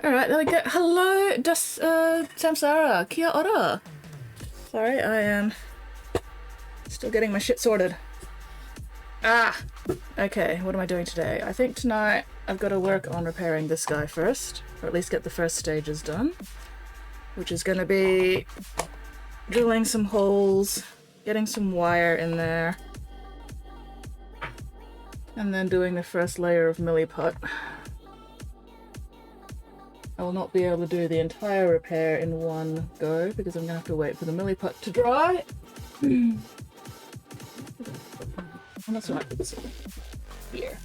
Alright, there we go. Hello, Samsara. Kia ora. Sorry, I am still getting my shit sorted. Ah! Okay, what am I doing today? I think tonight I've got to work on repairing this guy first, or at least get the first stages done, which is going to be drilling some holes, getting some wire in there, and then doing the first layer of milliput. I will not be able to do the entire repair in one go because I'm going to have to wait for the milliput to dry. And that's what happens here,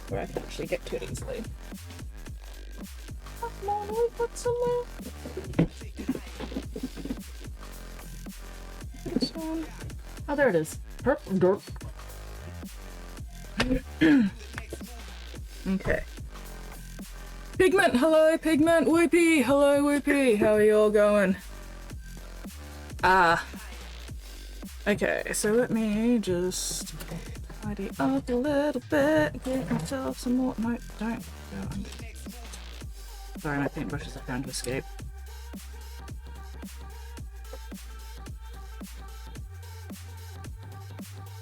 where I can actually get to it easily. Come on, we've got some more. This one. Oh, there it is. Okay. Pigment, hello Pigment, Whoopie, hello Whoopie, how are you all going? Ah. Okay, so let me just tidy up a little bit, get myself some more. No, don't go under. Sorry, my paintbrushes are trying to escape.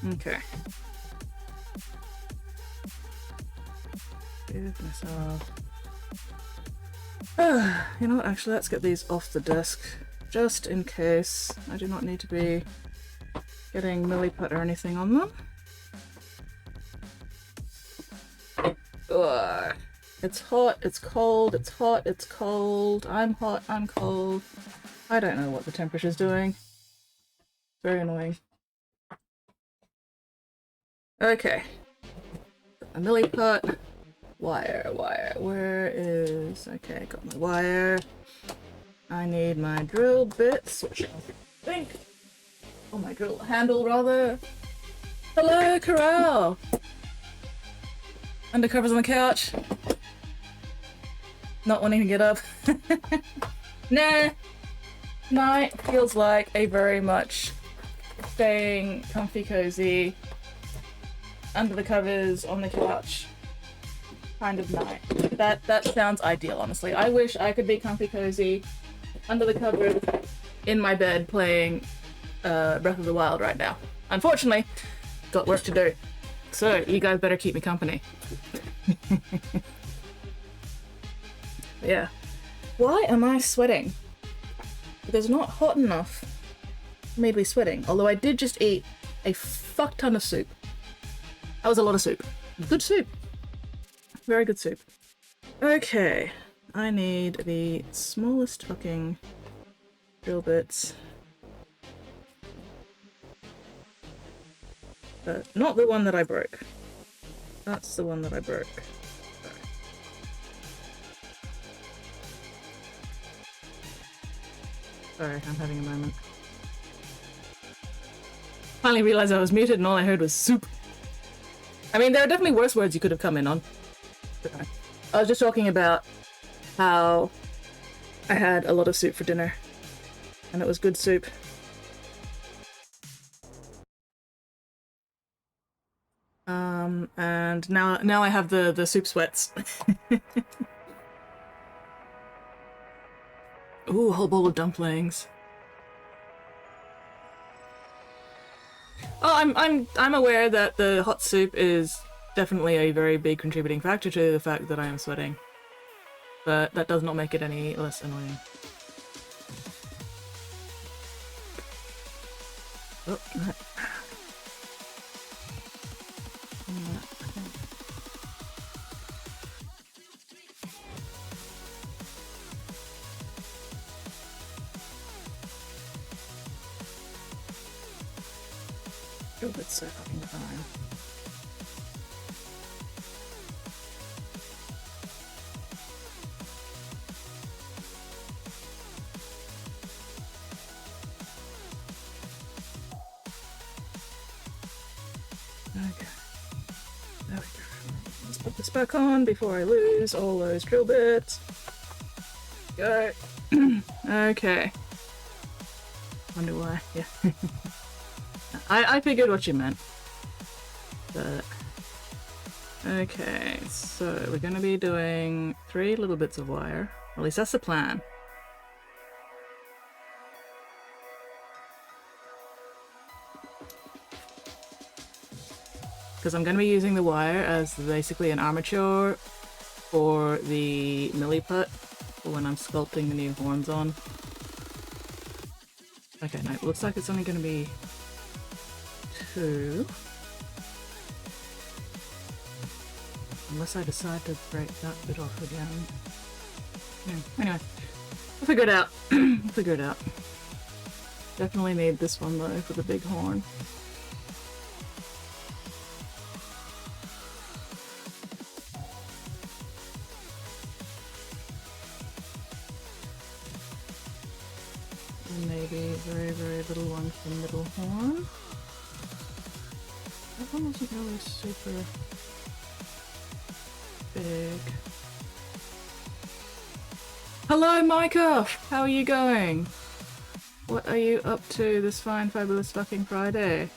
Okay. Give myself. You know what, actually, let's get these off the desk, just in case I do not need to be getting milliput or anything on them. Ugh. It's hot, it's cold, it's hot, it's cold, I'm hot, I'm cold. I don't know what the temperature's doing. Very annoying. Okay. A milliput. Wire, where is... Okay, got my wire. I need my drill bits, which I think... Oh, my drill handle, rather. Hello, Corral! Undercovers on the couch. Not wanting to get up. Nah. Night feels like a very much staying comfy cozy under the covers on the couch kind of night. That sounds ideal, honestly. I wish I could be comfy cozy under the covers in my bed playing Breath of the Wild right now. Unfortunately, got work to do. So you guys better keep me company. Yeah. Why am I sweating? Because it's not hot enough for me to be sweating. Although I did just eat a fuck ton of soup. That was a lot of soup. Good soup. Very good soup. Okay. I need the smallest fucking drill bits. Not the one that I broke. That's the one that I broke. Sorry, I'm having a moment. Finally realized I was muted and all I heard was soup. I mean, there are definitely worse words you could have come in on. I was just talking about how I had a lot of soup for dinner. And it was good soup. And now I have the soup sweats. Ooh, a whole bowl of dumplings. Oh, I'm aware that the hot soup is definitely a very big contributing factor to the fact that I am sweating. But that does not make it any less annoying. Oh, that. Oh, that's so fucking fine. Okay. There we go. Let's put this back on before I lose all those drill bits. Go. Okay. Wonder why. Yeah. I figured what you meant. But okay, so we're gonna be doing 3 little bits of wire. at least that's the plan. Because I'm going to be using the wire as basically an armature for the milliput for when I'm sculpting the new horns on. Okay, no, it looks like it's only going to be 2. Unless I decide to break that bit off again. Yeah, anyway, we'll figure it out. We'll figure it out. Definitely need this one though for the big horn. And maybe very, very little one for the middle horn. That one wasn't really super big. Hello, Micah! How are you going? What are you up to this fine, fabulous fucking Friday? I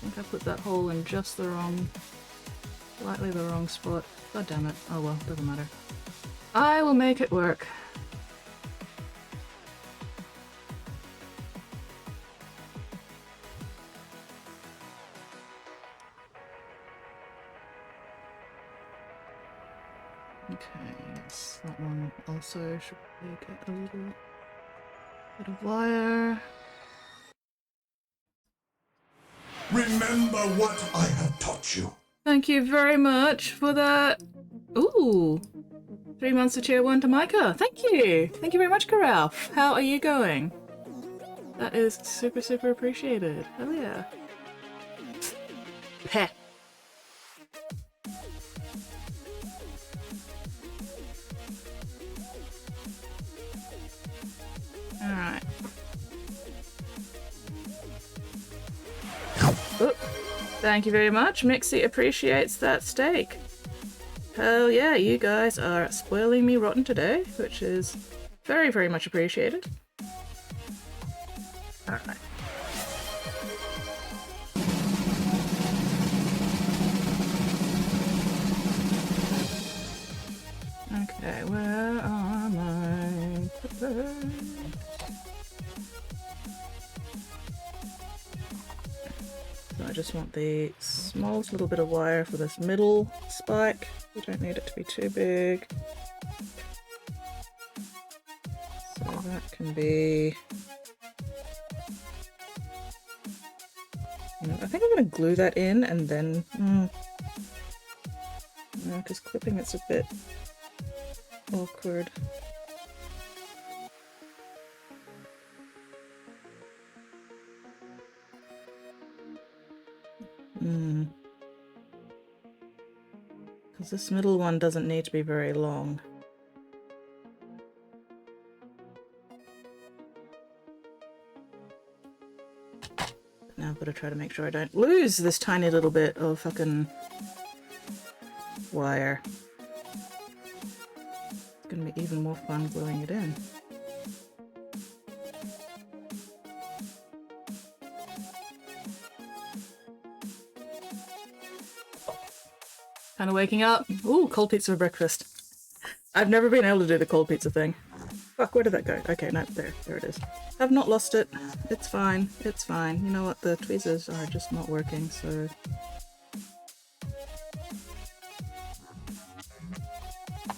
think I put that hole in just the wrong, slightly the wrong spot. God damn it. Oh well, doesn't matter. I will make it work. Okay, yes, that one also should get a little bit of wire. Remember what I have taught you. Thank you very much for that. Ooh, 3 months to tier 1 to Micah. Thank you. Thank you very much, Karalf. How are you going? That is super, super appreciated. Hell yeah. Peh. Alright. Oh, thank you very much. Mixie appreciates that steak. Hell yeah, you guys are spoiling me rotten today, which is very, very much appreciated. Alright. Okay, where are my peppers? So I just want the smallest little bit of wire for this middle spike. We don't need it to be too big. So that can be... I think I'm going to glue that in and then... No, because clipping it's a bit awkward. Because this middle one doesn't need to be very long. Now I've got to try to make sure I don't lose this tiny little bit of fucking wire. It's going to be even more fun gluing it in. Kind of waking up. Ooh, cold pizza for breakfast. I've never been able to do the cold pizza thing. Fuck, where did that go? Okay, no, there it is. I've not lost it. It's fine. It's fine. You know what? The tweezers are just not working, so...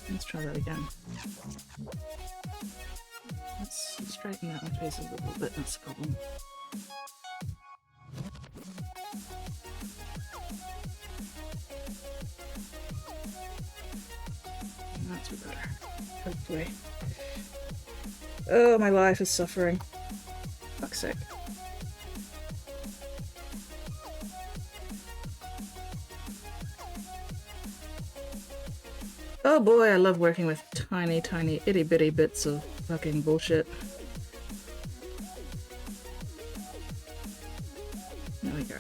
Let's try that again. Let's straighten out my tweezers a little bit, that's the problem. That's better. Hopefully. Oh, my life is suffering. Fuck's sake. Oh boy, I love working with tiny, tiny, itty bitty bits of fucking bullshit. There we go.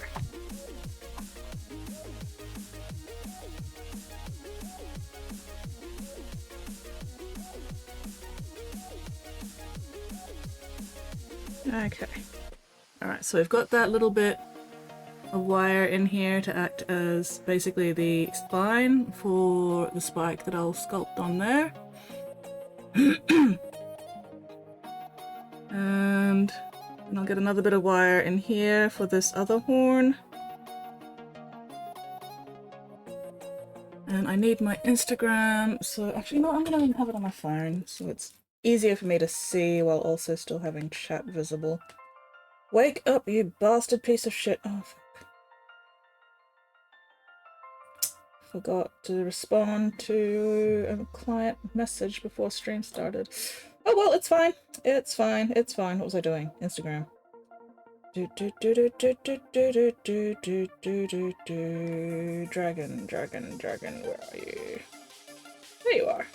Okay. Alright, so we've got that little bit a wire in here to act as basically the spine for the spike that I'll sculpt on there. And I'll get another bit of wire in here for this other horn. And I need my Instagram, so actually no, I'm gonna have it on my phone so it's easier for me to see while also still having chat visible. Wake up, you bastard piece of shit. Oh, fuck. Forgot to respond to a client message before stream started. Oh well, it's fine. It's fine. It's fine. What was I doing? Instagram. Dragon, where are you? There you are.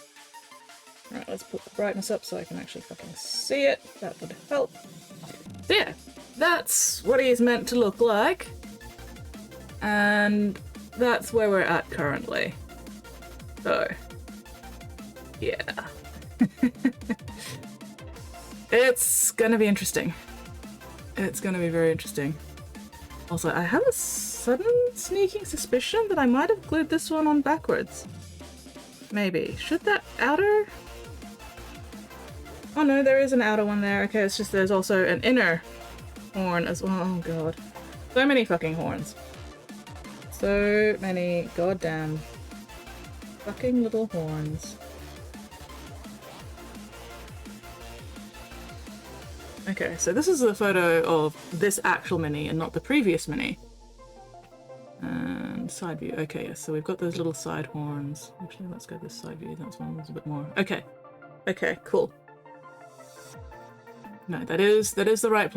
Alright, let's put the brightness up so I can actually fucking see it. That would help. So yeah, that's what he's meant to look like. And that's where we're at currently. So, yeah. It's gonna be interesting. It's gonna be very interesting. Also, I have a sudden sneaking suspicion that I might have glued this one on backwards. Maybe. Should that outer... Oh no, there is an outer one there. Okay, it's just there's also an inner horn as well. Oh god. So many fucking horns. So many goddamn fucking little horns. Okay, so this is a photo of this actual mini and not the previous mini. And side view. Okay, yes, so we've got those little side horns. Actually, let's go this side view. That's one that's a bit more. Okay. Okay, cool. No, that is the right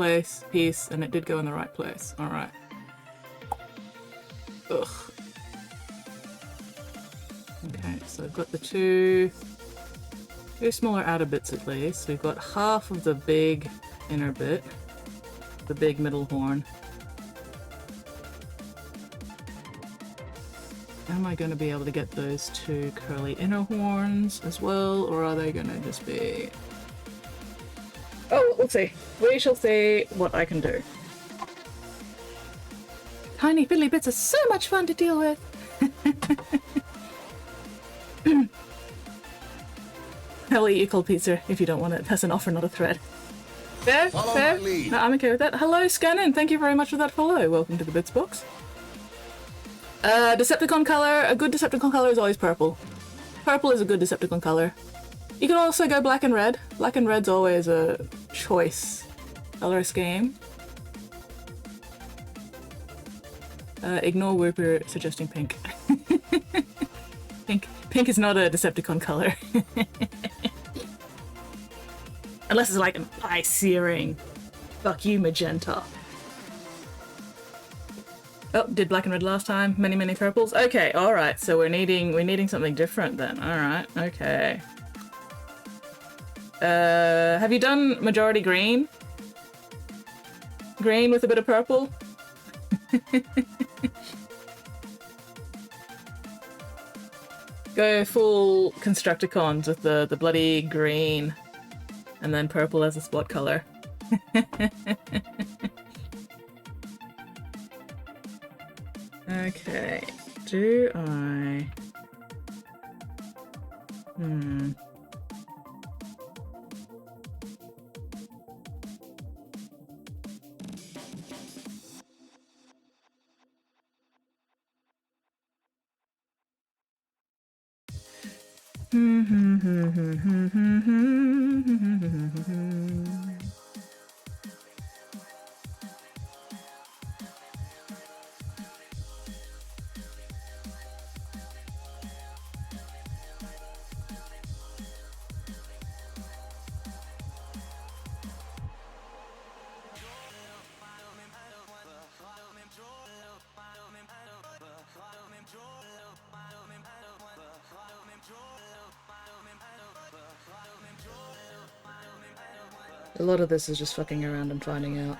piece, and it did go in the right place. Alright. Ugh. Okay, so I've got the two smaller outer bits at least. We've got half of the big inner bit, the big middle horn. Am I going to be able to get those two curly inner horns as well, or are they going to just be... Oh, we'll see. We shall see what I can do. Tiny fiddly bits are so much fun to deal with! I'll eat your cold pizza if you don't want it. That's an offer, not a threat. Fair? Fair? No, I'm okay with that. Hello, Scannon. Thank you very much for that follow. Welcome to the Bits box. Decepticon color. A good Decepticon color is always purple. Purple is a good Decepticon color. You can also go black and red. Black and red's always a choice color scheme. Ignore Whooper suggesting pink. Pink is not a Decepticon color. Unless it's like an eye-searing, fuck you, magenta. Oh, did black and red last time. Many, many purples. Okay, alright, so we're needing something different then. Alright, okay. Have you done majority green? Green with a bit of purple? Go full Constructicons with the bloody green and then purple as a spot color. Okay, do I... A lot of this is just fucking around and finding out.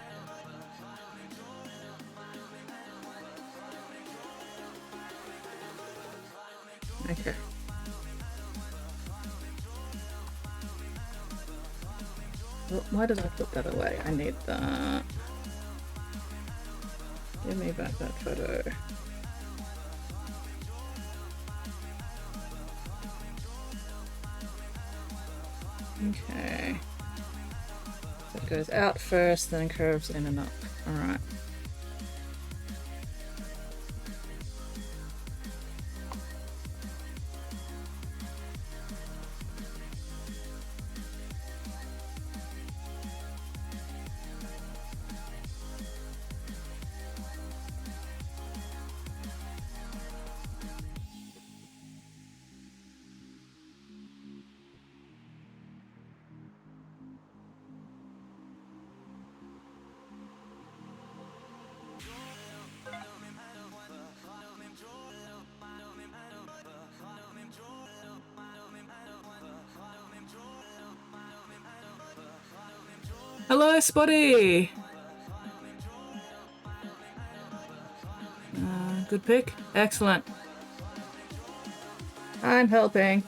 Okay. Well, why did I put that away? I need that. Give me back that photo. Okay. So it goes out first, then curves in and up. Alright. Hello, Spotty! Good pick. Excellent. I'm helping.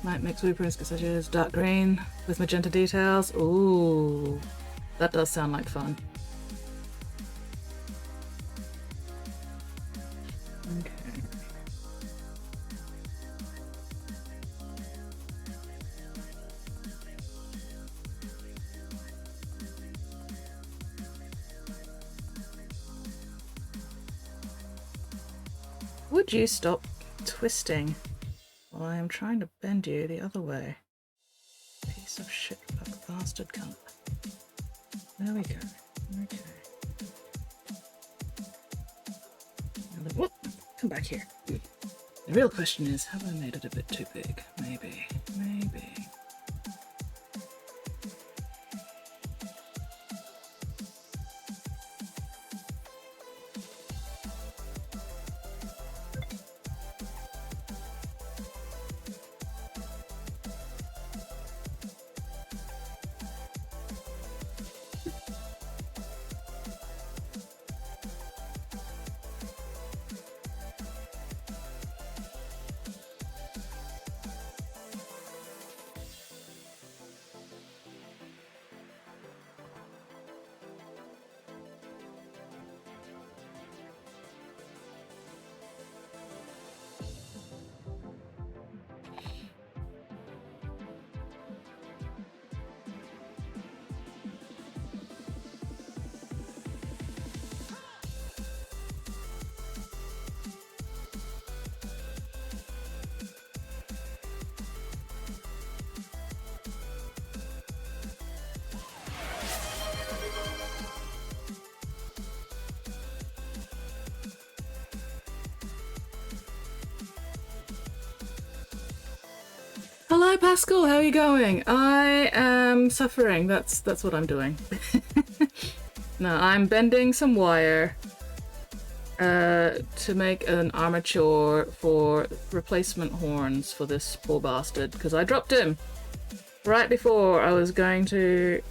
Might mix blueprints such as dark green with magenta details. Ooh, that does sound like fun. Okay. Would you stop twisting while I am trying to bend you the other way? Piece of shit bastard cunt. There we go. Okay. Whoop! Come back here. The real question is, have I made it a bit too big? Maybe. Maybe. Hello Pascal, how are you going? I am suffering. That's what I'm doing. No, I'm bending some wire to make an armature for replacement horns for this poor bastard, because I dropped him right before I was going to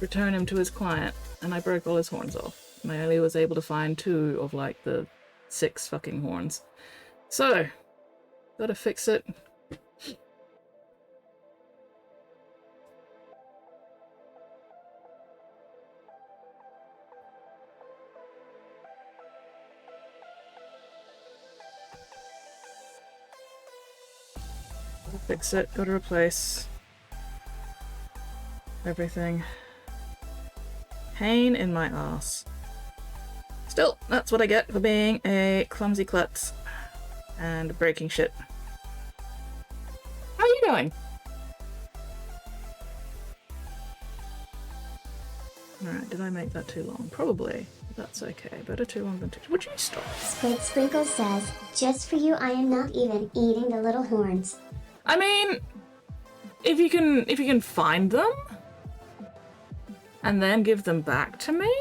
return him to his client, and I broke all his horns off. And I only was able to find 2 of like the 6 fucking horns. So, gotta fix it. Fix it, gotta replace everything. Pain in my ass. Still, that's what I get for being a clumsy klutz and breaking shit. How are you doing? Alright, did I make that too long? Probably. That's okay. Better too long than too... Would you stop? Squid Sprinkle says, just for you I am not even eating the little horns. I mean, if you can find them and then give them back to me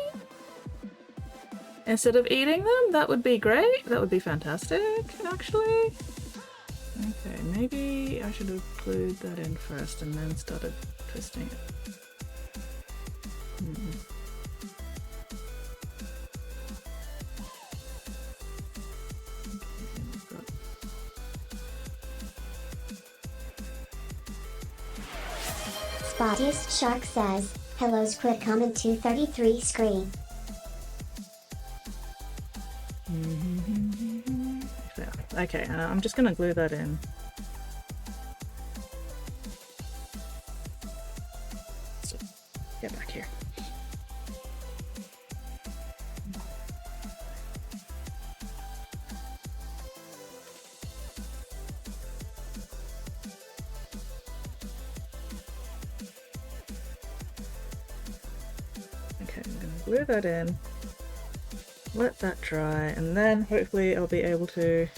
instead of eating them, that would be great. That would be fantastic, actually. Okay, maybe I should have glued that in first and then started twisting it. Spottiest Shark says, hello squid comment 233 screen. Okay, I'm just gonna glue that in. So, get back here. Okay, I'm gonna glue that in. Let that dry, and then hopefully I'll be able to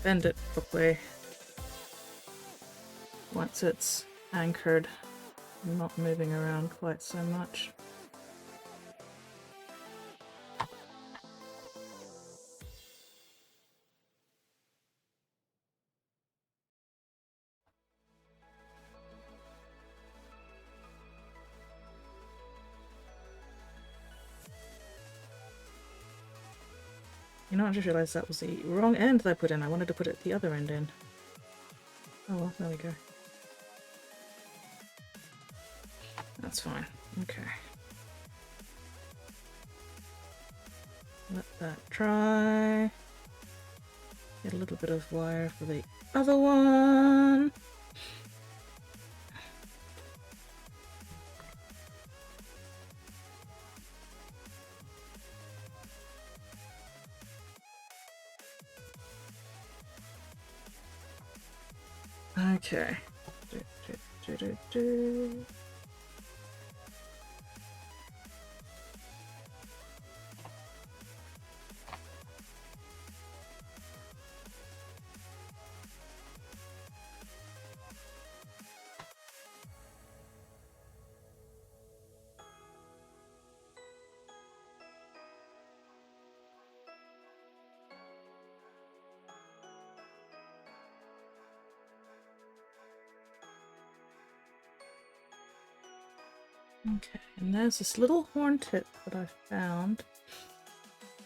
bend it properly once it's anchored and not moving around quite so much. You know, I just realised that was the wrong end that I put in. I wanted to put it the other end in. Oh well, there we go. That's fine. Okay. Let that dry. Get a little bit of wire for the other one. Okay. Okay, and there's this little horn tip that I found.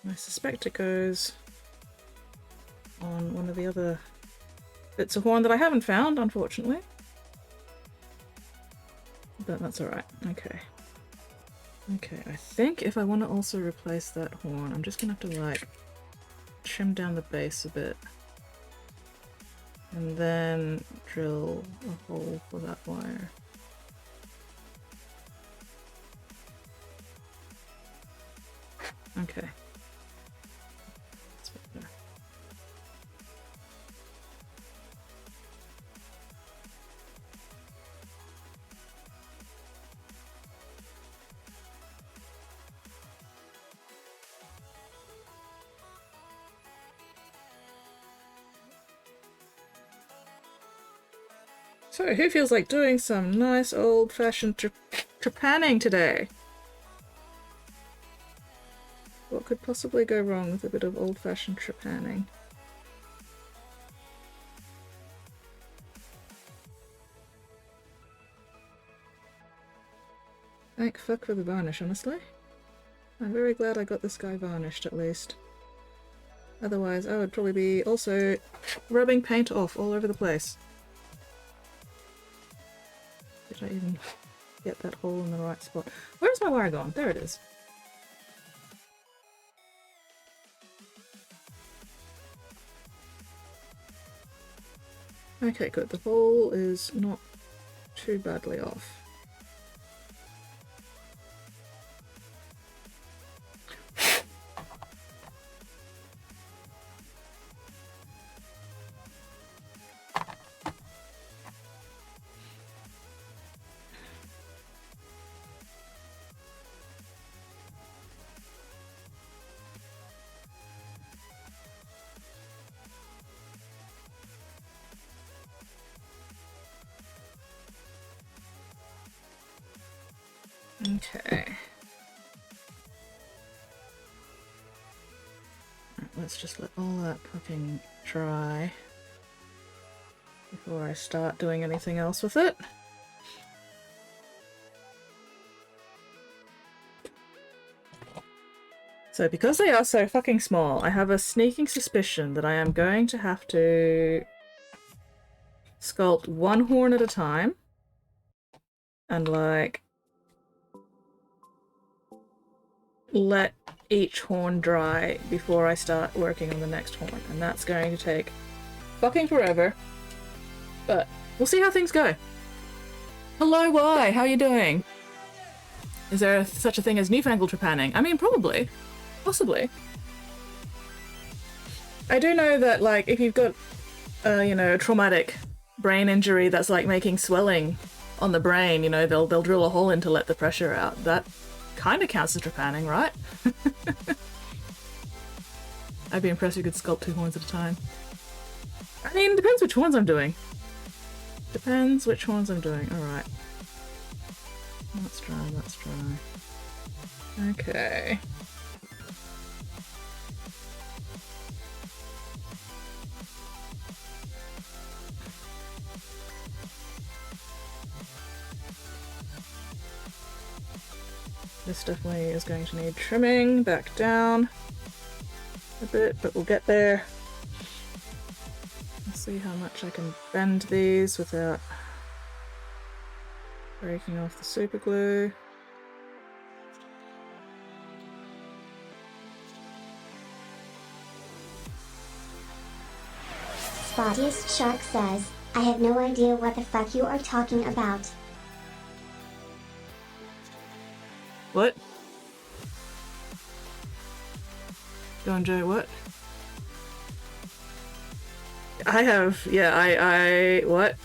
I suspect it goes on one of the other bits of horn that I haven't found, unfortunately. But that's alright. Okay. Okay, I think if I want to also replace that horn, I'm just gonna have to like trim down the base a bit. And then drill a hole for that wire. Okay. That's better. So, who feels like doing some nice old-fashioned trepanning today? What could possibly go wrong with a bit of old-fashioned trepanning? Thank fuck for the varnish, honestly. I'm very glad I got this guy varnished, at least. Otherwise, I would probably be also rubbing paint off all over the place. Did I even get that hole in the right spot? Where's my wire gone? There it is. Okay, good. The hole is not too badly off. Okay. Right, let's just let all that fucking dry before I start doing anything else with it. So because they are so fucking small, I have a sneaking suspicion that I am going to have to sculpt one horn at a time and like let each horn dry before I start working on the next horn, and that's going to take fucking forever, but we'll see how things go. Hello, why? How you doing? Is there such a thing as newfangled trepanning? I mean, probably. Possibly. I do know that, like, if you've got, you know, a traumatic brain injury that's, like, making swelling on the brain, you know, they'll drill a hole in to let the pressure out. That kind of counts as trepanning, right? I'd be impressed if you could sculpt 2 horns at a time. I mean, depends which horns I'm doing. Depends which horns I'm doing. Alright. That's dry, that's dry. Okay. This definitely is going to need trimming back down a bit, but we'll get there. Let's see how much I can bend these without breaking off the super glue. Spottiest Shark says, I have no idea what the fuck you are talking about. What? Go on, Joe, what? I have, yeah, I what?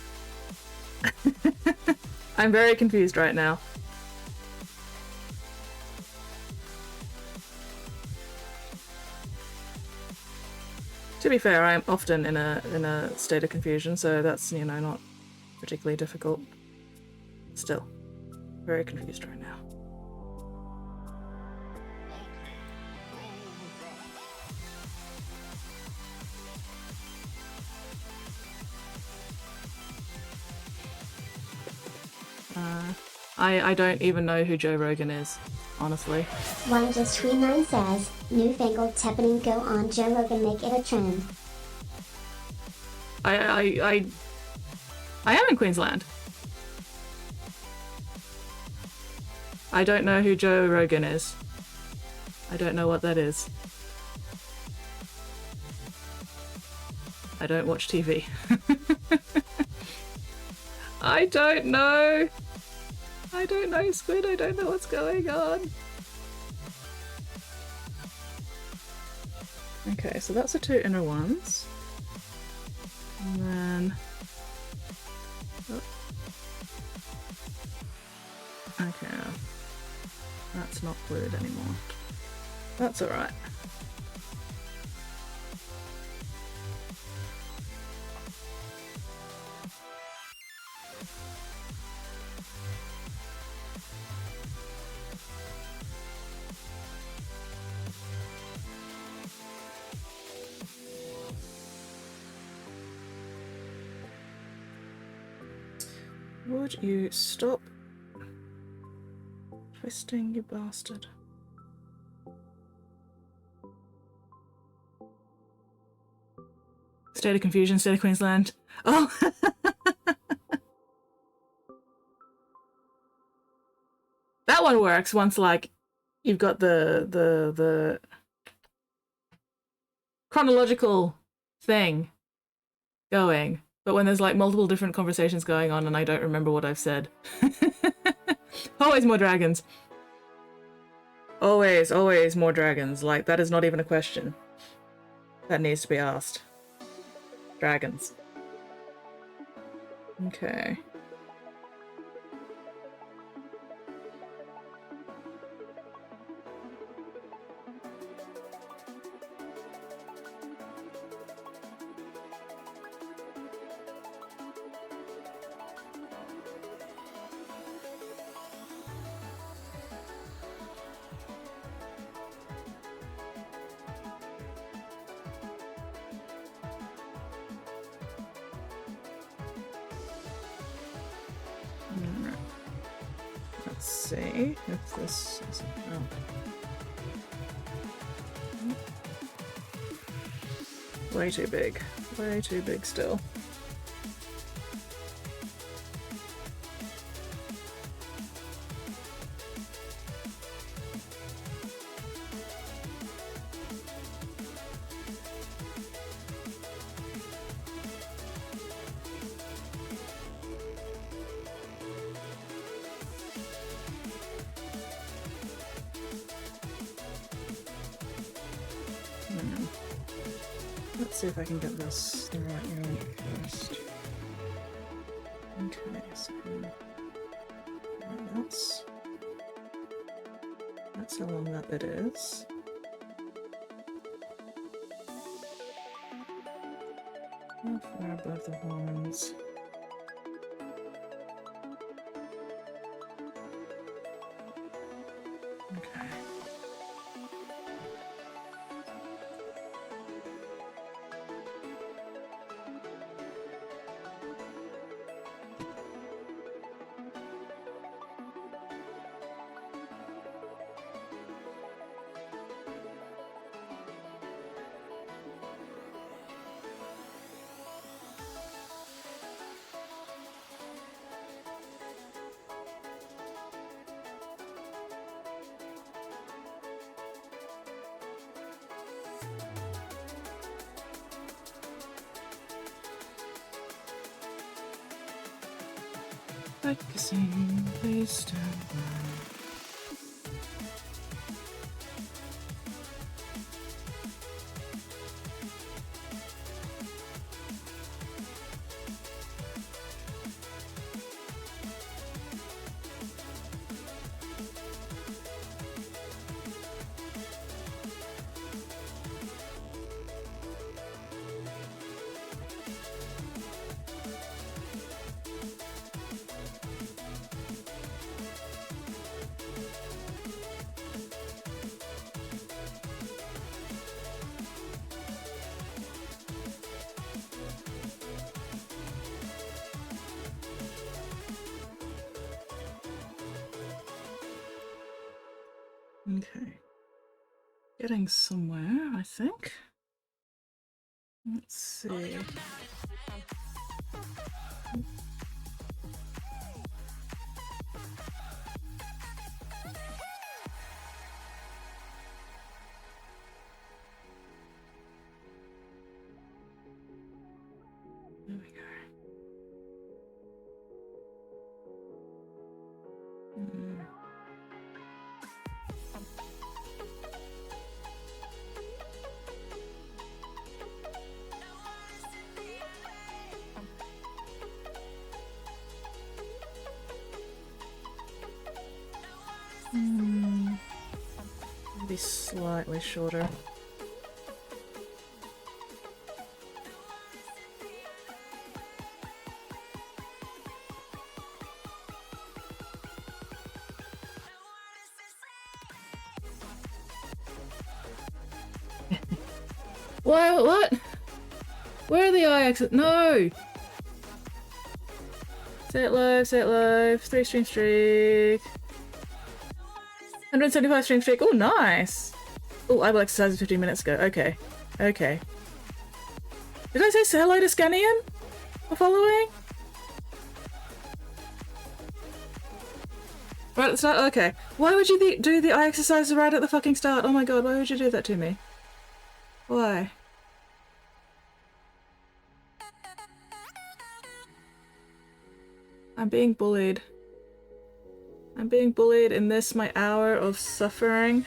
I'm very confused right now. To be fair, I'm often in a state of confusion, so that's, you know, not particularly difficult. Still, very confused right now. I don't even know who Joe Rogan is, honestly. One just Tweet 9 says, newfangled teppening go on Joe Rogan, make it a trend. I am in Queensland. I don't know who Joe Rogan is. I don't know what that is. I don't watch TV. I don't know. I don't know, Squid. I don't know what's going on. Okay, so that's the 2 inner ones. And then... Oh. Okay. That's not glued anymore. That's alright. Would you stop twisting, you bastard? State of confusion, state of Queensland. Oh! That one works once, like, you've got the chronological thing going. But when there's like multiple different conversations going on and I don't remember what I've said. Always more dragons. Always, always more dragons. Like, that is not even a question. That needs to be asked. Dragons. Okay. Let's see if this is... Oh. Way too big. Way too big still. Let's see if I can get this the right way first. Okay, so that's how long that bit is. How far above the horns? Okay. Focusing, please stand by. Okay. Getting somewhere, I think. Let's see. There we go. Maybe slightly shorter. What? Where are the eye exit? No! Say it live, 3 stream streak. 175 stream streak. Oh, nice! Oh, I will exercise 15 minutes ago. Okay. Okay. Did I say hello to Scannian? For following? Right at the start? Okay. Why would you do the eye exercise right at the fucking start? Oh my god, why would you do that to me? Why? I'm being bullied. I'm being bullied in this, my hour of suffering.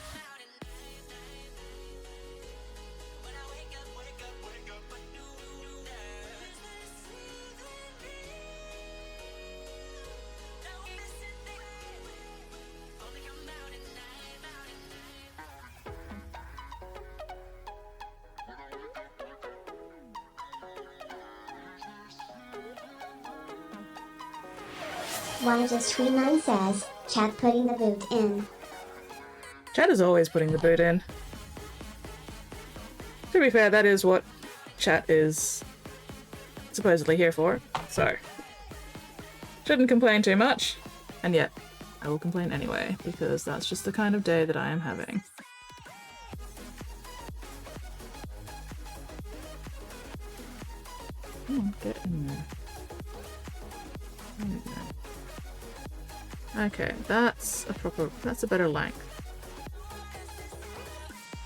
Why just Tweet9 says, chat putting the boot in. Chat is always putting the boot in. To be fair, that is what chat is supposedly here for, so shouldn't complain too much. And yet, I will complain anyway, because that's just the kind of day that I am having. Come on, get in there. There we go. Okay, that's a better length.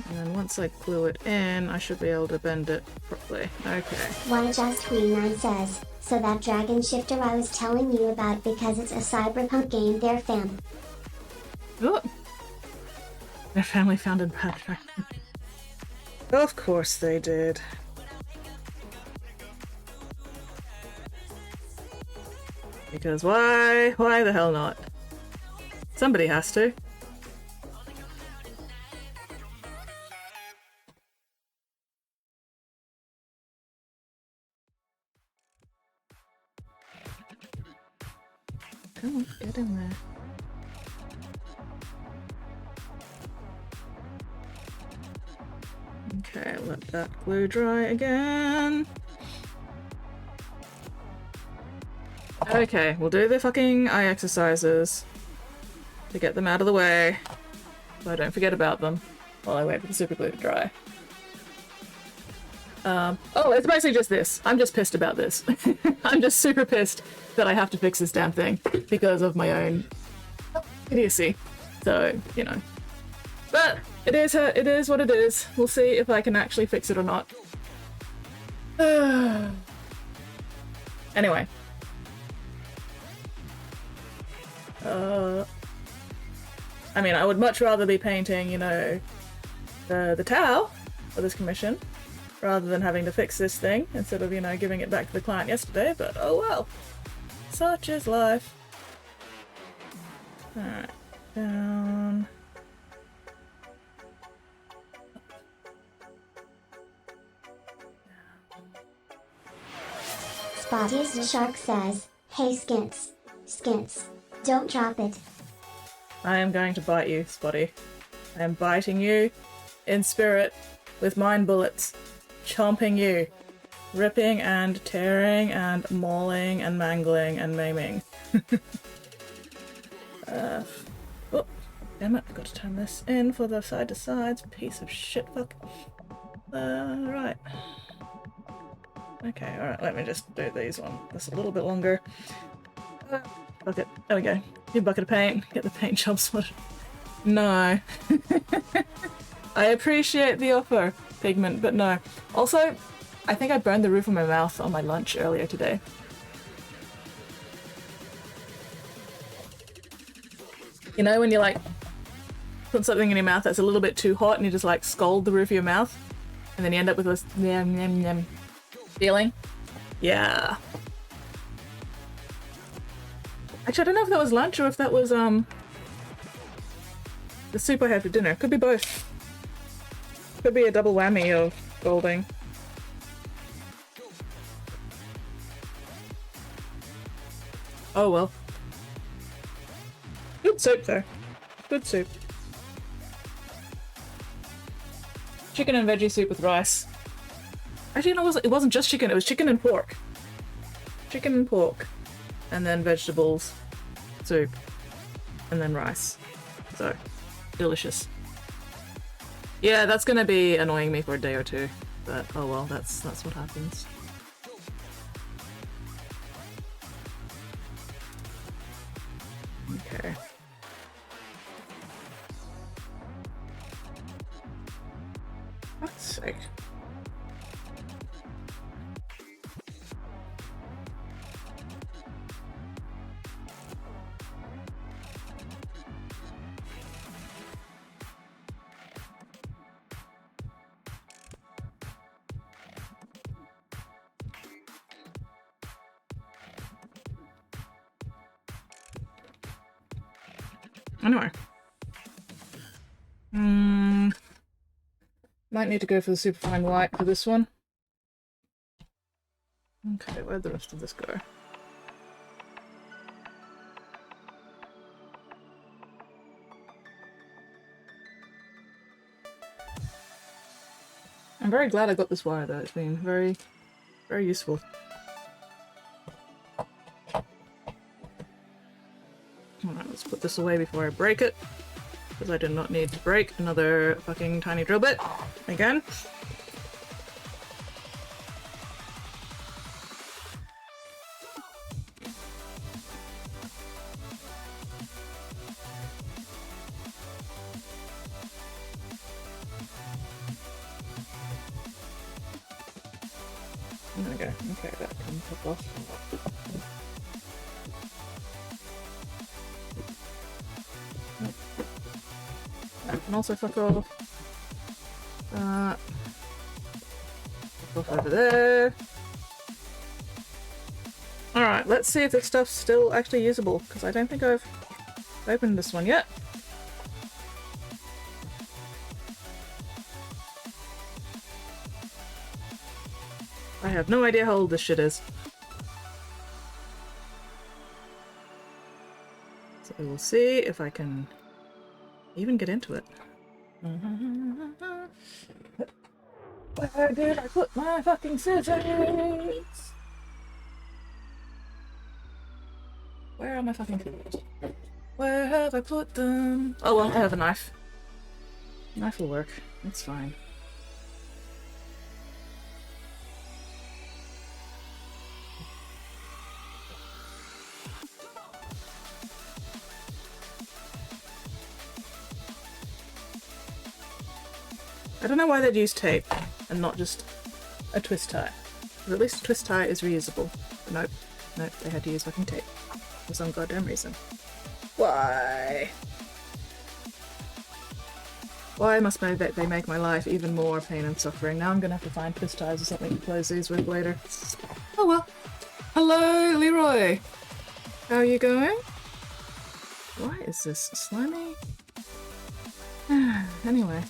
And then once I glue it in, I should be able to bend it properly. Okay. Why just Queen9 says, so that Dragon Shifter I was telling you about because it's a cyberpunk game their fam. Oh! Their family founded Bad Dragon. Of course they did. Because why? Why the hell not? Somebody has to. Come on, get in there. Okay, let that glue dry again. Okay, we'll do the fucking eye exercises to get them out of the way so I don't forget about them while I wait for the super glue to dry. Oh, it's basically just this. I'm just pissed about this. I'm just super pissed that I have to fix this damn thing because of my own idiocy. So, you know. But it is what it is. We'll see if I can actually fix it or not. Anyway. I mean, I would much rather be painting, you know, the towel for this commission rather than having to fix this thing instead of, you know, giving it back to the client yesterday, but oh well. Such is life. Alright, down. Spotty's the Shark says, hey Skins, don't drop it. I am going to bite you, Spotty. I am biting you in spirit with mine bullets, chomping you, ripping and tearing and mauling and mangling and maiming. Oh, damn it, I've got to turn this in for the side to sides, piece of shit fuck. Right. Okay, alright, let me just do these one. This a little bit longer. Bucket, there we go. New bucket of paint, get the paint job sorted. No. I appreciate the offer, Pigment, but no. Also, I think I burned the roof of my mouth on my lunch earlier today. You know when you like put something in your mouth that's a little bit too hot and you just like scald the roof of your mouth and then you end up with this yum yum yum feeling? Yeah. Actually, I don't know if that was lunch or if that was the soup I had for dinner. Could be both. Could be a double whammy of scalding. Oh well. Good soup though. Good soup. Chicken and veggie soup with rice. Actually, no, it wasn't just chicken, it was chicken and pork. Chicken and pork. And then vegetables, soup, and then rice. So, delicious. Yeah, that's gonna be annoying me for a day or two, but oh well, that's what happens. Okay. Fuck's sake. Anyway. Might need to go for the superfine white for this one. Okay, where'd the rest of this go? I'm very glad I got this wire though, it's been very, very useful. Alright, let's put put this away before I break it, because I do not need to break another fucking tiny drill bit again. There we go. Okay, that can pop off. That can also fuck off. Fuck off over there. Alright, let's see if this stuff's still actually usable, because I don't think I've opened this one yet. I have no idea how old this shit is. So we'll see if I can even get into it. Where did I put my fucking scissors? Where are my fucking scissors? Where have I put them? Oh well, I have a knife. Knife will work. It's fine. I don't know why they'd use tape and not just a twist tie. But at least a twist tie is reusable. But nope. Nope, they had to use fucking tape. For some goddamn reason. Why? Why must they make my life even more pain and suffering? Now I'm gonna have to find twist ties or something to close these with later. Oh well. Hello, Leroy! How are you going? Why is this slimy? Anyway.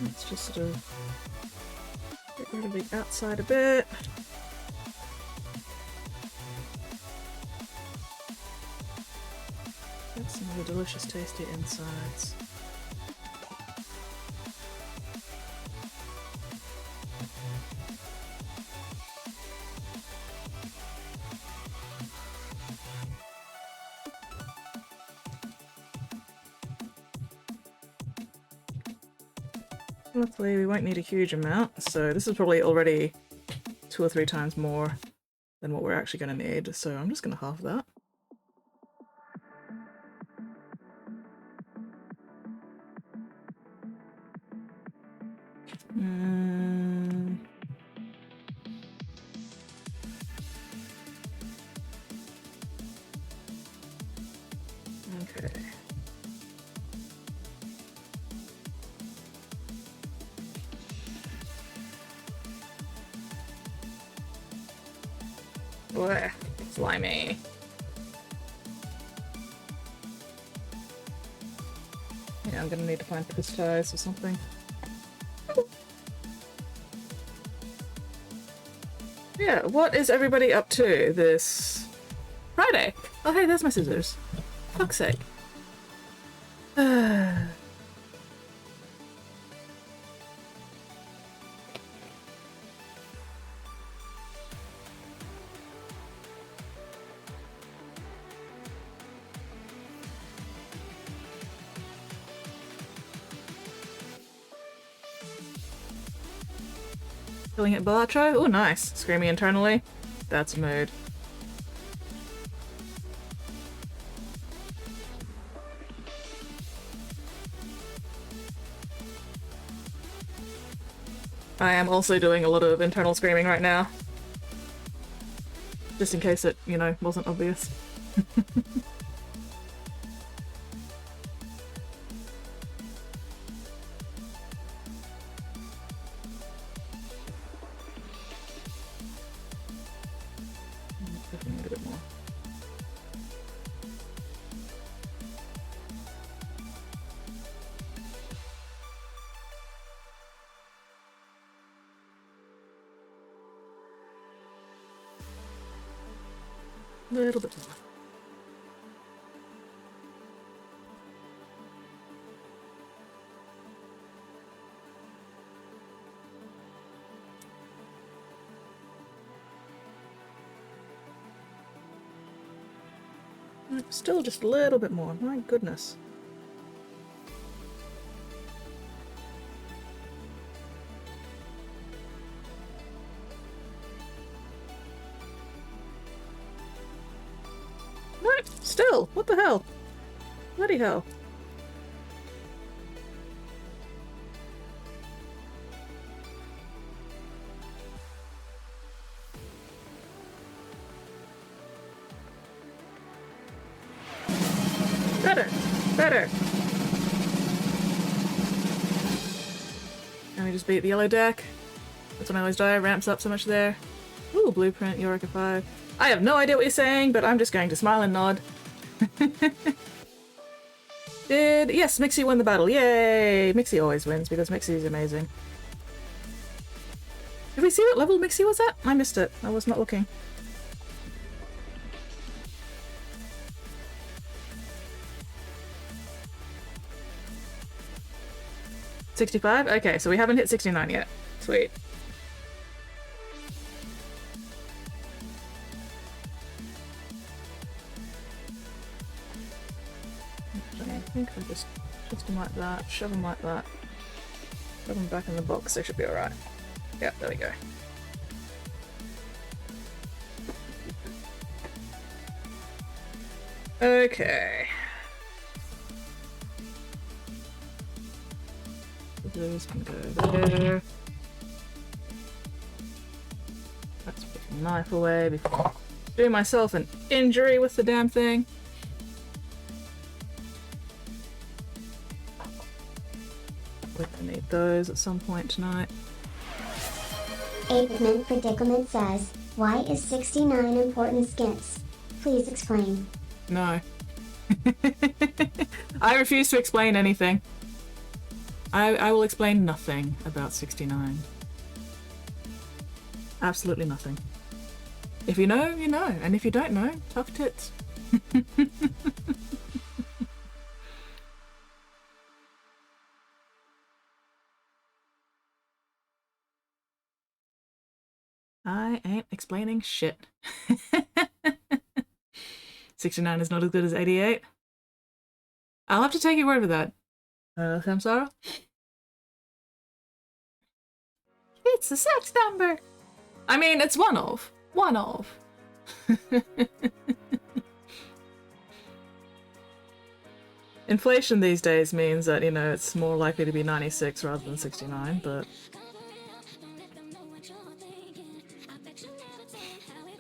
Let's just sort of get rid of the outside a bit. Get some of the delicious, tasty insides. Luckily we won't need a huge amount, so this is probably already 2 or 3 times more than what we're actually going to need, so I'm just going to half that. Okay. Blech, slimy. Yeah, I'm gonna need to find twist ties or something. Yeah, what is everybody up to this Friday? Oh hey, there's my scissors. Fuck's sake. Killing it Balatro? Oh nice. Screaming internally. That's a mood. I am also doing a lot of internal screaming right now. Just in case it, you know, wasn't obvious. A bit more. A little bit more. Still just a little bit more. My goodness. No, still. What the hell? Bloody hell. Better! Better! And we just beat the yellow deck. That's when I always die. Ramps up so much there. Ooh, blueprint, Eureka 5. I have no idea what you're saying, but I'm just going to smile and nod. Yes, Mixie won the battle. Yay! Mixie always wins because Mixie is amazing. Did we see what level Mixie was at? I missed it. I was not looking. $65? Okay, so we haven't hit 69 yet. Sweet. I think I just twist them like that, shove them like that, shove them back in the box, they should be alright. Yeah, there we go. Okay. Those can go there. Let's put the knife away before I do myself an injury with the damn thing. We're gonna need those at some point tonight. Apeman Predicament says, why is 69 important skips? Please explain. No. I refuse to explain anything. I will explain nothing about 69. Absolutely nothing. If you know, you know. And if you don't know, tough tits. I ain't explaining shit. 69 is not as good as 88. I'll have to take your word for that. Samsara? It's a sex number! I mean, it's one of. One of. Inflation these days means that, you know, it's more likely to be 96 rather than 69, but...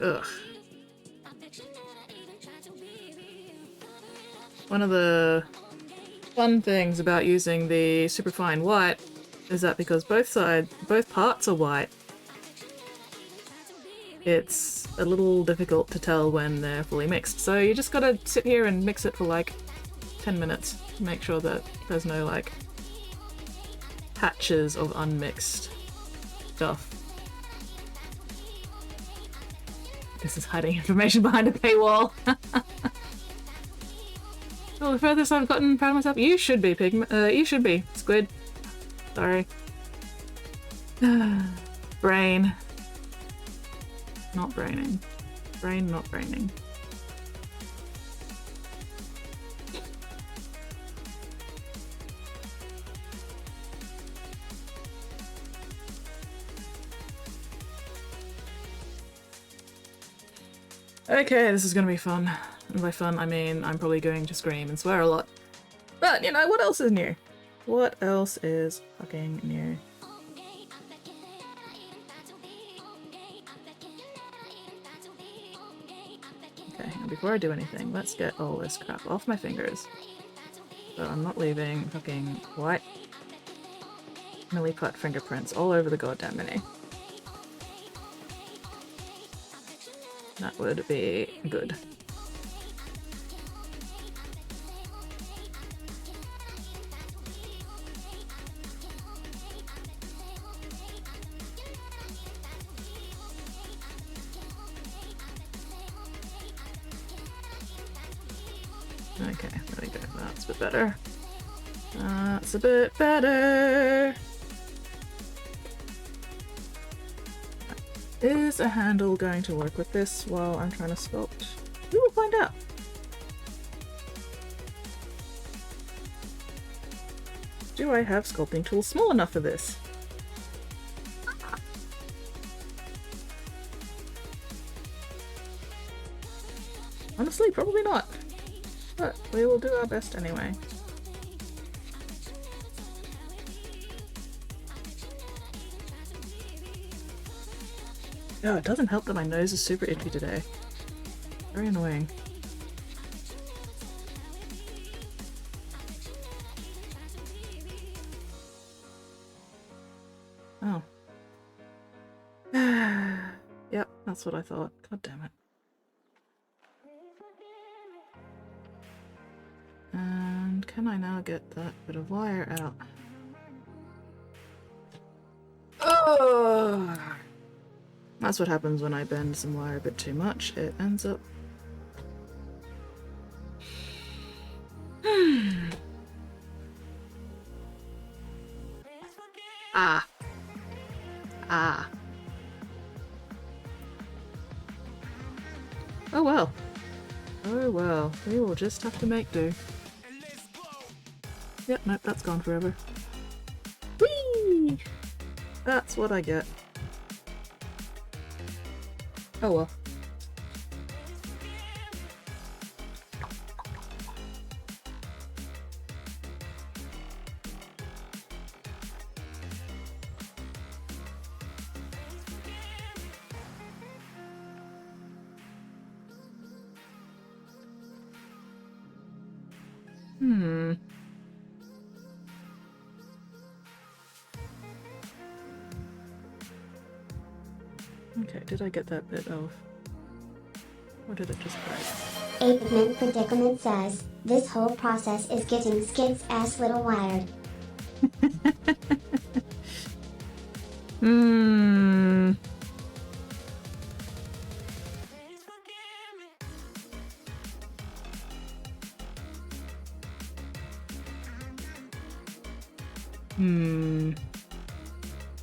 Ugh. One of the fun things about using the superfine white is that because both parts are white, it's a little difficult to tell when they're fully mixed. So you just gotta sit here and mix it for like 10 minutes to make sure that there's no like patches of unmixed stuff. This is hiding information behind a paywall. Oh, the furthest I've gotten, proud of myself. You should be, you should be, Squid. Sorry. Brain. Not braining. Brain not braining. Okay, this is gonna be fun. And by fun, I mean I'm probably going to scream and swear a lot. But, you know, what else is new? What else is fucking new? Okay, and before I do anything, let's get all this crap off my fingers. So I'm not leaving fucking white milliput fingerprints all over the goddamn mini. That would be good. Okay, there we go. That's a bit better. That's a bit better. Is a handle going to work with this while I'm trying to sculpt? We will find out. Do I have sculpting tools small enough for this? Honestly, probably not. But we will do our best anyway. Oh, it doesn't help that my nose is super itchy today. Very annoying. Oh. Yep, that's what I thought. God damn it. And can I now get that bit of wire out? Oh! That's what happens when I bend some wire a bit too much. It ends up... Ah. Ah. Oh well. Oh well. We will just have to make do. Yep, nope, that's gone forever. Whee! That's what I get. Oh well. Okay, did I get that bit off? Or did it just break? Apement Predicament says, this whole process is getting Skid's ass little wired.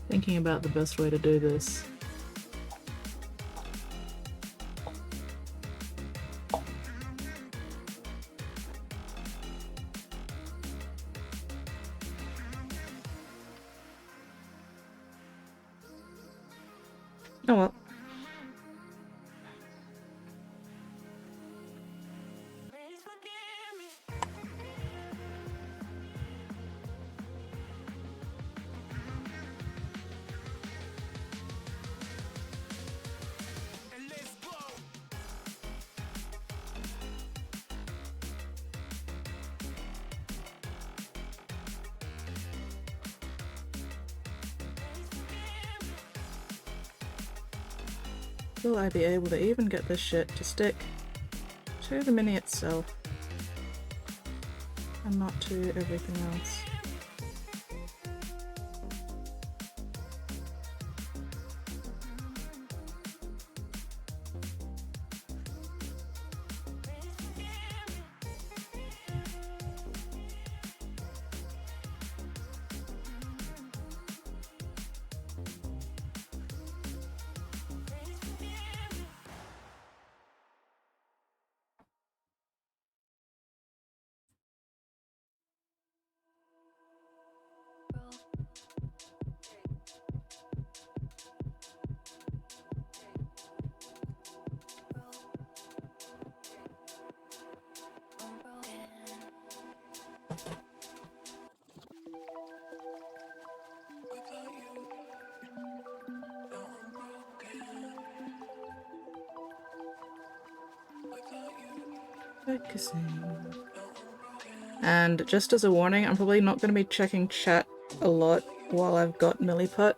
Thinking about the best way to do this. Oh well. Will I be able to even get this shit to stick to the mini itself and not to everything else? Focusing. And just as a warning, I'm probably not going to be checking chat a lot while I've got Milliput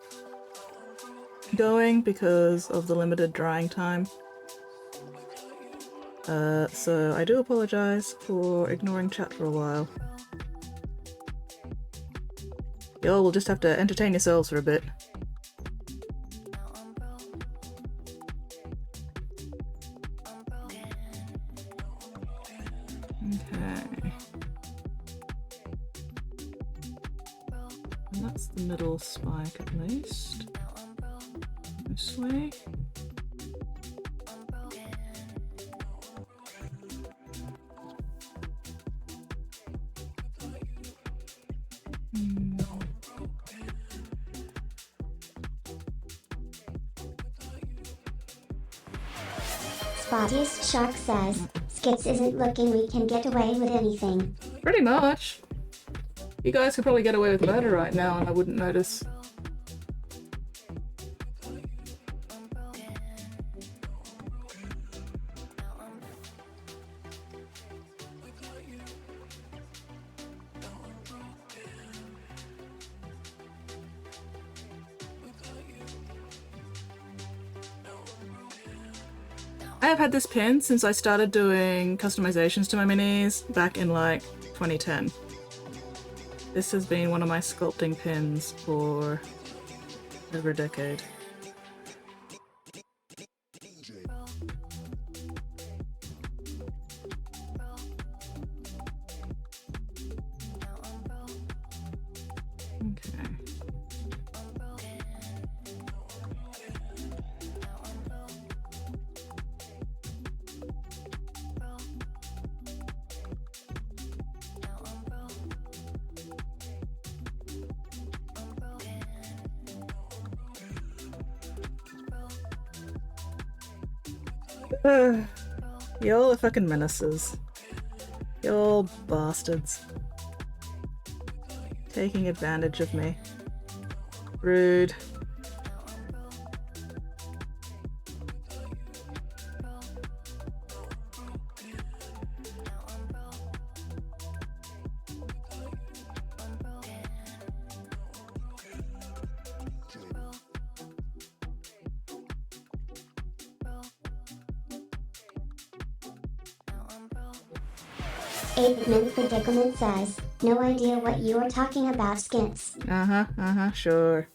going because of the limited drying time. So I do apologize for ignoring chat for a while. Y'all will just have to entertain yourselves for a bit. Okay. And that's the middle spike at least. This way. Spottiest Shark says, Skits isn't looking we can get away with anything. Pretty much. You guys could probably get away with murder right now and I wouldn't notice. I have had this pin since I started doing customizations to my minis back in like 2010. This has been one of my sculpting pins for over a decade. Okay. Y'all are fucking menaces. Y'all bastards. Taking advantage of me. Rude. Apeman Predicament says, no idea what you are talking about, Skits. Sure.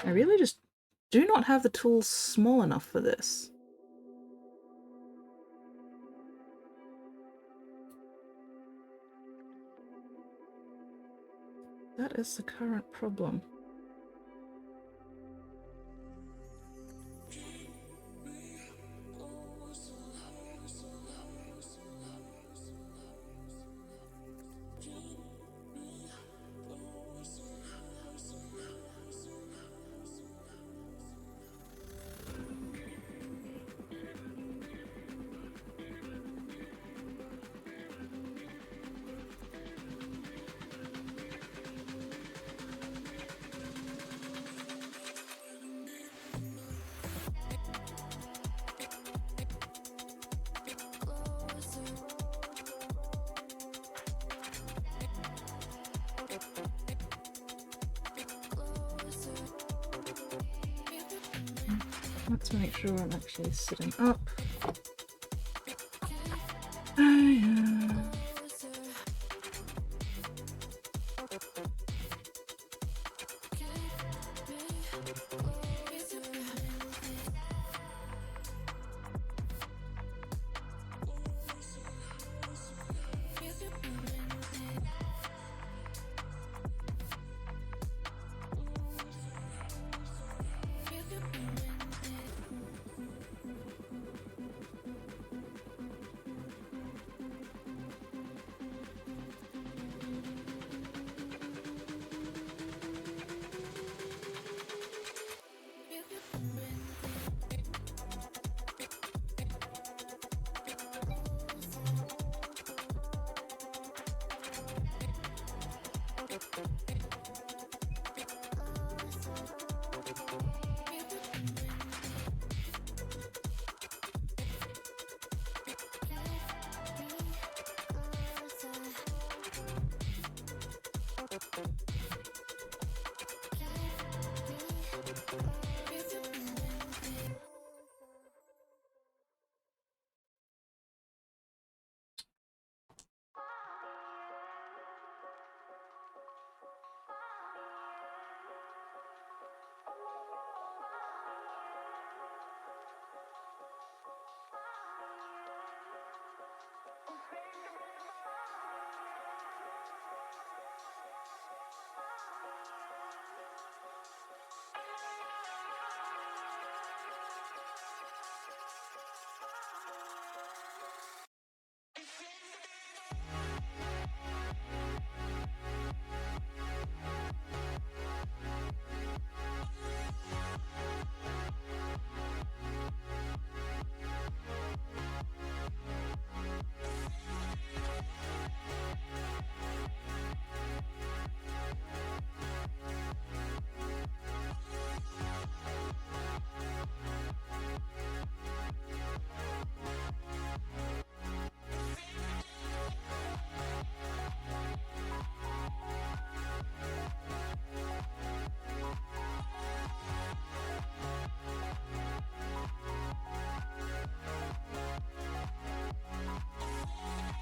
I really just do not have the tools small enough for this. That is the current problem. Let's make sure I'm actually sitting up.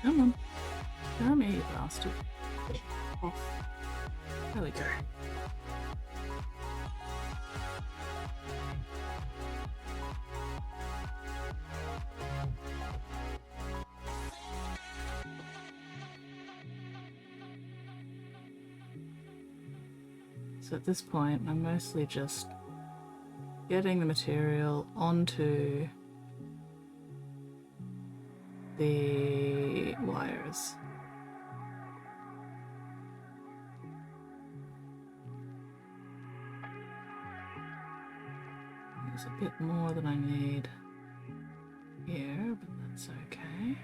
Come on. Come here, you bastard. Oh. There we go. So at this point, I'm mostly just getting the material onto the wires. There's a bit more than I need here, but that's okay.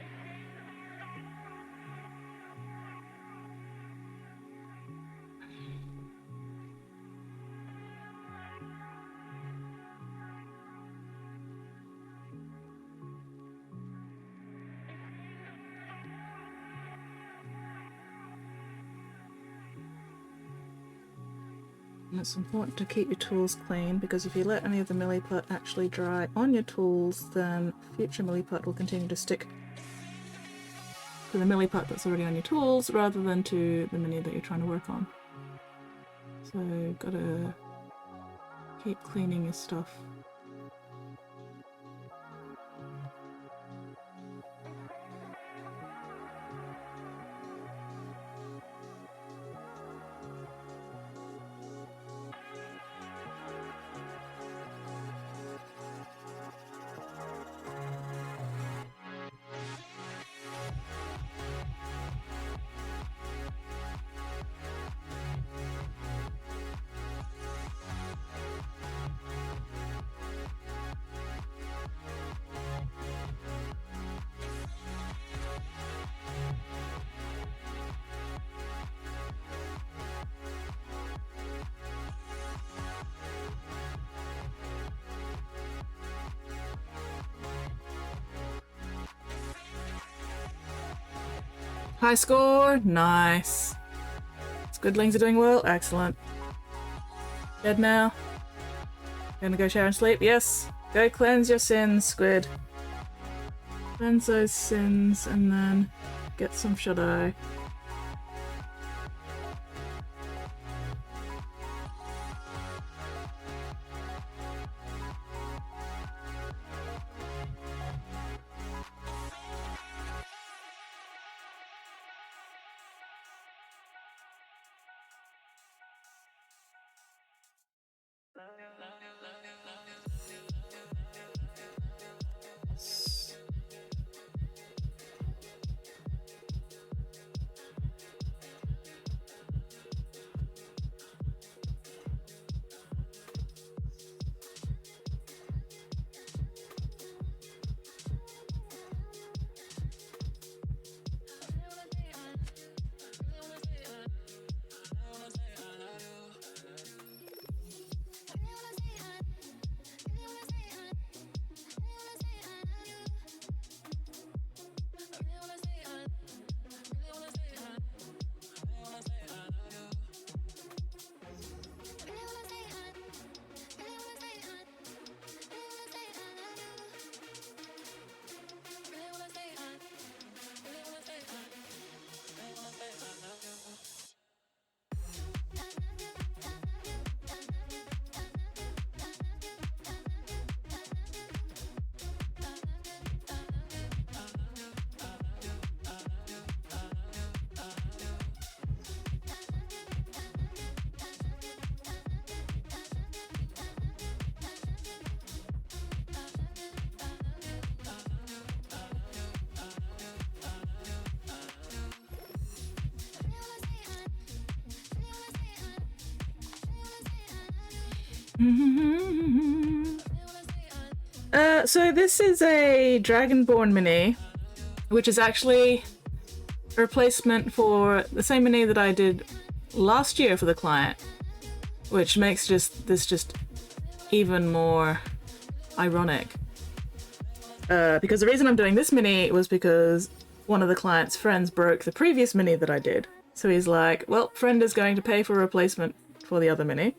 And it's important to keep your tools clean, because if you let any of the milliput actually dry on your tools, then future milliput will continue to stick to the milliput that's already on your tools rather than to the mini that you're trying to work on. So gotta keep cleaning your stuff. High score, nice. Squidlings are doing well, excellent. Dead now. Gonna go shower and sleep, yes. Go cleanse your sins, squid. Cleanse those sins and then get some shut-eye. So this is a Dragonborn mini, which is actually a replacement for the same mini that I did last year for the client, which makes this just even more ironic. Because the reason I'm doing this mini was because one of the client's friends broke the previous mini that I did. So he's like, well, friend is going to pay for a replacement for the other mini.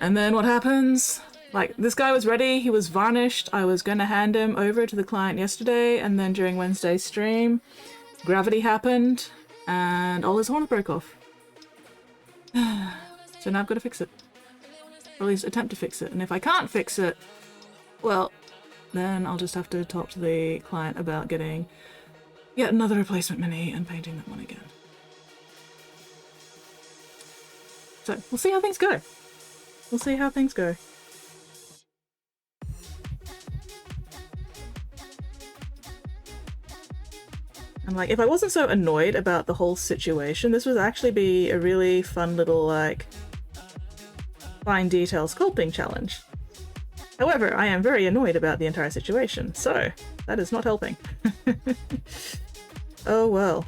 And then what happens? Like, this guy was ready, he was varnished, I was gonna hand him over to the client yesterday, and then during Wednesday's stream, gravity happened, and all his horns broke off. So now I've got to fix it. Or at least attempt to fix it, and if I can't fix it, well, then I'll just have to talk to the client about getting yet another replacement mini and painting that one again. So, we'll see how things go. We'll see how things go. And like, if I wasn't so annoyed about the whole situation, this would actually be a really fun little, like, fine detail sculpting challenge. However, I am very annoyed about the entire situation, so that is not helping. Oh well.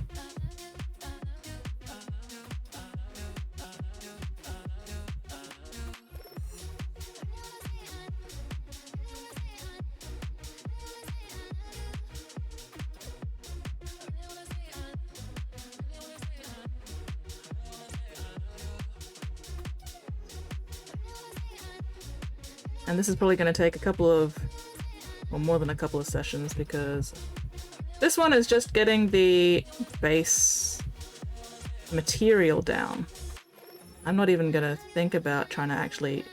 And this is probably going to take a couple of, or more than a couple of sessions, because this one is just getting the base material down. I'm not even going to think about trying to actually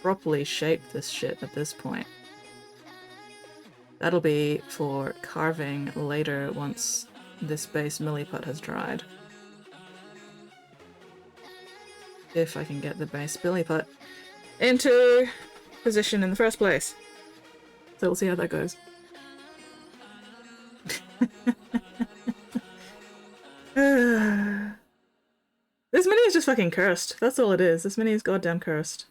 properly shape this shit at this point. That'll be for carving later once this base milliput has dried. If I can get the base milliput into position in the first place. So we'll see how that goes. This mini is just fucking cursed. That's all it is. This mini is goddamn cursed.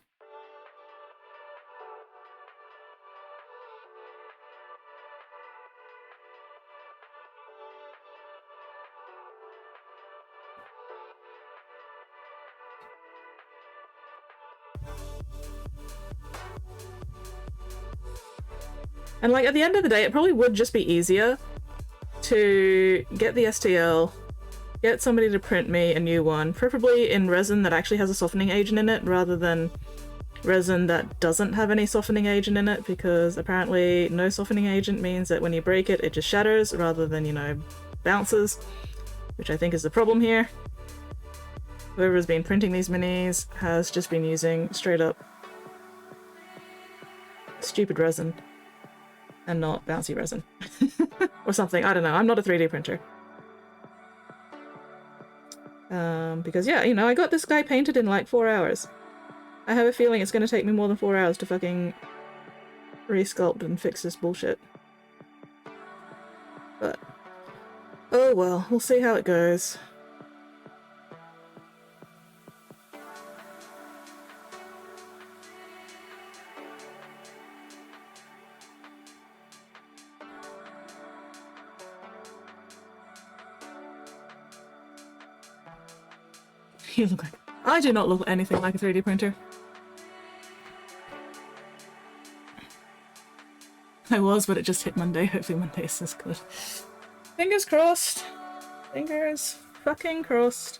And like, at the end of the day, it probably would just be easier to get the STL, get somebody to print me a new one, preferably in resin that actually has a softening agent in it, rather than resin that doesn't have any softening agent in it, because apparently no softening agent means that when you break it, it just shatters rather than, you know, bounces, which I think is the problem here. Whoever's been printing these minis has just been using straight up stupid resin. And not bouncy resin. Or something, I don't know, I'm not a 3D printer. Because yeah, you know, I got this guy painted in like 4 hours. I have a feeling it's gonna take me more than 4 hours to fucking resculpt and fix this bullshit. But, oh well, we'll see how it goes. You look like... I do not look anything like a 3D printer. I was, but it just hit Monday. Hopefully Monday is as good. Fingers crossed. Fingers fucking crossed.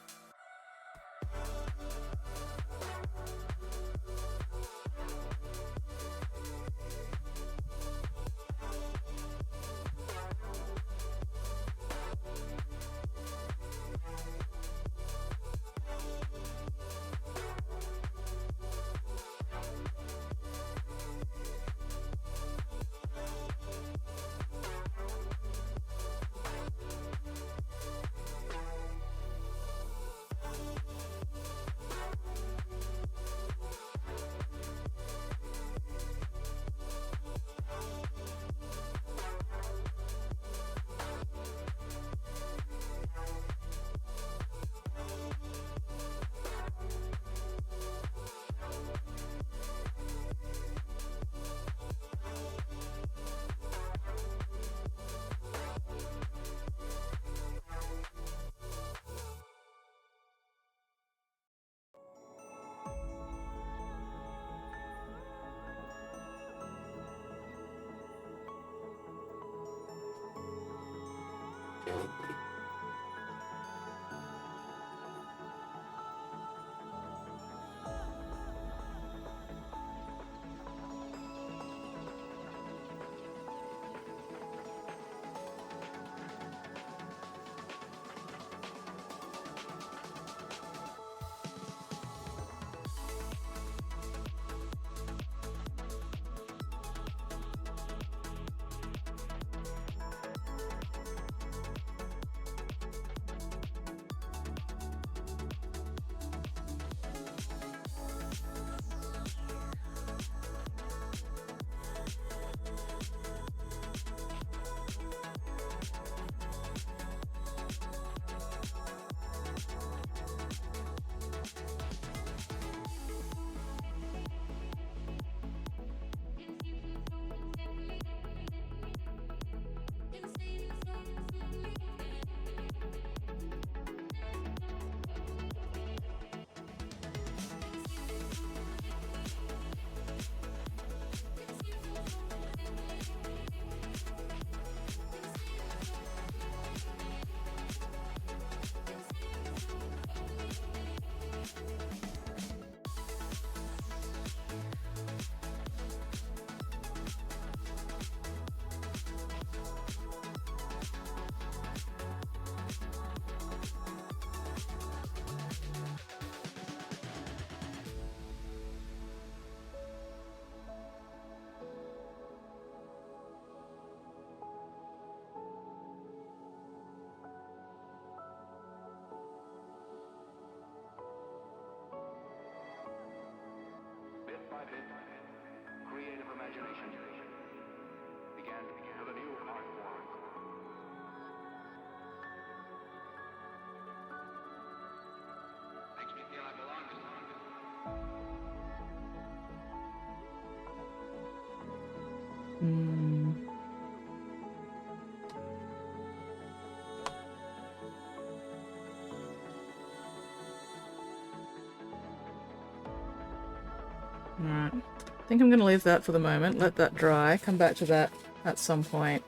Alright. I think I'm gonna leave that for the moment, let that dry, come back to that at some point.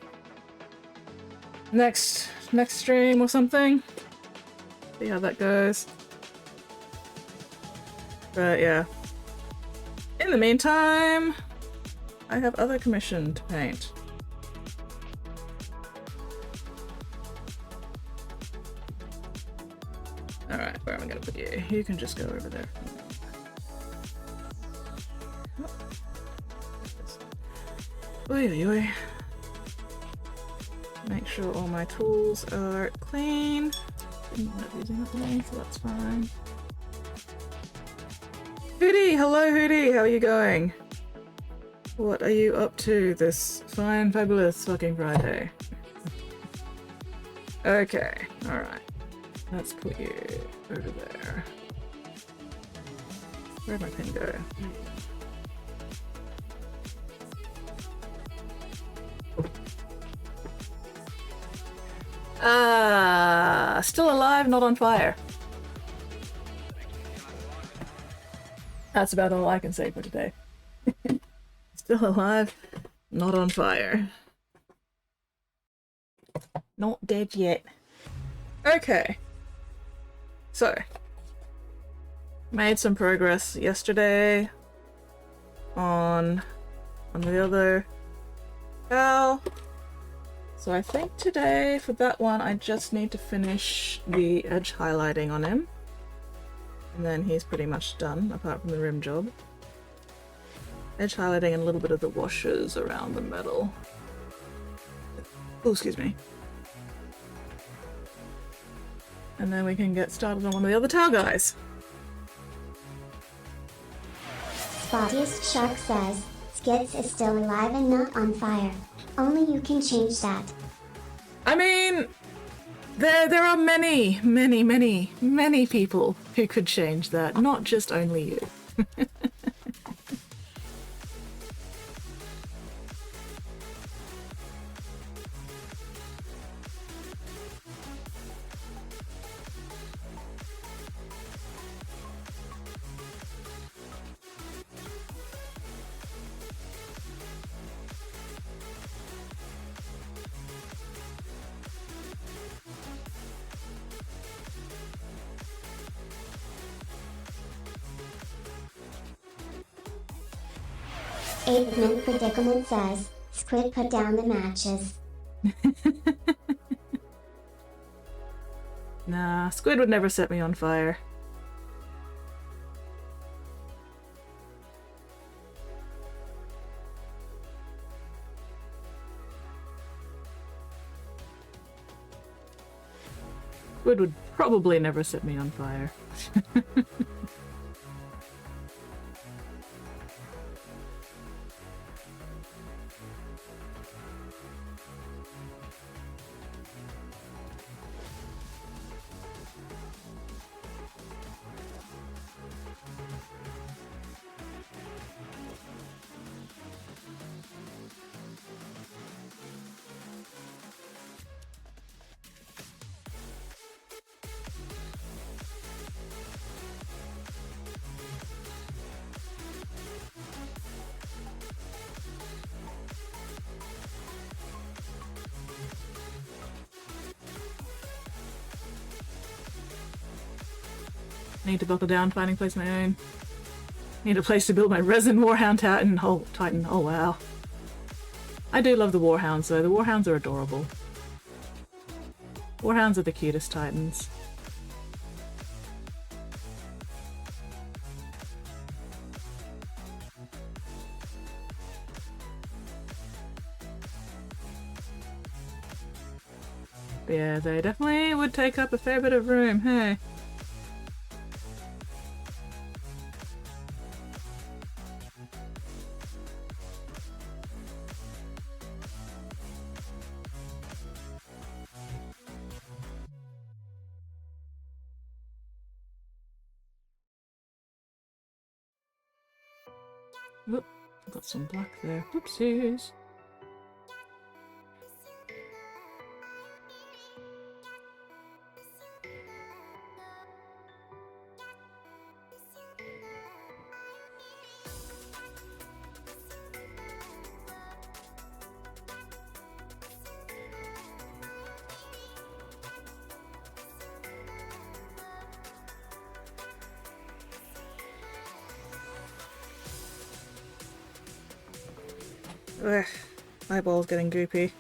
Next stream or something? See how that goes. But yeah. In the meantime, I have other commission to paint. Alright, where am I gonna put you? You can just go over there. Oi, oi, oi. Make sure all my tools are clean. I'm not using it today, so that's fine. Hootie! Hello, Hootie! How are you going? What are you up to this fine, fabulous fucking Friday? Okay, alright. Let's put you over there. Where'd my pen go? Still alive, not on fire. That's about all I can say for today. Still alive, not on fire. Not dead yet. Okay. So, made some progress yesterday on the other cow. So I think today, for that one, I just need to finish the edge highlighting on him. And then he's pretty much done, apart from the rim job. Edge highlighting and a little bit of the washes around the metal. Oh, excuse me. And then we can get started on one of the other towel guys. Spottiest Shark says, Skits is still alive and not on fire. Only you can change that. I mean, there are many people who could change that, not just only you. Eight-Mint Predicament says, Squid put down the matches. Nah, Squid would never set me on fire. Squid would probably never set me on fire. Need to buckle down, finding a place of my own. Need a place to build my resin warhound Titan. Oh wow. I do love the warhounds though. The warhounds are adorable. Warhounds are the cutest titans. But yeah, they definitely would take up a fair bit of room, hey? Whoop, got some black there. Whoopsies. Ugh, my ball's getting goopy.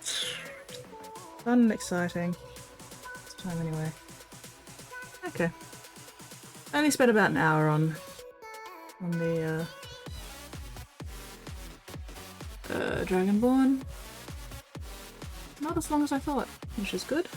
Fun and exciting. It's time anyway. Okay. I only spent about an hour on the Dragonborn. Not as long as I thought, which is good.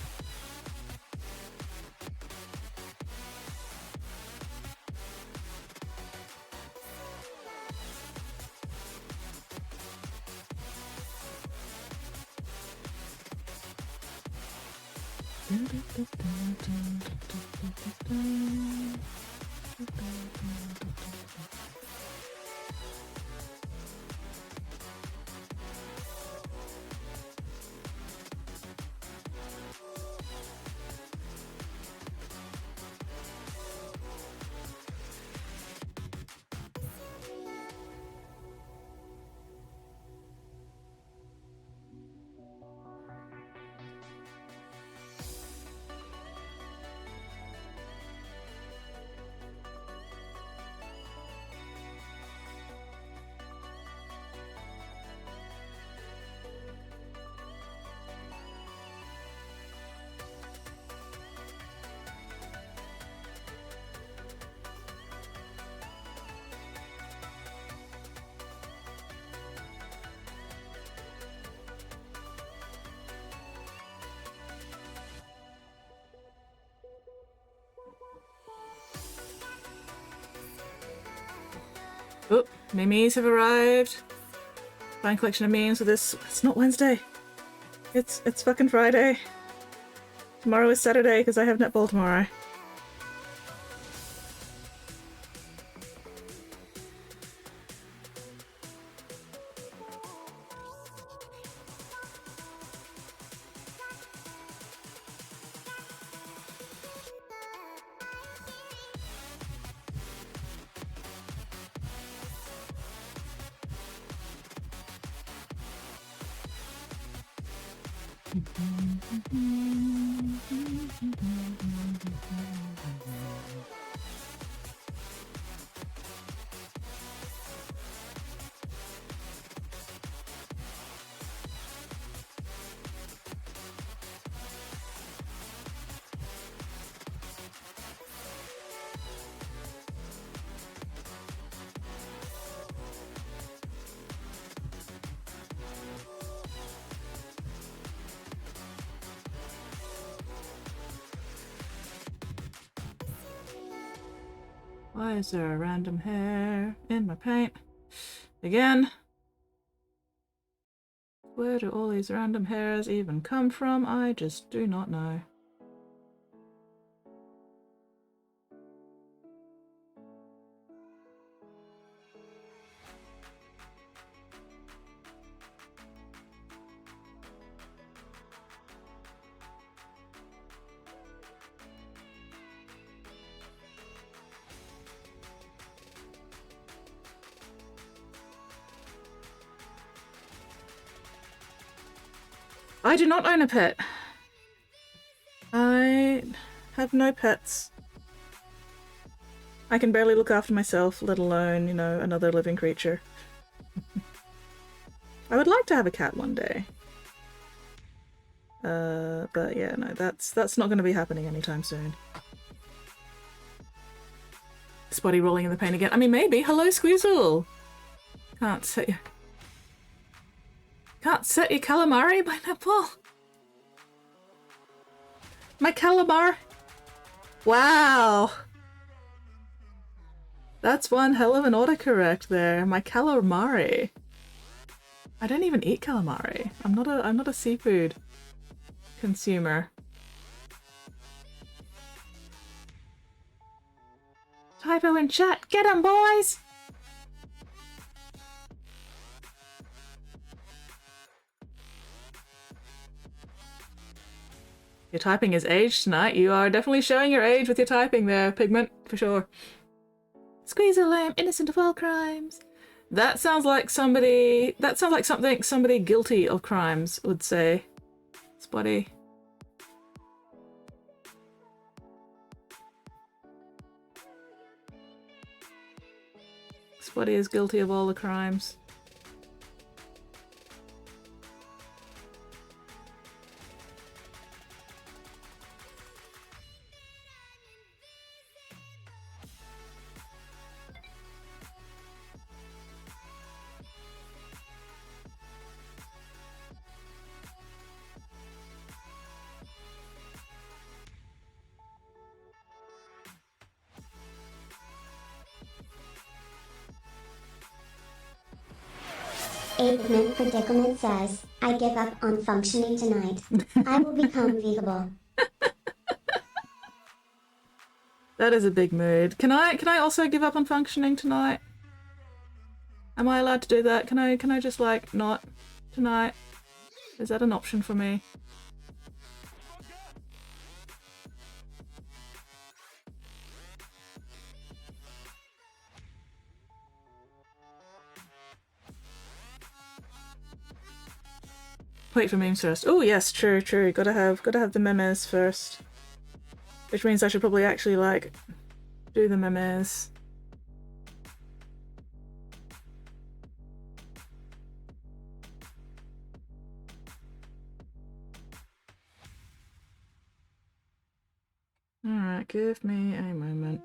Oh, memes have arrived. Fine collection of memes for this. It's not Wednesday. It's fucking Friday. Tomorrow is Saturday because I have netball tomorrow. Why is there a random hair in my paint? Again? Where do all these random hairs even come from? I just do not know. I do not own a pet. I have no pets. I can barely look after myself, let alone, you know, another living creature. I would like to have a cat one day. But yeah, no, that's not going to be happening anytime soon. Spotty rolling in the paint again. I mean, maybe. Hello, Squeezle! Can't set your calamari by netball. My calamari. Wow. That's one hell of an autocorrect there. My calamari. I don't even eat calamari. I'm not a seafood consumer. Typo in chat. Get 'em, boys! Your typing is aged tonight. You are definitely showing your age with your typing there, Pigment, for sure. Squeezer lamb, innocent of all crimes. That sounds like somebody. That sounds like something somebody guilty of crimes would say. Spotty. Spotty is guilty of all the crimes. A Pigment Predicament says, I give up on functioning tonight. I will become vegetable. That is a big mood. Can I also give up on functioning tonight? Am I allowed to do that? Can I just like not tonight? Is that an option for me? Wait for memes first. Oh yes, true. Gotta have the memes first. Which means I should probably actually like do the memes. Alright, give me a moment.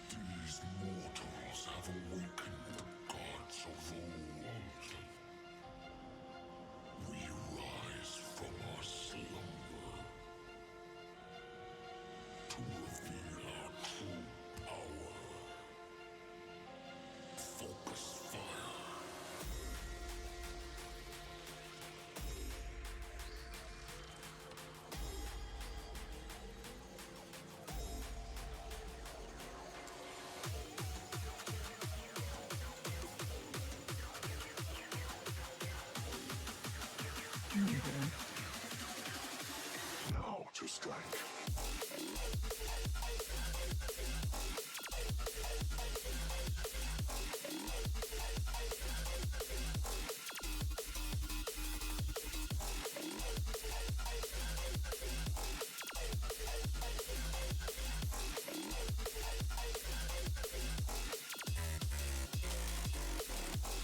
These mortals have awakened the gods of old. We rise from our slumber to reveal our true power. Focus fire. Now to strike.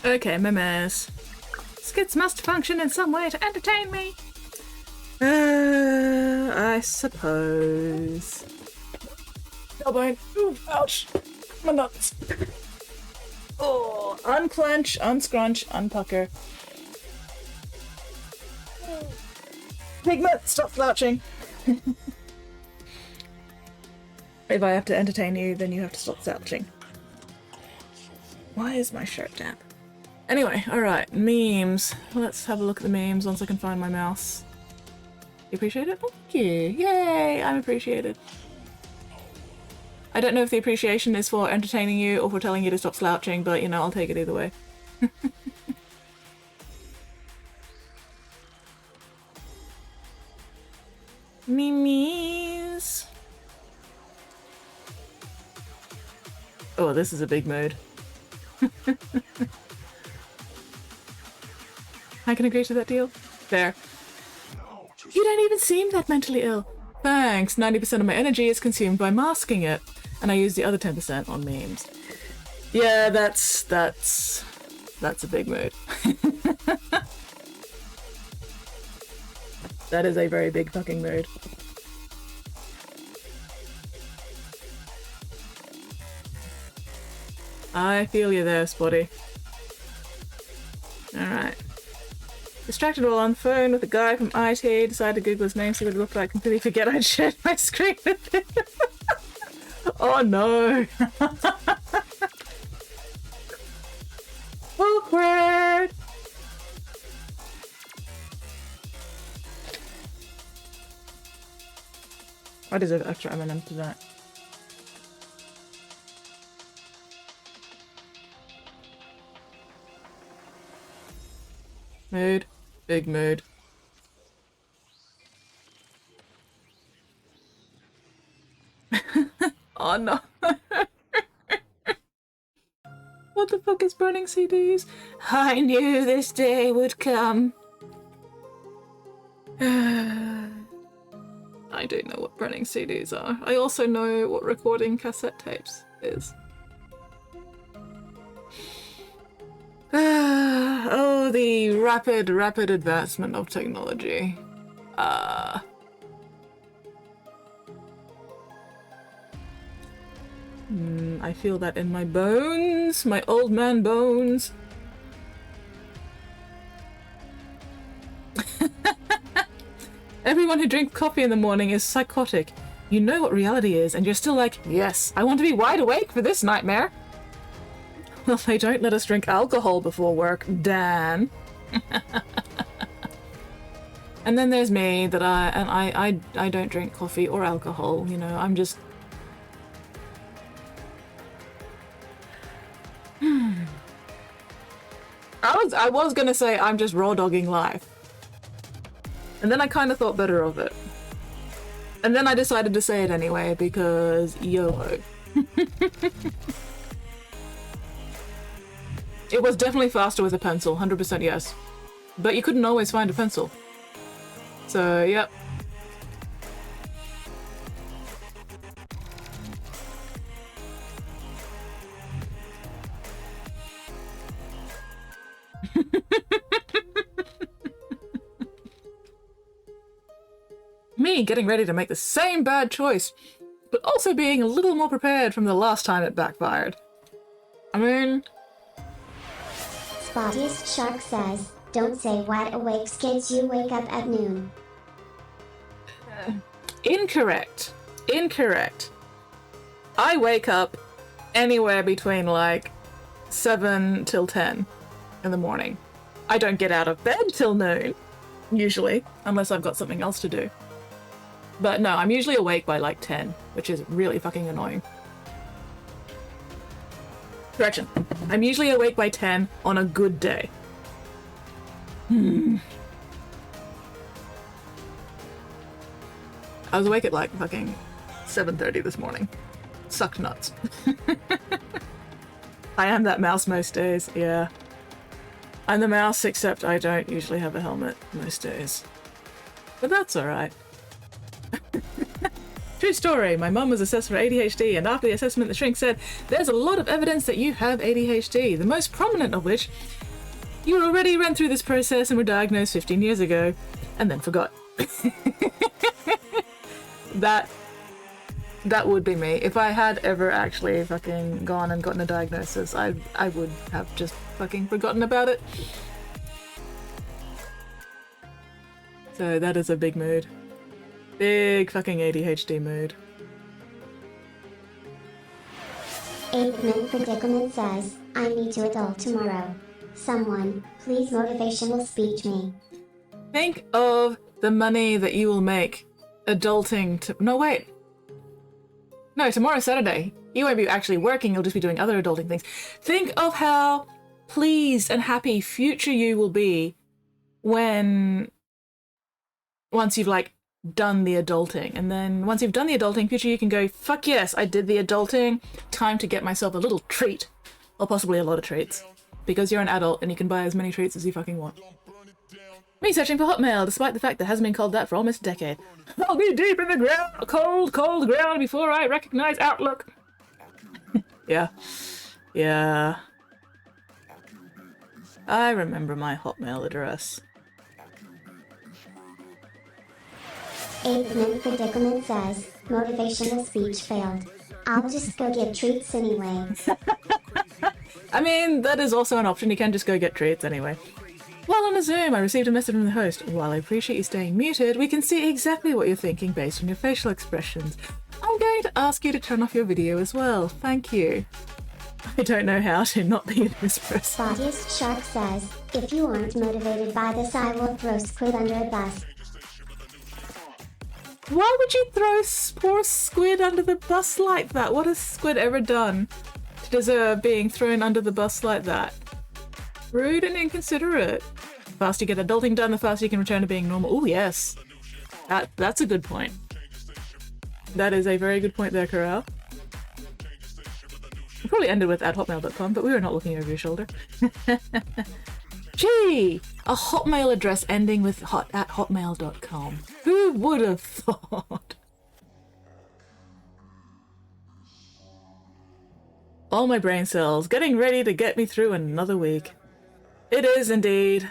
Okay, memes. Skits must function in some way to entertain me. I suppose. Elbow. Ooh, ouch. My nuts. Oh, unclench, unscrunch, unpucker. Pigment, stop slouching. If I have to entertain you, then you have to stop slouching. Why is my shirt damp? Anyway, alright, memes. Let's have a look at the memes once I can find my mouse. You appreciate it? Thank you. Yay, I'm appreciated. I don't know if the appreciation is for entertaining you or for telling you to stop slouching, but you know, I'll take it either way. Memes. Oh, this is a big mood. I can agree to that deal. Fair. You don't even seem that mentally ill. Thanks. 90% of my energy is consumed by masking it, and I use the other 10% on memes. Yeah, that's a big mood. That is a very big fucking mood. I feel you there, Spotty. Alright. Distracted while on the phone with a guy from IT, decided to Google his name, see what it looked like, completely forget I'd shared my screen with him. Oh no! Awkward! I deserve extra M&M to that. Mood. Big mood. Oh no. What the fuck is burning CDs? I knew this day would come. I do know what burning CDs are. I also know what recording cassette tapes is. Oh, the rapid advancement of technology. I feel that in my bones, my old man bones. Everyone who drinks coffee in the morning is psychotic. You know what reality is, and you're still like, yes, I want to be wide awake for this nightmare. Well, they don't let us drink alcohol before work, Dan. And then there's me, that I don't drink coffee or alcohol, you know, I'm just... I was gonna say I'm just raw dogging life. And then I kind of thought better of it. And then I decided to say it anyway, because YOLO. It was definitely faster with a pencil, 100% yes. But you couldn't always find a pencil. So, yep. Me getting ready to make the same bad choice, but also being a little more prepared from the last time it backfired. I mean... Spottiest Shark says, don't say wide awake kids, you wake up at noon. Incorrect. Incorrect. I wake up anywhere between like 7 till 10 in the morning. I don't get out of bed till noon, usually, unless I've got something else to do. But no, I'm usually awake by like 10, which is really fucking annoying. Correction. I'm usually awake by 10 on a good day. I was awake at like fucking 7:30 this morning. Sucked nuts. I am that mouse most days, yeah. I'm the mouse, except I don't usually have a helmet most days. But that's alright. True story, my mum was assessed for ADHD, and after the assessment the shrink said, there's a lot of evidence that you have ADHD, the most prominent of which, you already ran through this process and were diagnosed 15 years ago, and then forgot. That would be me. If I had ever actually fucking gone and gotten a diagnosis, I would have just fucking forgotten about it. So that is a big mood. Big fucking ADHD mood. 8-Min Predicament says, I need to adult tomorrow. Someone, please motivational speech me. Think of the money that you will make adulting to- No, wait. No, tomorrow's Saturday. You won't be actually working, you'll just be doing other adulting things. Think of how pleased and happy future you will be once you've like done the adulting. And then once you've done the adulting, future you can go, fuck yes, I did the adulting. Time to get myself a little treat. Or possibly a lot of treats. Because you're an adult and you can buy as many treats as you fucking want. Me searching for Hotmail, despite the fact that it hasn't been called that for almost a decade. I'll be deep in the ground, cold, cold ground before I recognize Outlook. Yeah. Yeah. I remember my Hotmail address. 8-Min Predicament says, motivational speech failed. I'll just go get treats anyway. I mean, that is also an option. You can just go get treats anyway. While on a Zoom, I received a message from the host. While I appreciate you staying muted, we can see exactly what you're thinking based on your facial expressions. I'm going to ask you to turn off your video as well. Thank you. I don't know how to not be this person. Spottiest Shark says, if you aren't motivated by this, I will throw Squid under a bus. Why would you throw poor Squid under the bus like that? What has Squid ever done to deserve being thrown under the bus like that? Rude and inconsiderate. The faster you get adulting done, the faster you can return to being normal. Oh yes. That's a good point. That is a very good point there, Corral. We probably ended with @hotmail.com, but we were not looking over your shoulder. Gee! A Hotmail address ending with @hotmail.com. Who would have thought? All my brain cells getting ready to get me through another week. It is indeed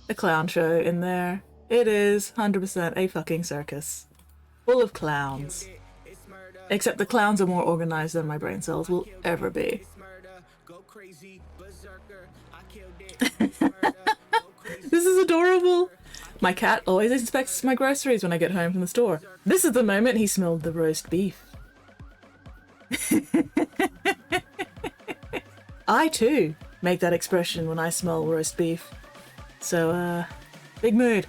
a clown show in there. It is 100% a fucking circus. Full of clowns. Except the clowns are more organized than my brain cells will ever be. This is adorable. My cat always inspects my groceries when I get home from the store. This is the moment he smelled the roast beef. I too make that expression when I smell roast beef. So, big mood.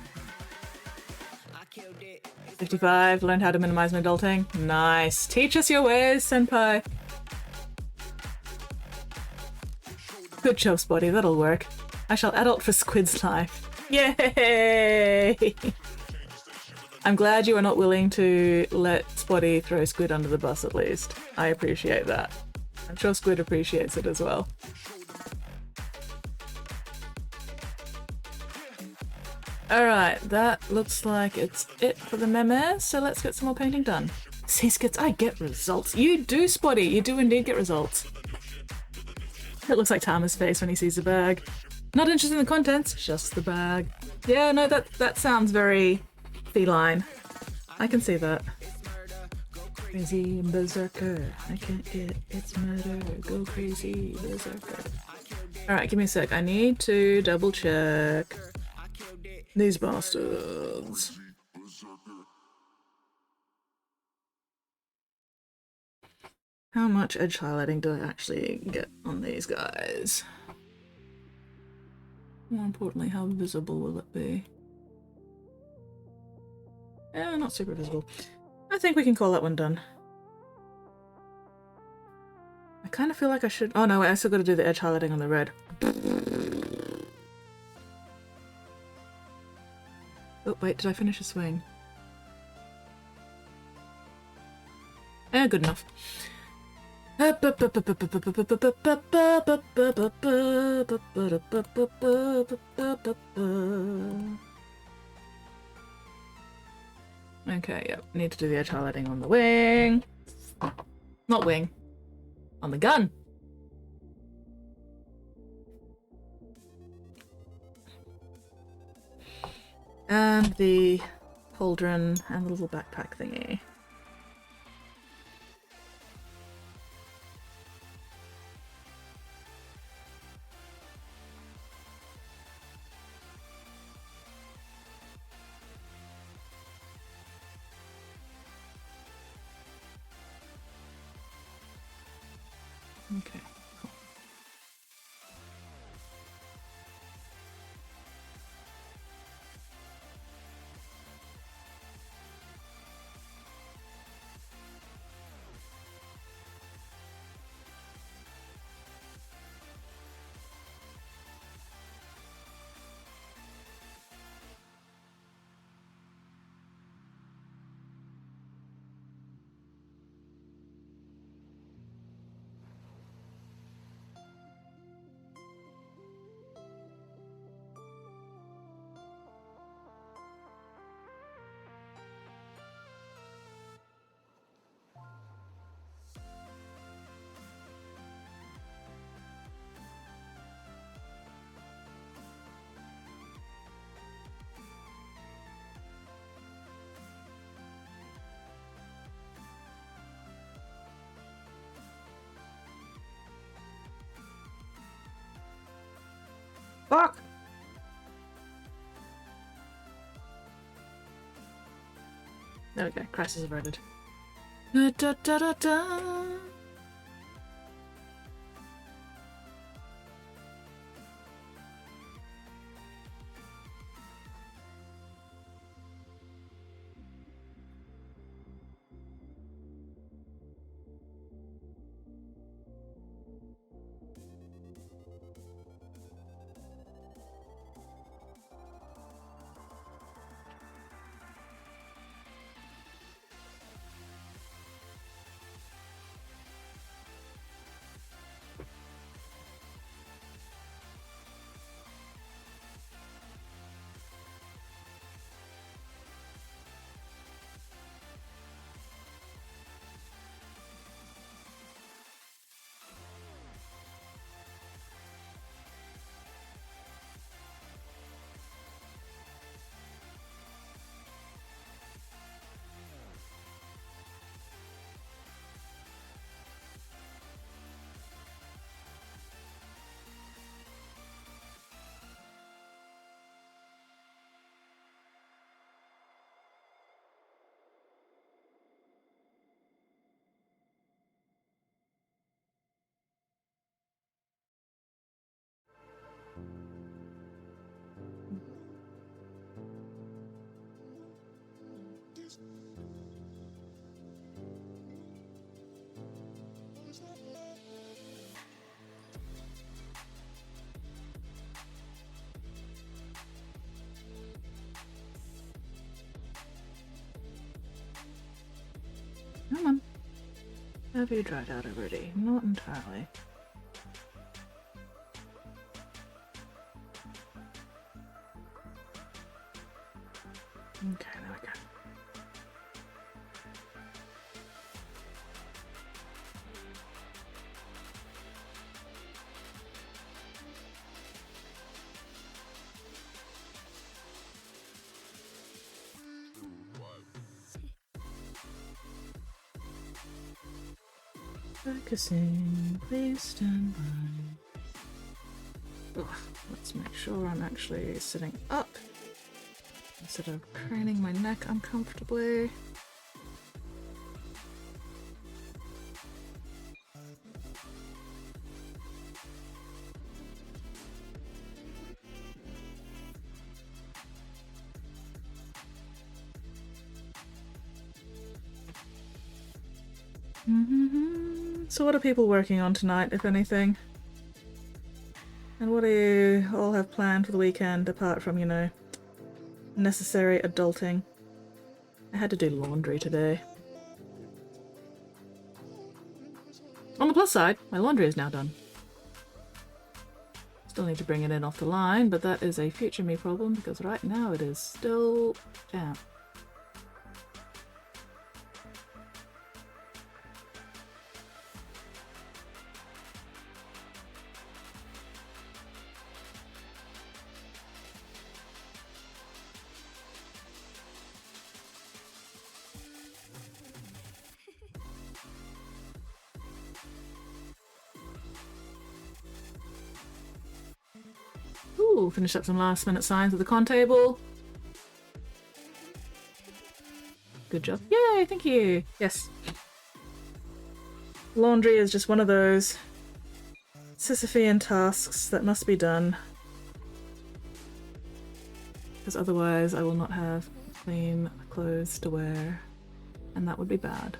55, learned how to minimize my adulting. Nice. Teach us your ways, senpai. Good job, Spotty. That'll work. I shall adult for Squid's life. Yay! I'm glad you are not willing to let Spotty throw Squid under the bus at least. I appreciate that. I'm sure Squid appreciates it as well. Alright, that looks like it's it for the memes, so let's get some more painting done. See, Skits, I get results. You do, Spotty, you do indeed get results. It looks like Tama's face when he sees the bag. Not interested in the contents, just the bag. Yeah, no, that sounds very feline. I can see that. Crazy berserker, I can't get it's murder, go crazy berserker. Alright, give me a sec, I need to double check these bastards. How much edge highlighting do I actually get on these guys? More importantly, how visible will it be? Eh, not super visible. I think we can call that one done. I kind of feel like I should... Oh no, wait, I still got to do the edge highlighting on the red. Oh, wait, did I finish a swing? Eh, good enough. Okay, yep. Need to do the edge highlighting on the wing. Not wing. On the gun. And the pauldron and the little backpack thingy. Okay, cool. Fuck! There we go, crisis averted. Da, da, da, da, da. Come on. Have you dried out already? Not entirely. Okay, there we go. Focusing, please stand by. Ugh, let's make sure I'm actually sitting up instead of craning my neck uncomfortably. So what are people working on tonight, if anything? And what do you all have planned for the weekend, apart from, you know, necessary adulting? I had to do laundry today. On the plus side, my laundry is now done. Still need to bring it in off the line, but that is a future me problem because right now it is still damp. Ooh, finished up some last minute signs with the con table. Good job. Yay, thank you. Yes. Laundry is just one of those Sisyphean tasks that must be done. Because otherwise I will not have clean clothes to wear. And that would be bad.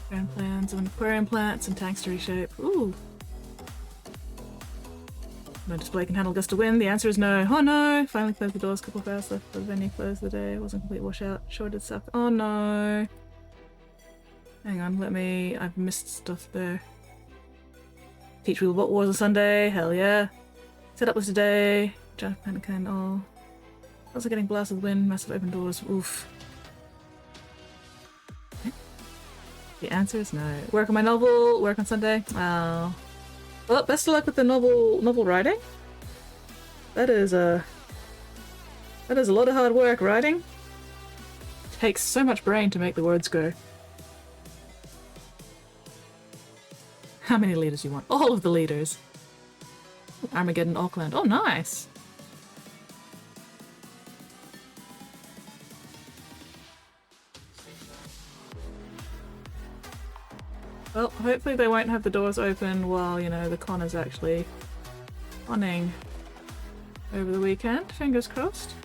Grand plans and aquarium plants and tanks to reshape. Ooh. No display can handle gust of wind. The answer is no. Oh no! Finally closed the doors. Couple of hours left for the venue. Closed the day. Wasn't complete washout. Sure did suck. Oh no! Hang on, let me. I've missed stuff there. Teach Wheelbot Wars on Sunday. Hell yeah! Setup was today. Japan can all. Also getting blasted with wind. Massive open doors. Oof. The answer is no. Work on my novel. Work on Sunday. Oh. Well, best of luck with the novel writing. That is a lot of hard work writing. Takes so much brain to make the words go. How many leaders do you want? All of the leaders. Armageddon Auckland. Oh, nice. Well, hopefully they won't have the doors open while, you know, the con is actually conning over the weekend. Fingers crossed.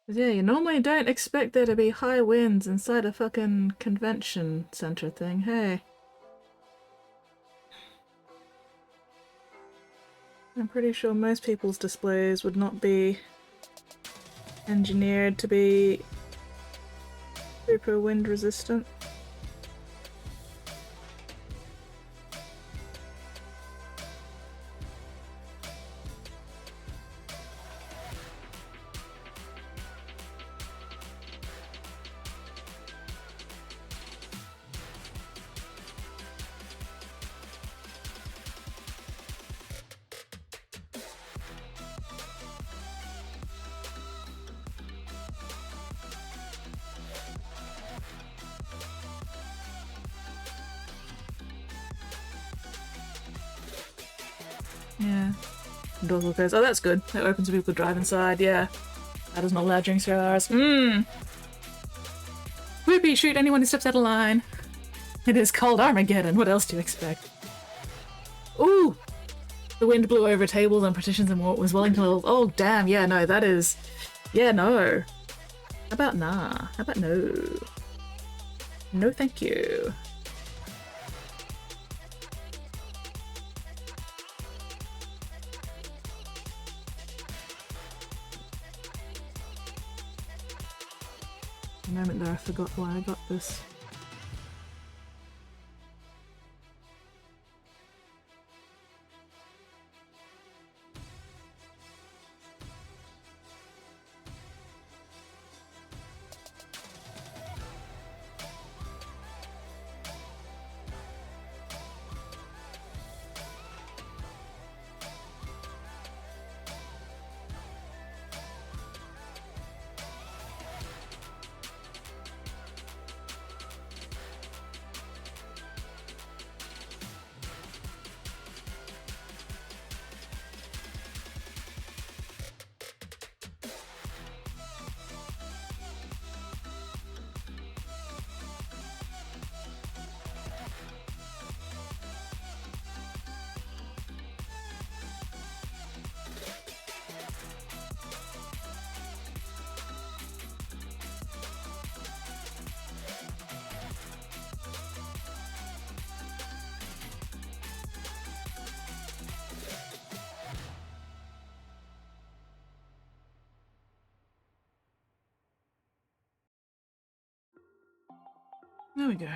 Yeah, you normally don't expect there to be high winds inside a fucking convention center thing, hey. I'm pretty sure most people's displays would not be engineered to be super wind resistant. Yeah. Doors will close. Oh, that's good. It opens so people could drive inside, yeah. That is not allowed during 0 hours. Whoopee, shoot anyone who steps out of line. It is called Armageddon. What else do you expect? Ooh! The wind blew over tables and partitions and was Wellington levels. Oh, damn. Yeah, no, that is... Yeah, no. How about nah? How about no? No, thank you. A moment there, I forgot why I got this. There we go.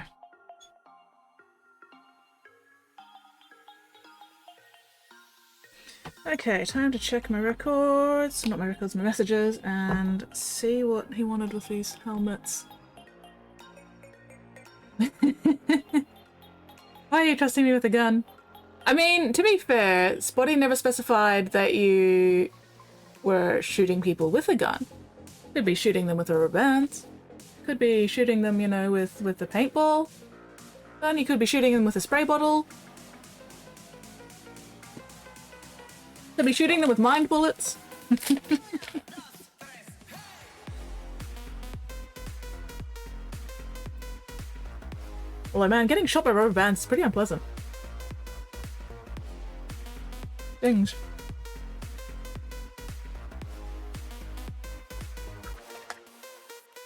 Okay, time to check my records, not my records, my messages, and see what he wanted with these helmets. Why are you trusting me with a gun? I mean, to be fair, Spotty never specified that you were shooting people with a gun. Could be shooting them with rubber bands. Could be shooting them, you know, with the paintball gun. You could be shooting them with a spray bottle. Could be shooting them with mind bullets. Although, man, getting shot by rubber bands is pretty unpleasant. Things.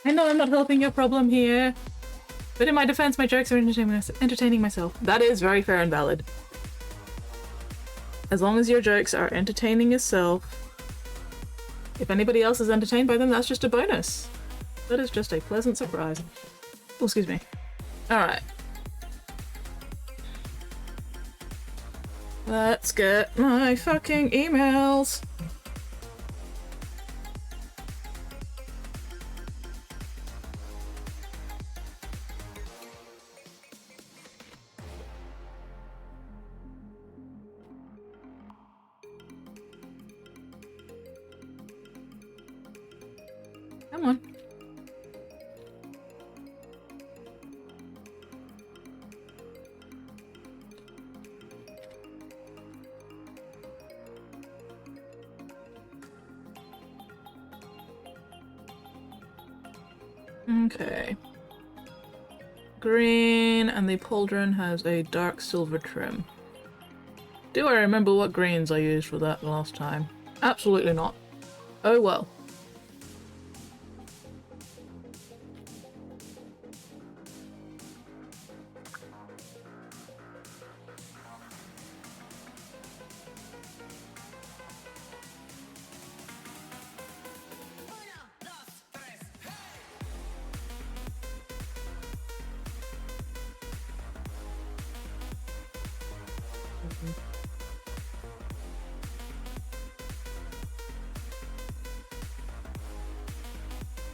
I know I'm not helping your problem here. But in my defense, my jokes are entertaining myself. That is very fair and valid. As long as your jokes are entertaining yourself, if anybody else is entertained by them, that's just a bonus. That is just a pleasant surprise. Oh, excuse me. Alright. Let's get my fucking emails. Come on. Okay. Green, and the pauldron has a dark silver trim. Do I remember what greens I used for that last time? Absolutely not. Oh well.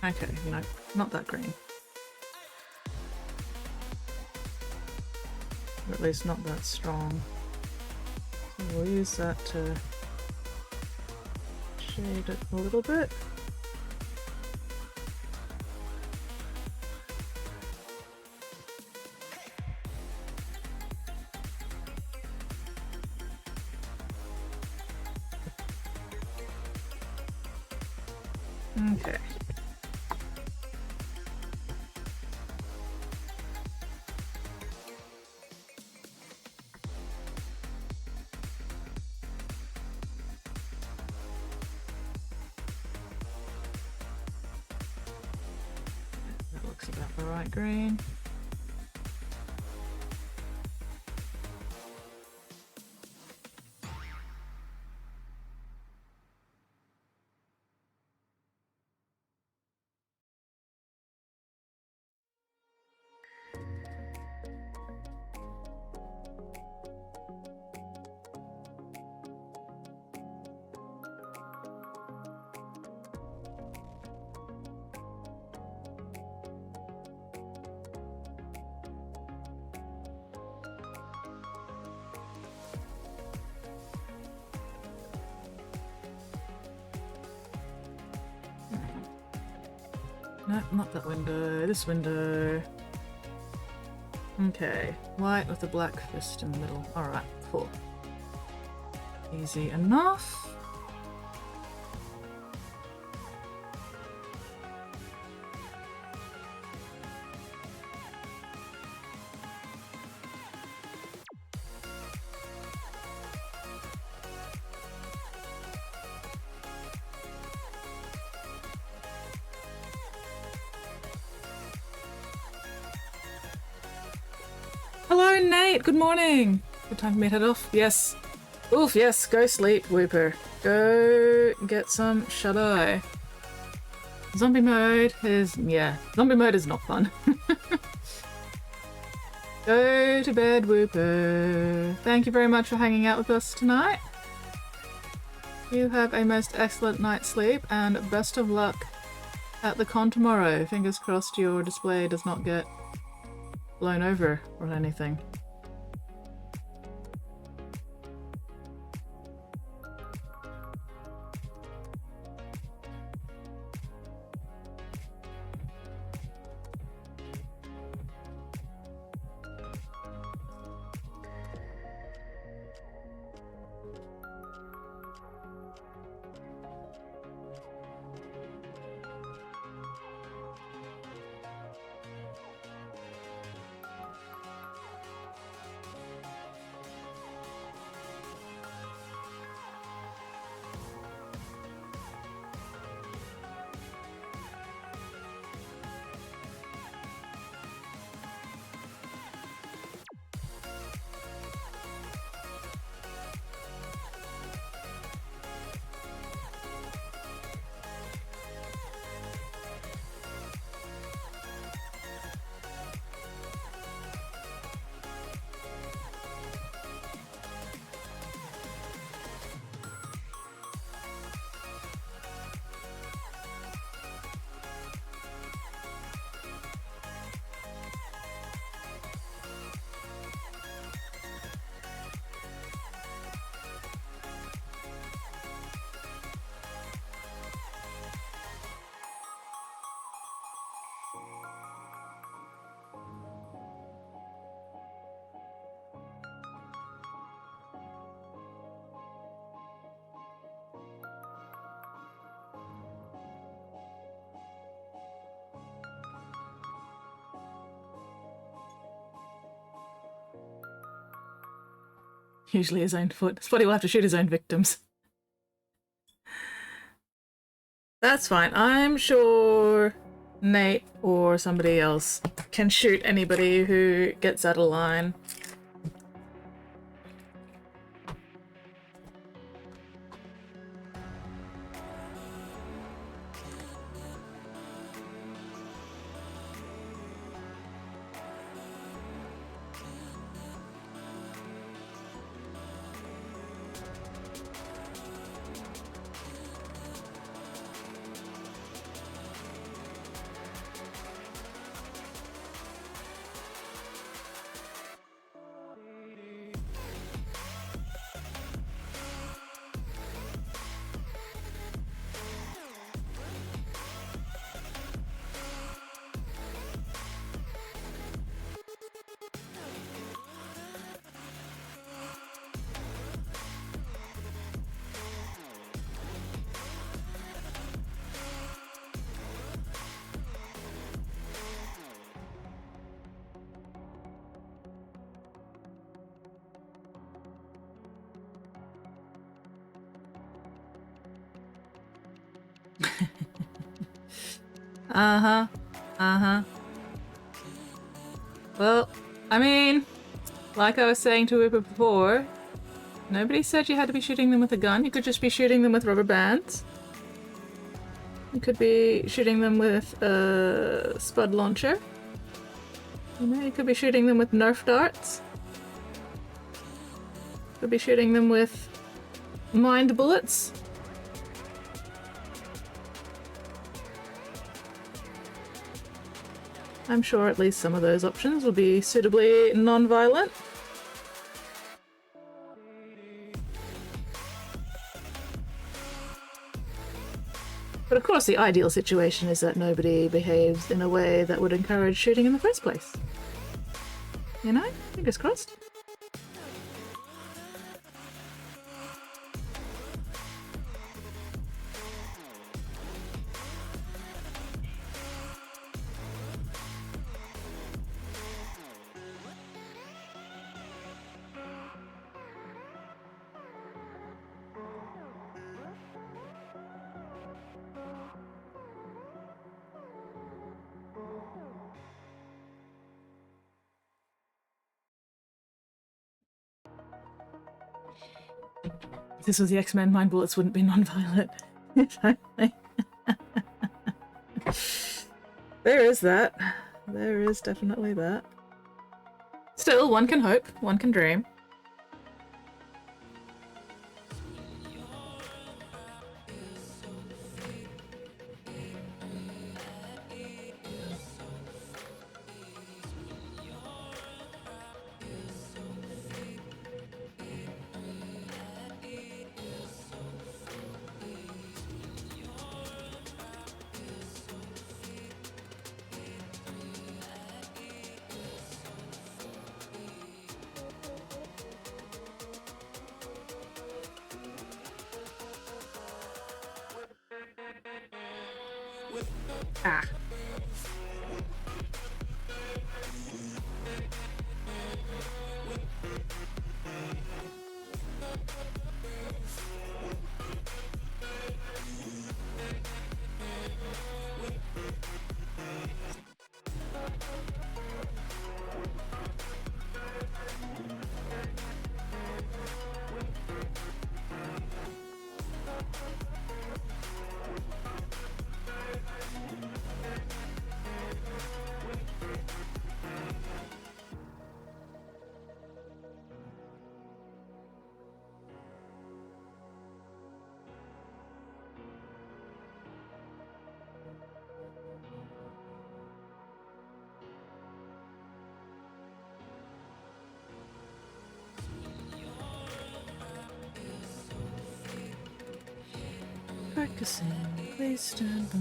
Okay, no, not that green. Or at least not that strong. So we'll use that to shade it a little bit. Okay. That looks about the right green. No, not that window. This window. Okay. White with a black fist in the middle. Alright, cool. Easy enough. Hello, Nate. Good morning. Good time for me to head off. Yes. Oof, yes. Go sleep, Whooper. Go get some shut-eye. Zombie mode is... yeah. Zombie mode is not fun. Go to bed, Whooper. Thank you very much for hanging out with us tonight. You have a most excellent night's sleep, and best of luck at the con tomorrow. Fingers crossed your display does not get blown over or anything. Usually his own foot. Spotty will have to shoot his own victims. That's fine. I'm sure Nate or somebody else can shoot anybody who gets out of line. Uh-huh. Uh-huh. Well, I mean, like I was saying to Uber before, nobody said you had to be shooting them with a gun. You could just be shooting them with rubber bands. You could be shooting them with a spud launcher. You know, you could be shooting them with Nerf darts. You could be shooting them with mind bullets. I'm sure at least some of those options will be suitably non-violent. But of course the ideal situation is that nobody behaves in a way that would encourage shooting in the first place. You know? Fingers crossed. If this was the X-Men, mind bullets wouldn't be non-violent. There is that. There is definitely that. Still, one can hope, one can dream. Ah. Practicing, please stand by.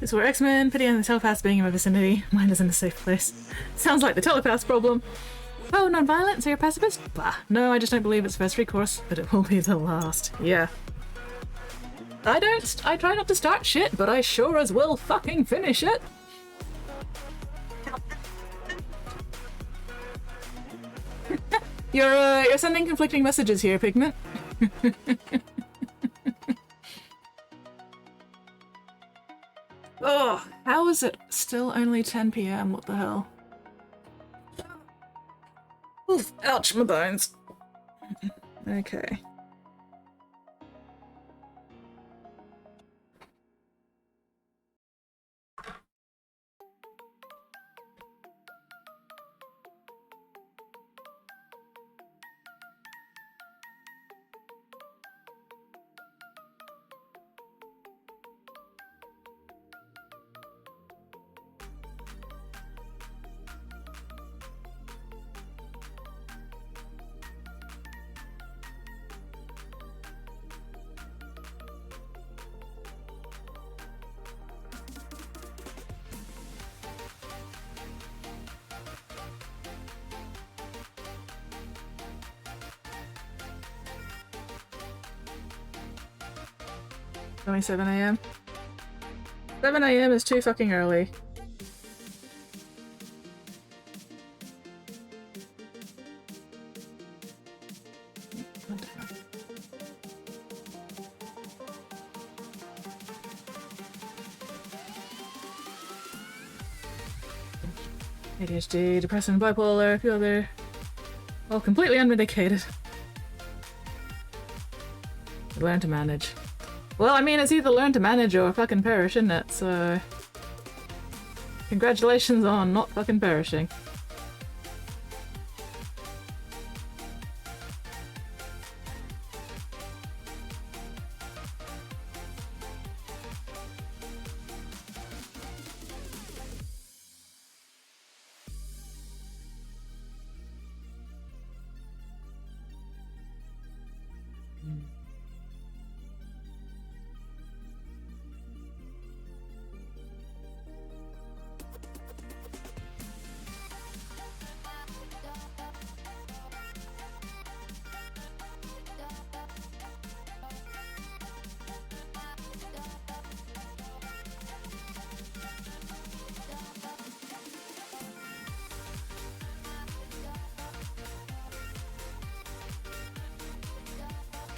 This were X-Men, pity on the telepaths being in my vicinity. Mine is in a safe place. Sounds like the telepath's problem. Oh, non-violent? So you're a pacifist? Bah. No, I just don't believe it's the first free course, but it will be the last. Yeah. I try not to start shit, but I sure as will fucking finish it. You're sending conflicting messages here, Pigment. Oh, how is it still only 10 PM? What the hell? Oof, ouch, my bones. Okay. Only 7 AM? 7 AM is too fucking early. ADHD, depression, bipolar, a few other... all completely unmedicated. Learn to manage. Well, I mean, it's either learn to manage or fucking perish, isn't it? So... congratulations on not fucking perishing.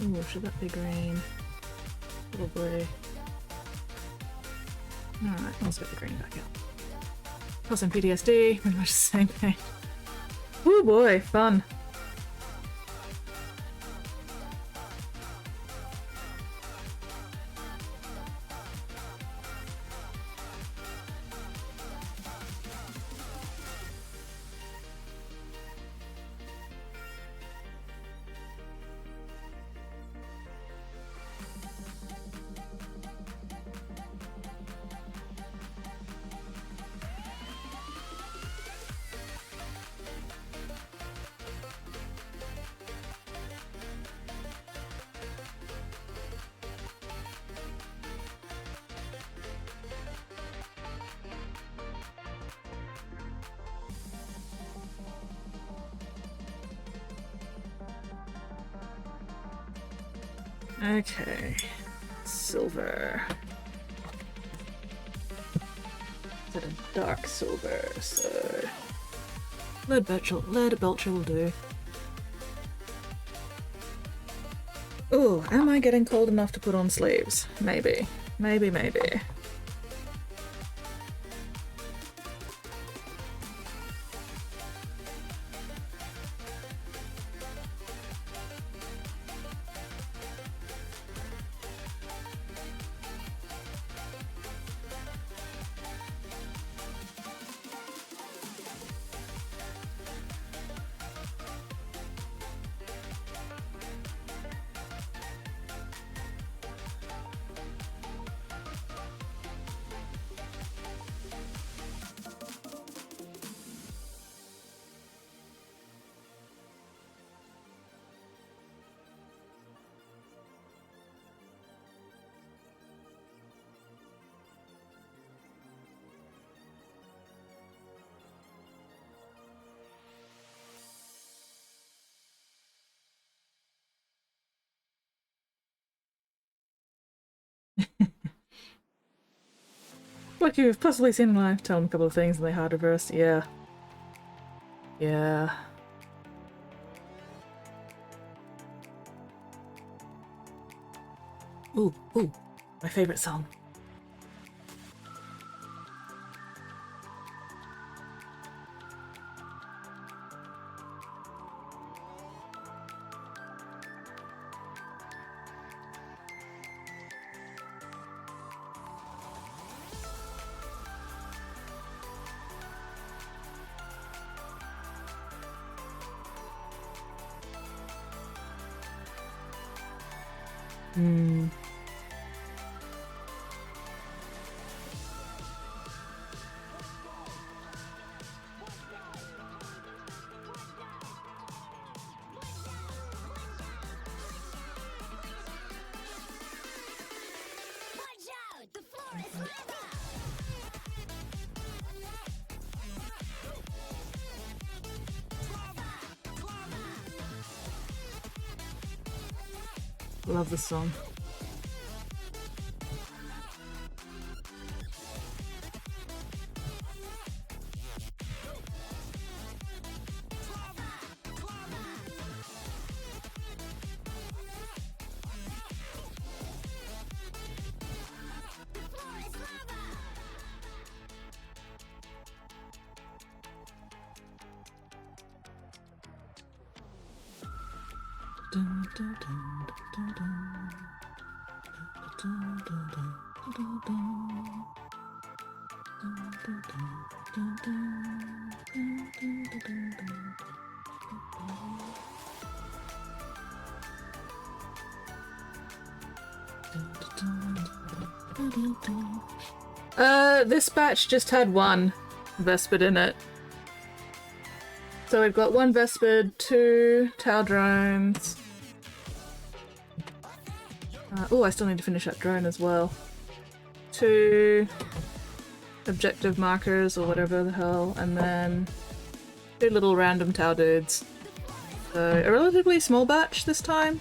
Ooh, should that be green? Probably. Alright, let's get the green back out. Plus some PTSD, pretty much the same thing. Ooh boy, fun. Okay, silver. Is it a dark silver? So lead belcher will do. Ooh, am I getting cold enough to put on sleeves? Maybe, maybe. What you've possibly seen in life, tell them a couple of things and they hard reverse. Yeah. Yeah. Ooh, ooh. My favorite song. Hmm. Love this song. This batch just had one Vespid in it. So we've got one Vespid, two Tau drones. Oh, I still need to finish that drone as well. Two objective markers or whatever the hell, and then two little random Tau dudes. So a relatively small batch this time.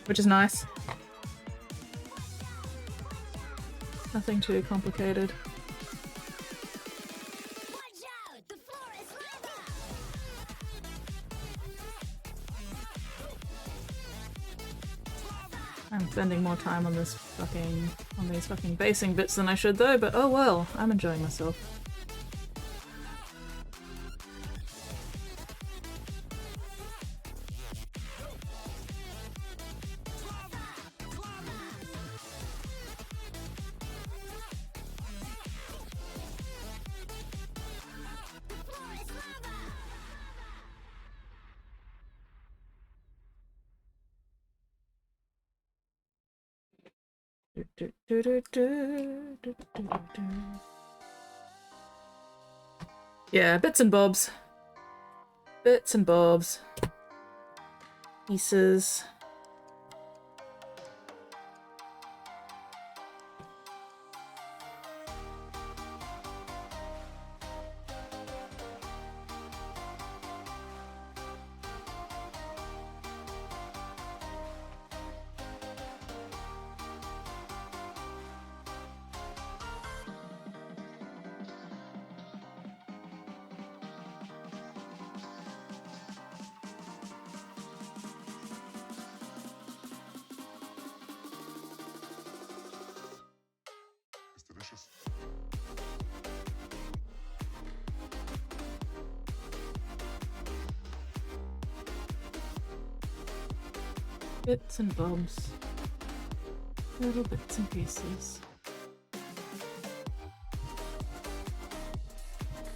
Which is nice. Nothing too complicated. I'm spending more time on these fucking basing bits than I should though, but oh well, I'm enjoying myself. Yeah, bits and bobs. Bits and bobs. Pieces. Bits and bobs. Little bits and pieces.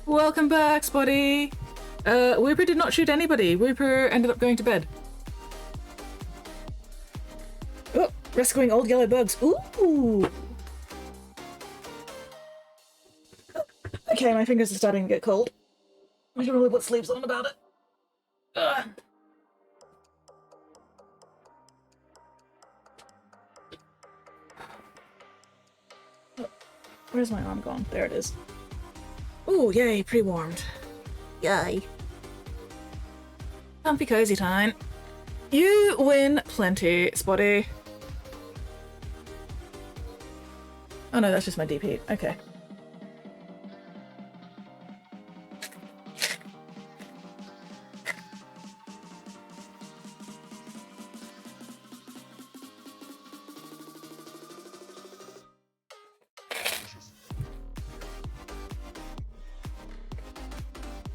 Welcome back, Spotty! Weeper did not shoot anybody. Weeper ended up going to bed. Oh, rescuing old yellow bugs. Ooh! Okay, my fingers are starting to get cold. I should really put sleeves on about it. Ugh. Where's my arm gone? There it is. Ooh, yay, pre-warmed. Yay. Comfy cozy time. You win plenty, Spotty. Oh no, that's just my deep heat. Okay.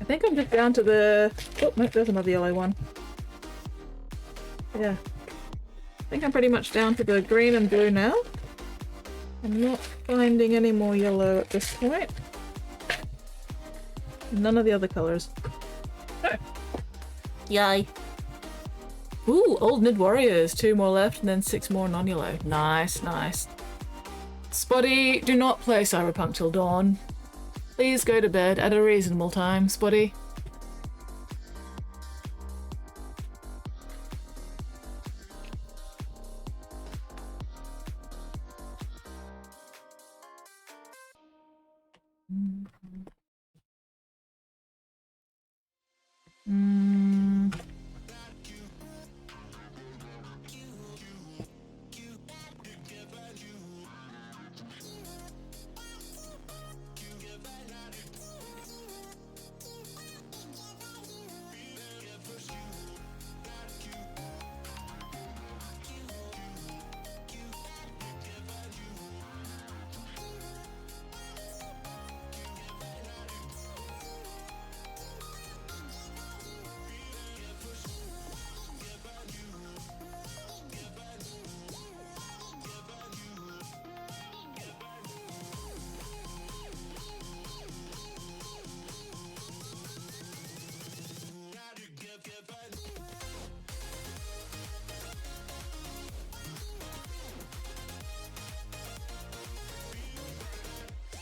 I think I'm just down to the... Oh, no, there's another yellow one. Yeah. I think I'm pretty much down to the green and blue now. I'm not finding any more yellow at this point. None of the other colours. Oh. Yay. Ooh, Old Mid Warriors. 2 more left and then 6 more non-yellow. Nice, nice. Spotty, do not play Cyberpunk till dawn. Please go to bed at a reasonable time, Spotty.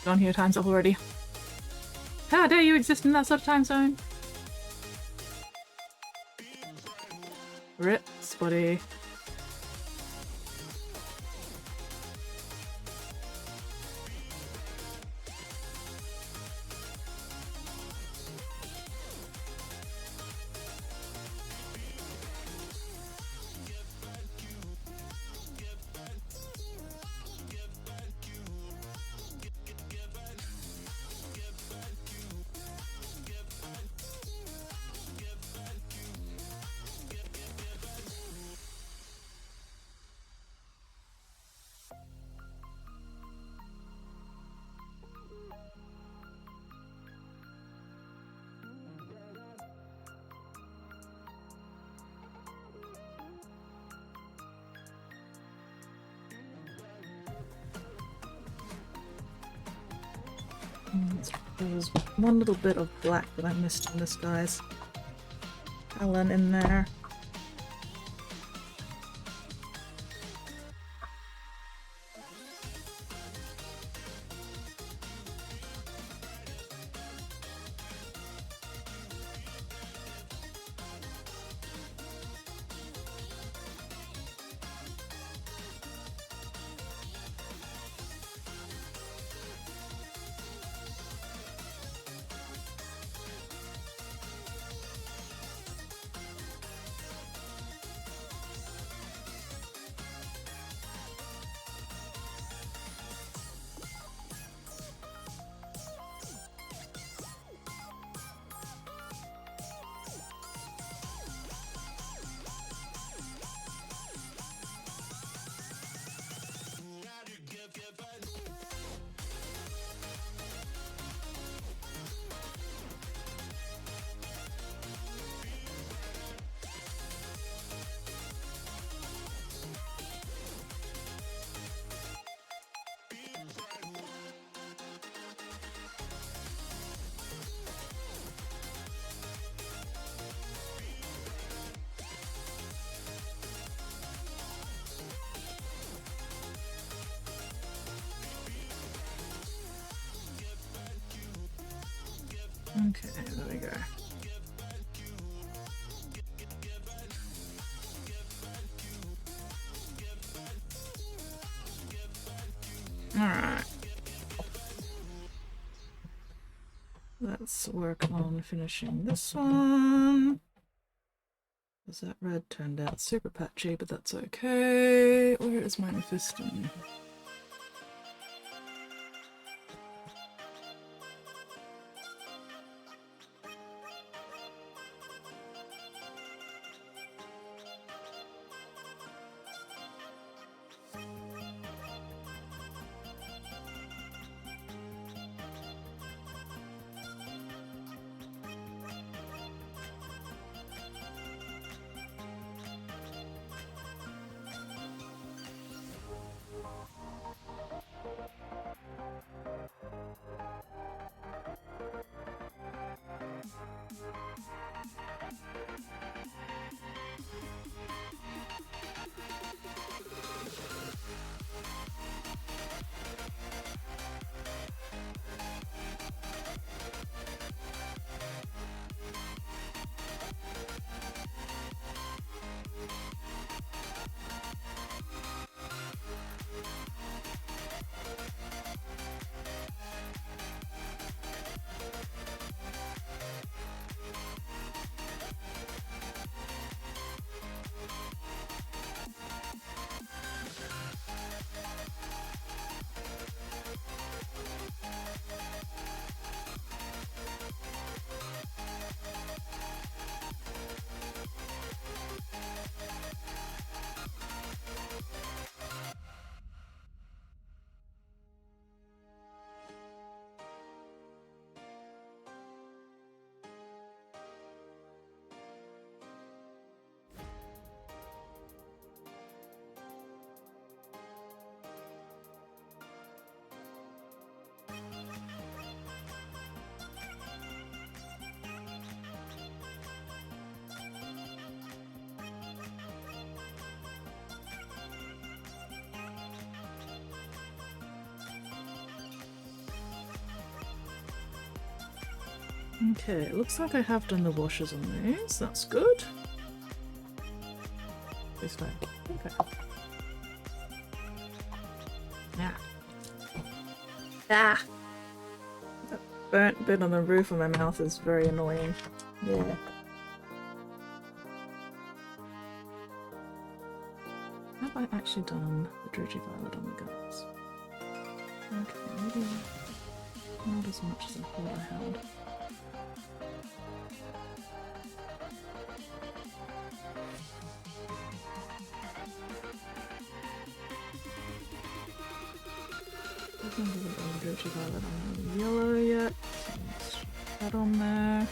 On here, time's up already. How dare you exist in that sort of time zone? Rip, Spotty. There was one little bit of black that I missed in the skies. Helen in there. Okay, there we go. Alright. Let's work on finishing this one. Because that red turned out super patchy, but that's okay. Where is my Mephiston? Okay, it looks like I have done the washes on these. That's good. This way. Okay. Yeah. Ah! That burnt bit on the roof of my mouth is very annoying. Yeah. Have I actually done the Drudgy Violet on the guns? Okay, maybe not as much as I thought I had. Doesn't really have the Drudgy Violet on the yellow yet. So let's stick that on there.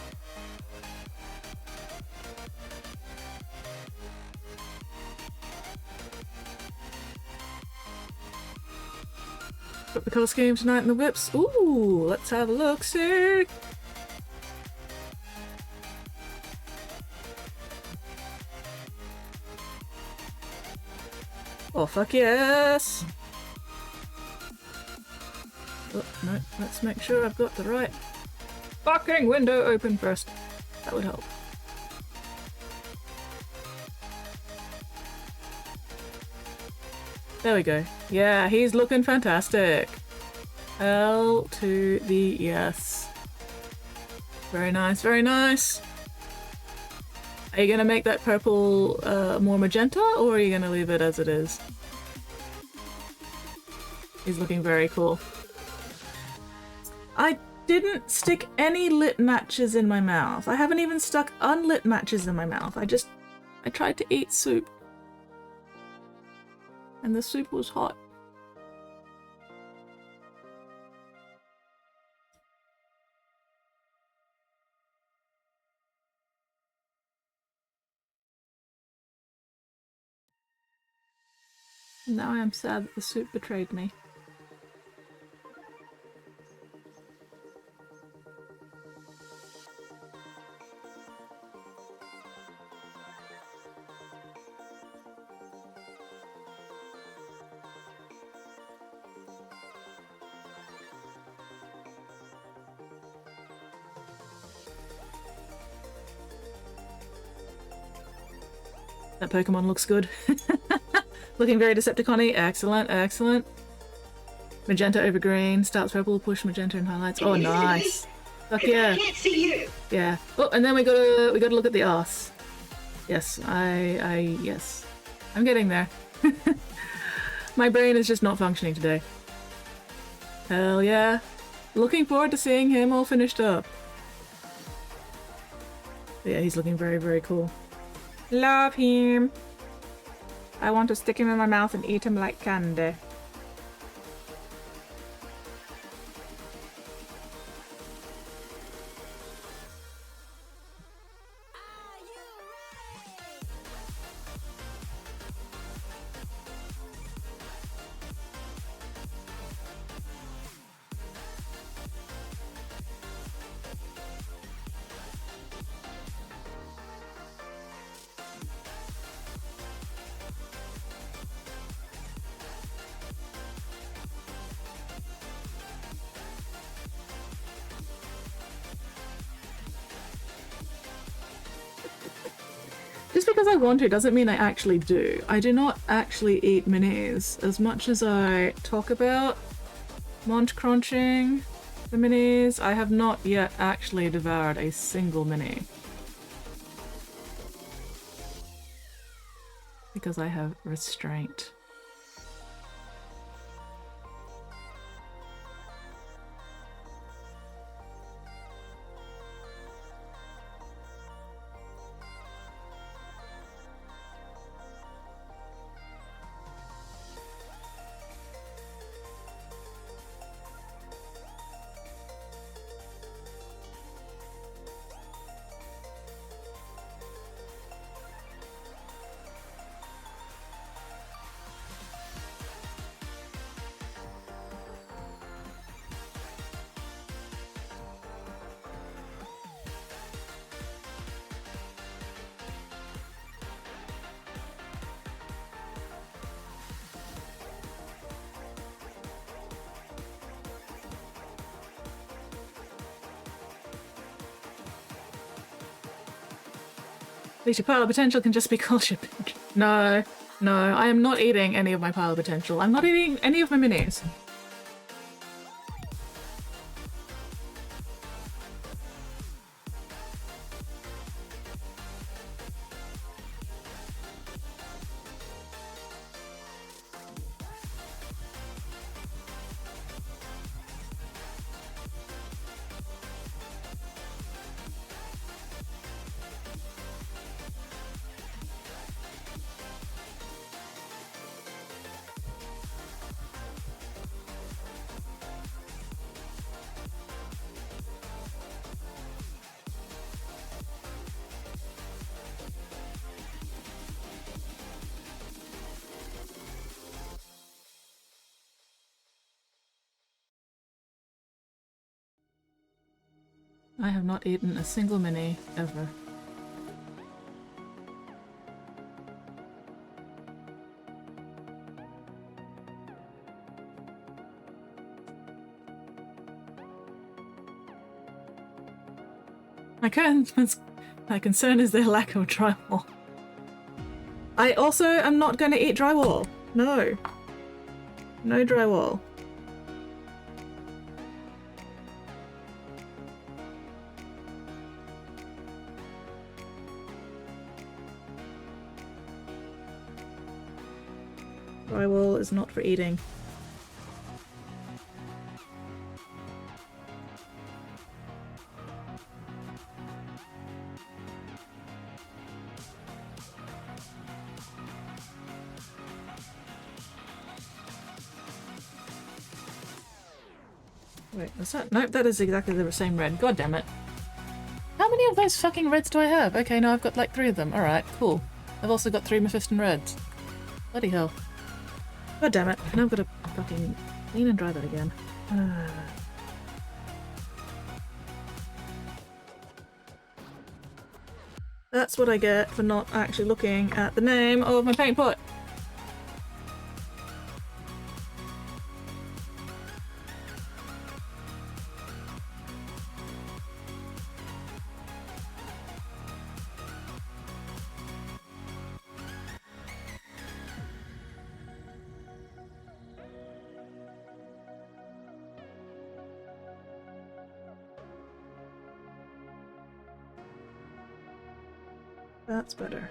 Got the colour scheme tonight in the whips. Ooh, let's have a look, see. Oh, fuck yes! Oh, no, let's make sure I've got the right fucking window open first. That would help. There we go. Yeah, he's looking fantastic. L to the yes. Very nice, very nice. Are you gonna make that purple more magenta, or are you gonna leave it as it is? He's looking very cool. I didn't stick any lit matches in my mouth. I haven't even stuck unlit matches in my mouth. I tried to eat soup. And the soup was hot. Now I am sad that the soup betrayed me. That Pokemon looks good. Looking very Decepticon-y. Excellent, excellent. Magenta over green. Starts purple, push magenta and highlights. Oh, nice. Fuck yeah. I can't see you. Yeah. Oh, and then we gotta look at the arse. Yes, yes. I'm getting there. My brain is just not functioning today. Hell yeah. Looking forward to seeing him all finished up. But yeah, he's looking very, very cool. Love him. I want to stick him in my mouth and eat him like candy. Just because I want to doesn't mean I actually do. I do not actually eat minis as much as I talk about munch crunching the minis. I have not yet actually devoured a single mini. Because I have restraint. At least your pile of potential can just be culture. No, I am not eating any of my pile of potential. I'm not eating any of my minis. I have not eaten a single mini ever. My concern is their lack of drywall. I also am not going to eat drywall. No. No drywall. Drywall is not for eating. Wait, what's that? Nope, that is exactly the same red. God damn it. How many of those fucking reds do I have? Okay, no, I've got like 3 of them. Alright, cool. I've also got 3 Mephiston reds. Bloody hell. God damn it. And I've got to fucking clean and dry that again. That's what I get for not actually looking at the name of my paint pot. That's better.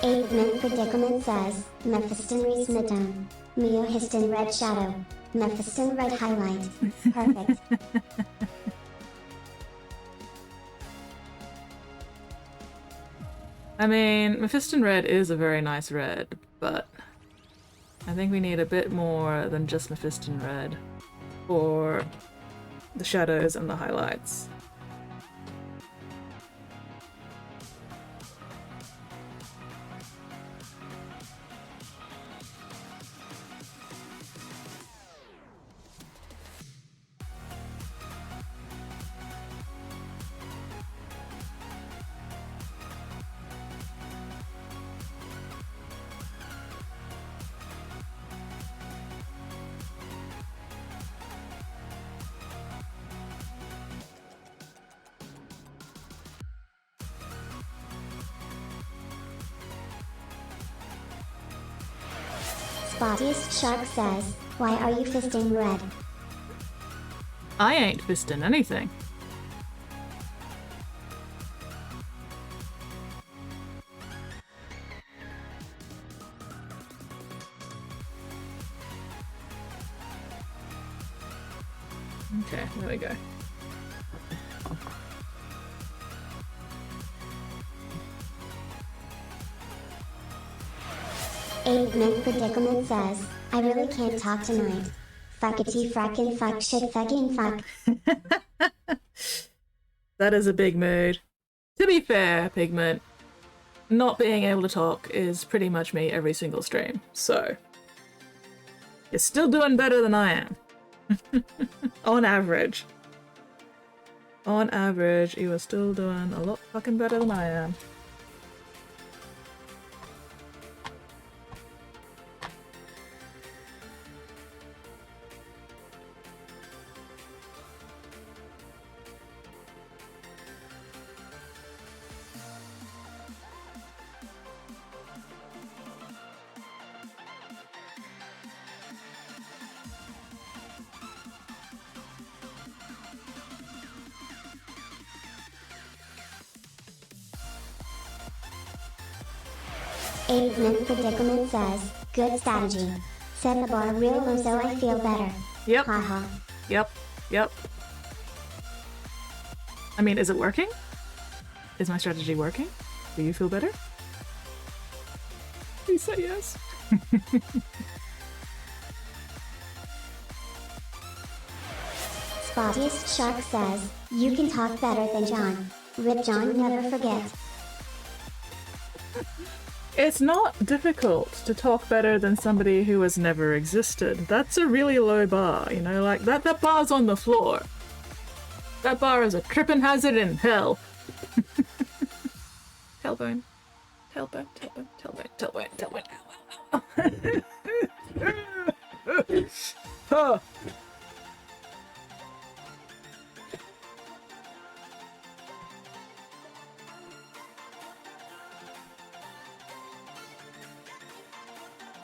Eggman Predicament says, Mephiston Resmiton. Miohiston Red Shadow. Mephiston Red Highlight. Perfect. I mean, Mephiston Red is a very nice red, but I think we need a bit more than just Mephiston Red for the shadows and the highlights. Spottiest Shark says, why are you fisting red? I ain't fisting anything. Okay, there we go. Eggman Predicament says, I really can't talk tonight. Fuckity frackin' fuck shit fucking fuck. That is a big mood. To be fair, Pigment, not being able to talk is pretty much me every single stream, so you're still doing better than I am. On average. On average, you are still doing a lot fucking better than I am. Eggman Predicament says, good strategy. Set the bar real low so I feel better. Yep. Haha. Yep. Yep. I mean, is it working? Is my strategy working? Do you feel better? Please say yes. Spottiest Shark says, you can talk better than John. Rip John, never forget. It's not difficult to talk better than somebody who has never existed. That's a really low bar, you know, like that bar's on the floor. That bar is a tripping hazard in hell. Tailbone. Tailbone, tailbone, tailbone, tailbone, tailbone. Ow, ow, ow. Oh.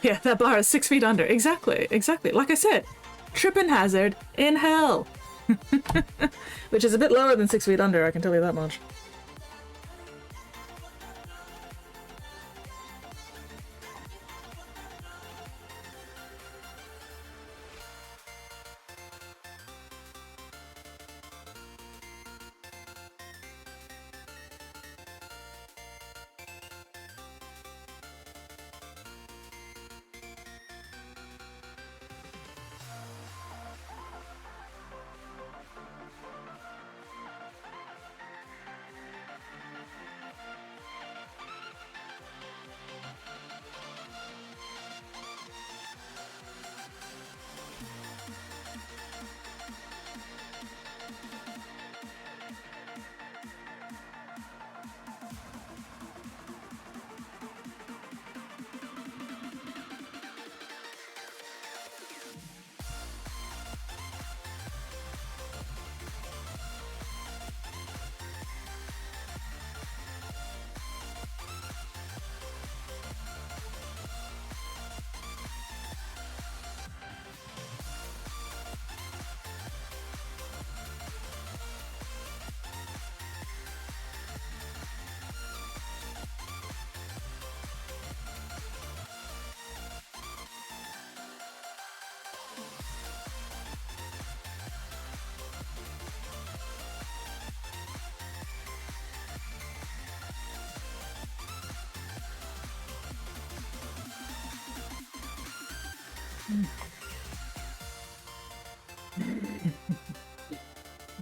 Yeah, that bar is 6 feet under. Exactly, exactly. Like I said, tripping hazard in hell. Which is a bit lower than 6 feet under, I can tell you that much.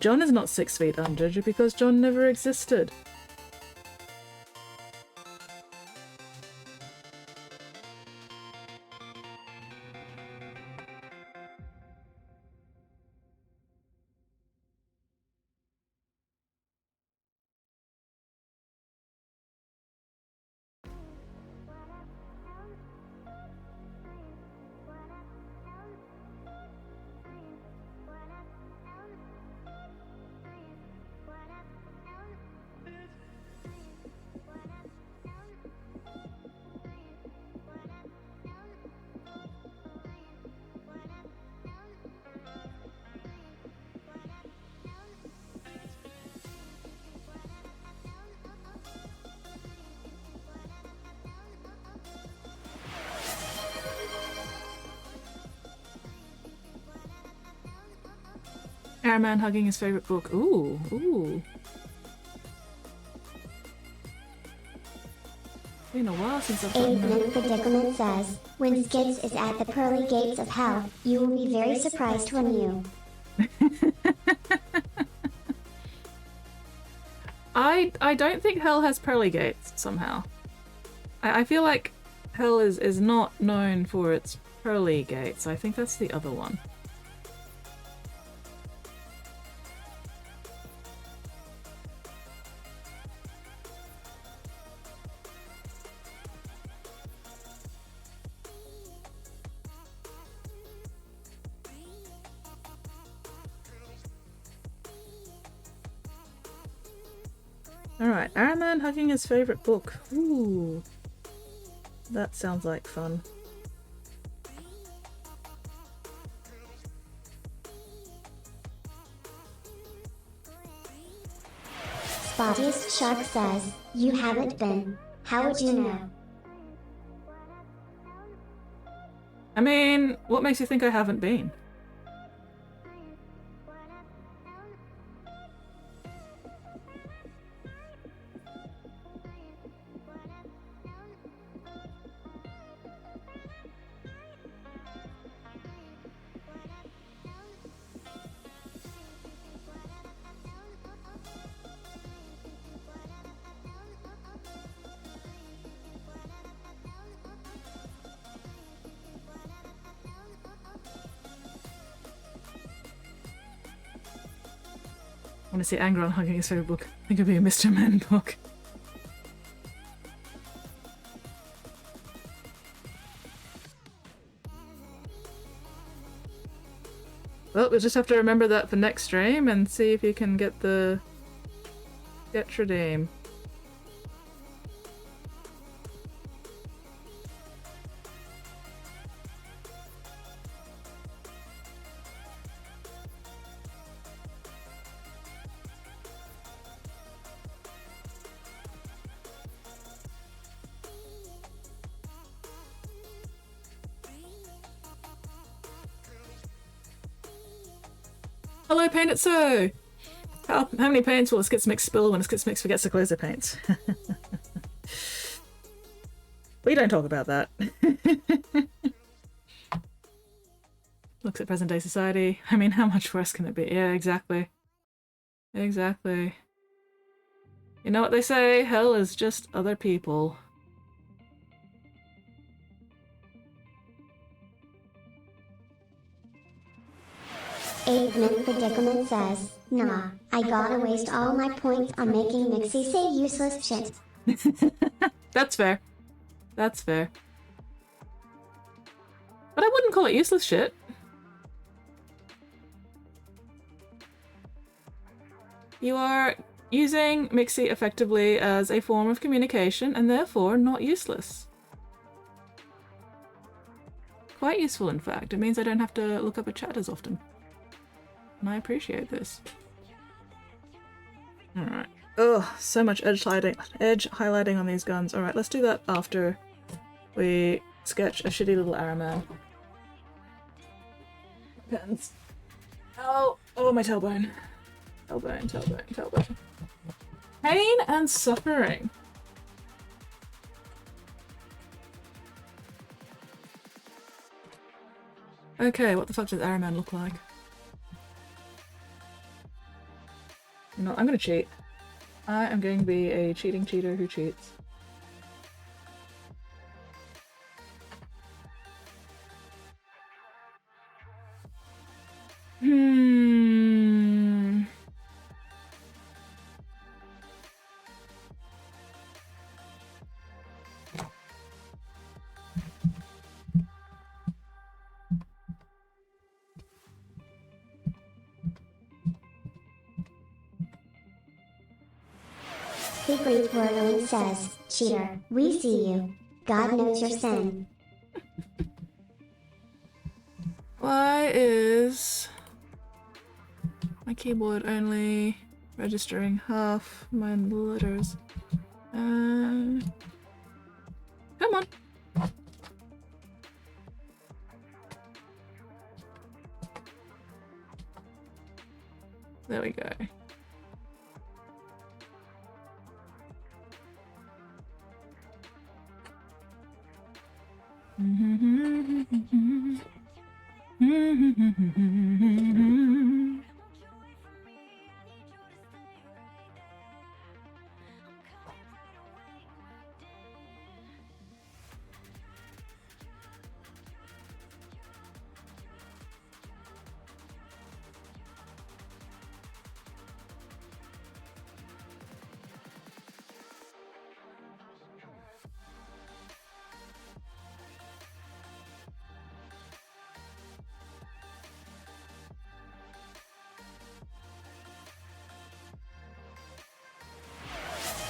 John is not 6 feet under because John never existed. Airman hugging his favorite book. Ooh, ooh. Been a while since I've done that. Eggman Predicament says, when Skids is at the pearly gates of hell, you will be very surprised when you... I don't think hell has pearly gates, somehow. I feel like hell is not known for its pearly gates. I think that's the other one. Alright, Araman hugging his favorite book. Ooh. That sounds like fun. Spottiest Shark says, you haven't been. How would you know? I mean, what makes you think I haven't been? I want to see Angron hugging his favorite book. I think it'd be a Mr. Men book. Well, we'll just have to remember that for next stream and see if you can get the sketch redeem. Hello, Paint It So! How many paints will a Skitsmix spill when a Skitsmix forgets to close their paints? We don't talk about that. Looks at present day society. I mean, how much worse can it be? Yeah, exactly. Exactly. You know what they say? Hell is just other people. Eggman Predicament says, nah, I gotta waste all my points on making Mixie say useless shit. That's fair. That's fair. But I wouldn't call it useless shit. You are using Mixie effectively as a form of communication and therefore not useless. Quite useful, in fact. It means I don't have to look up a chat as often. And I appreciate this. Alright. Ugh, so much edge highlighting on these guns. Alright, let's do that after we sketch a shitty little Araman. Pens. Oh, oh, my tailbone. Tailbone, tailbone, tailbone. Pain and suffering. Okay, what the fuck does Araman look like? No, I'm gonna cheat. I am going to be a cheating cheater who cheats. Hmm. Secret Whirling says, cheater, we see you. God knows your sin. Why is my keyboard only registering half my letters? Come on. There we go.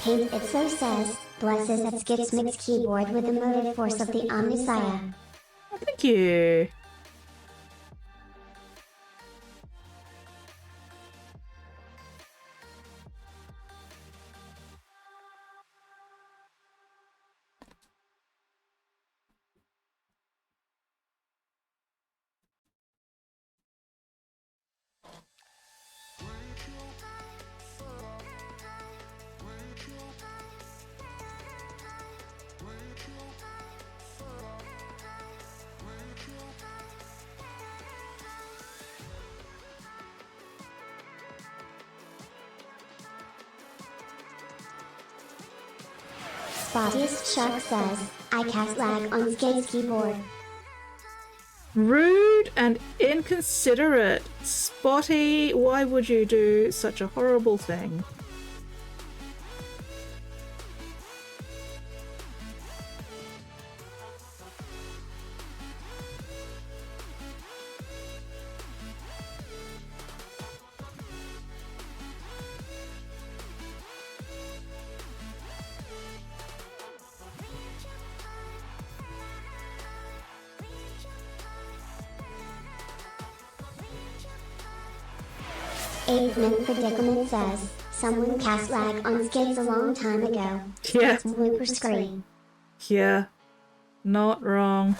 Hate It So says, blesses at Skit's mixed keyboard with the motive force of the Omnisaya. Oh, thank you. Spottiest Shark says, I cast lag on Skit's keyboard. Rude and inconsiderate. Spotty, why would you do such a horrible thing? Apeman Predicament says, someone cast lag on Skits a long time ago. Yeah. Blooper screen. Yeah. Not wrong.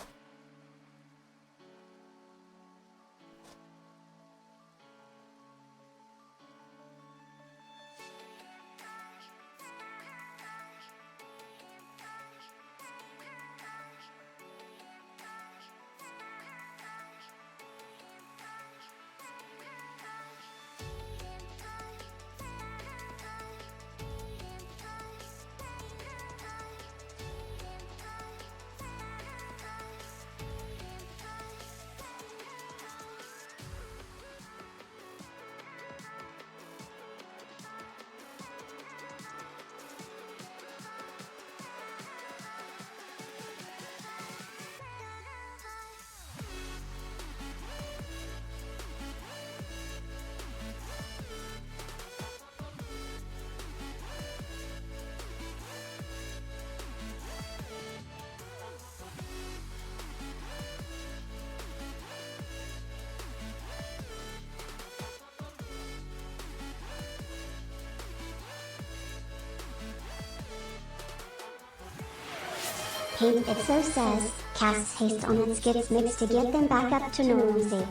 Hate It So says, casts haste on its Skit's mix to get them back up to normalcy.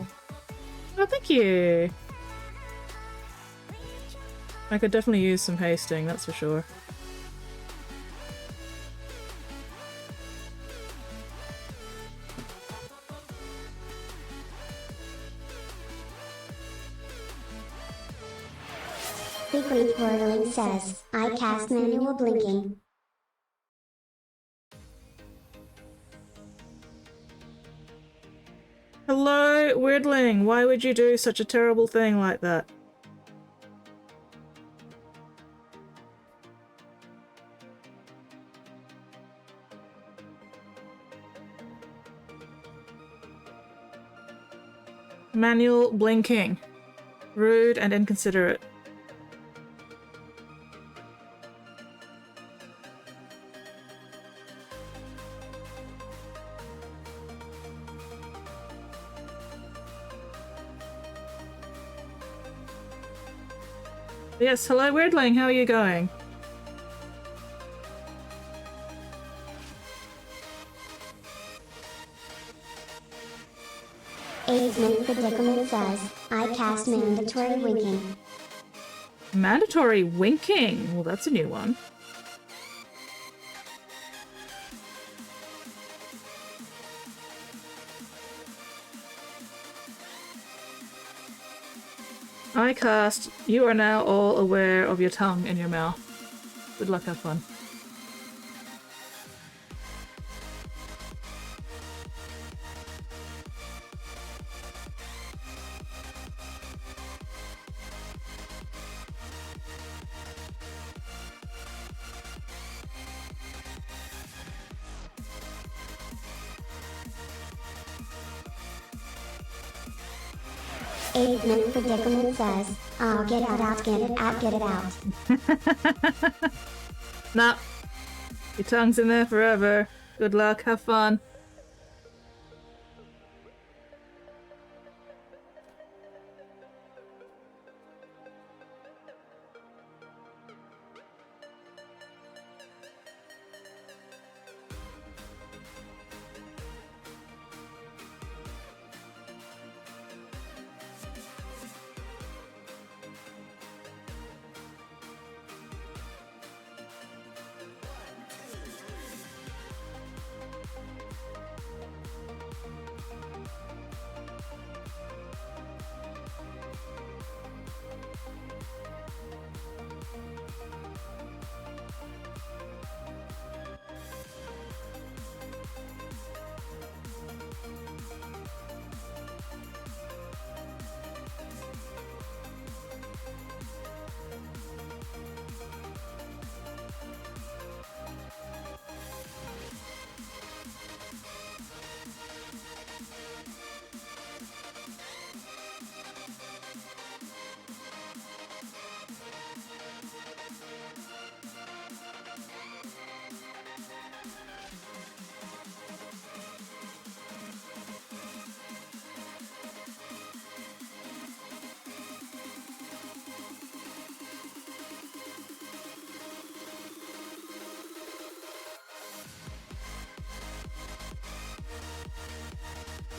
Oh, thank you. I could definitely use some hasting, that's for sure. The Greek Wordling says, I cast manual blinking. Hello, Weirdling. Why would you do such a terrible thing like that? Manual blinking. Rude and inconsiderate. Yes, hello Weirdling, how are you going? Aidman Predicament says, I cast mandatory winking. Mandatory winking? Well, that's a new one. I cast, you are now all aware of your tongue in your mouth. Good luck, have fun. Aidman Predicament says, I'll get it out. Nah. Your tongue's in there forever. Good luck, have fun.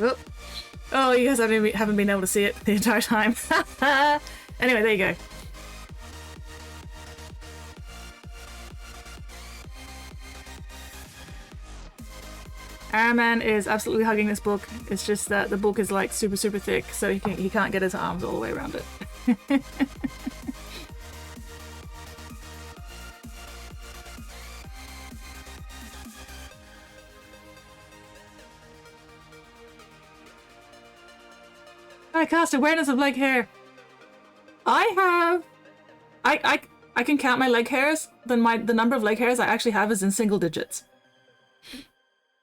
Oh, oh, you guys haven't been able to see it the entire time. Anyway, there you go. Araman is absolutely hugging this book. It's just that the book is like super thick, so he can't get his arms all the way around it. I cast awareness of leg hair. I can count my leg hairs. Then the number of leg hairs I actually have is in single digits.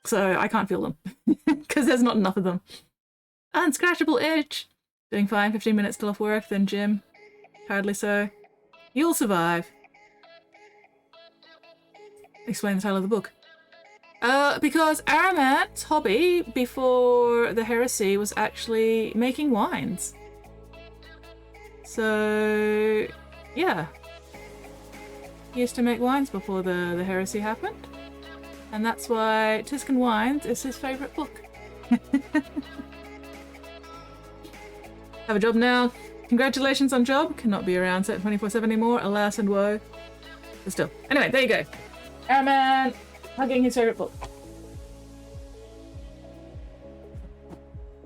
So I can't feel them because there's not enough of them. Unscratchable itch. Doing fine. 15 minutes till off work. Then gym. Hardly so. You'll survive. Explain the title of the book. Because Aramat's hobby before the heresy was actually making wines. So, yeah. He used to make wines before the heresy happened. And that's why Tuscan Wines is his favourite book. Have a job now. Congratulations on job. Cannot be around set 24/7 anymore. Alas and woe. But still. Anyway, there you go. Araman hugging his favourite book.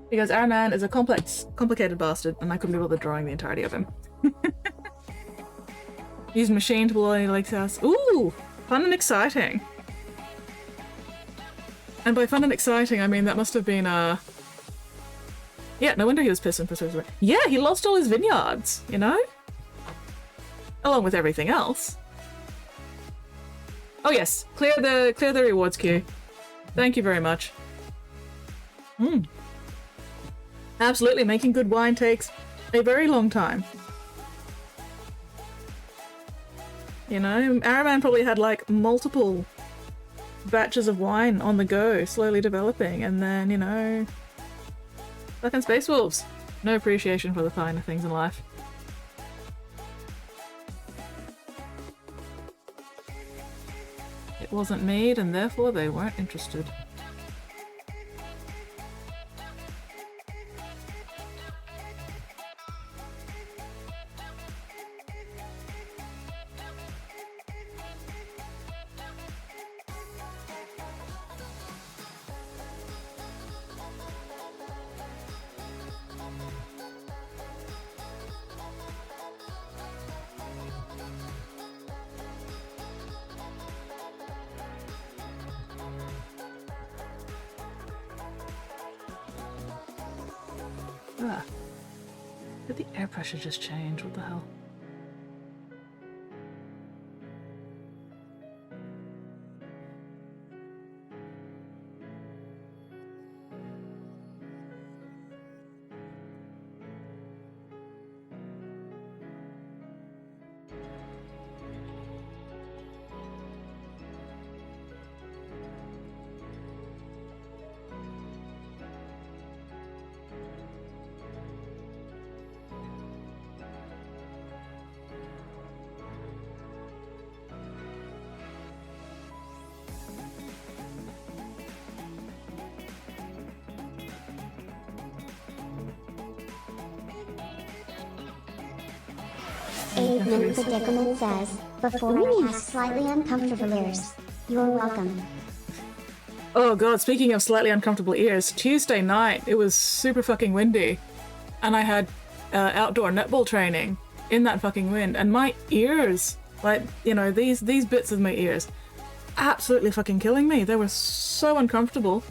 Because Araman is a complicated bastard, and I couldn't be bothered drawing the entirety of him. Use machine to blow any lakes house. Ooh! Fun and exciting. And by fun and exciting, I mean that must have been, yeah, no wonder he was pissed and pissed. Yeah, he lost all his vineyards, you know? Along with everything else. Oh yes, clear the rewards queue. Thank you very much. Absolutely, making good wine takes a very long time. You know, Araman probably had like multiple batches of wine on the go, slowly developing, and then, you know, fucking Space Wolves. No appreciation for the finer things in life. It wasn't made, and therefore they weren't interested. Ah. Did the air pressure just change? What the hell? Evening Predicament says, before I have slightly uncomfortable ears. You're welcome. Oh god, speaking of slightly uncomfortable ears, Tuesday night it was super fucking windy and I had outdoor netball training in that fucking wind and my ears, like, you know, these bits of my ears, absolutely fucking killing me. They were so uncomfortable.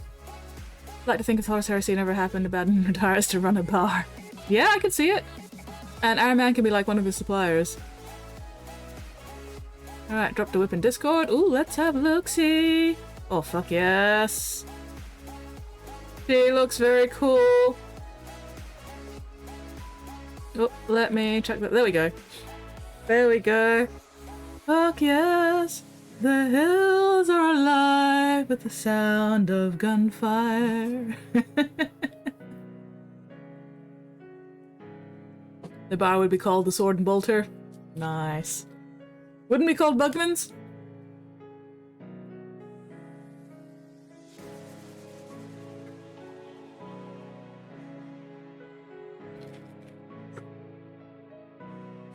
I'd like to think if Horse Heresy never happened, Abaddon retires to run a bar. Yeah, I could see it. And Araman can be like one of his suppliers. Alright, drop the whip in Discord. Ooh, let's have a look-see. Oh, fuck yes. She looks very cool. Oh, let me check that. There we go. There we go. Fuck yes. The hills are alive with the sound of gunfire. The bar would be called the Sword and Bolter. Nice. Wouldn't be called Bugman's?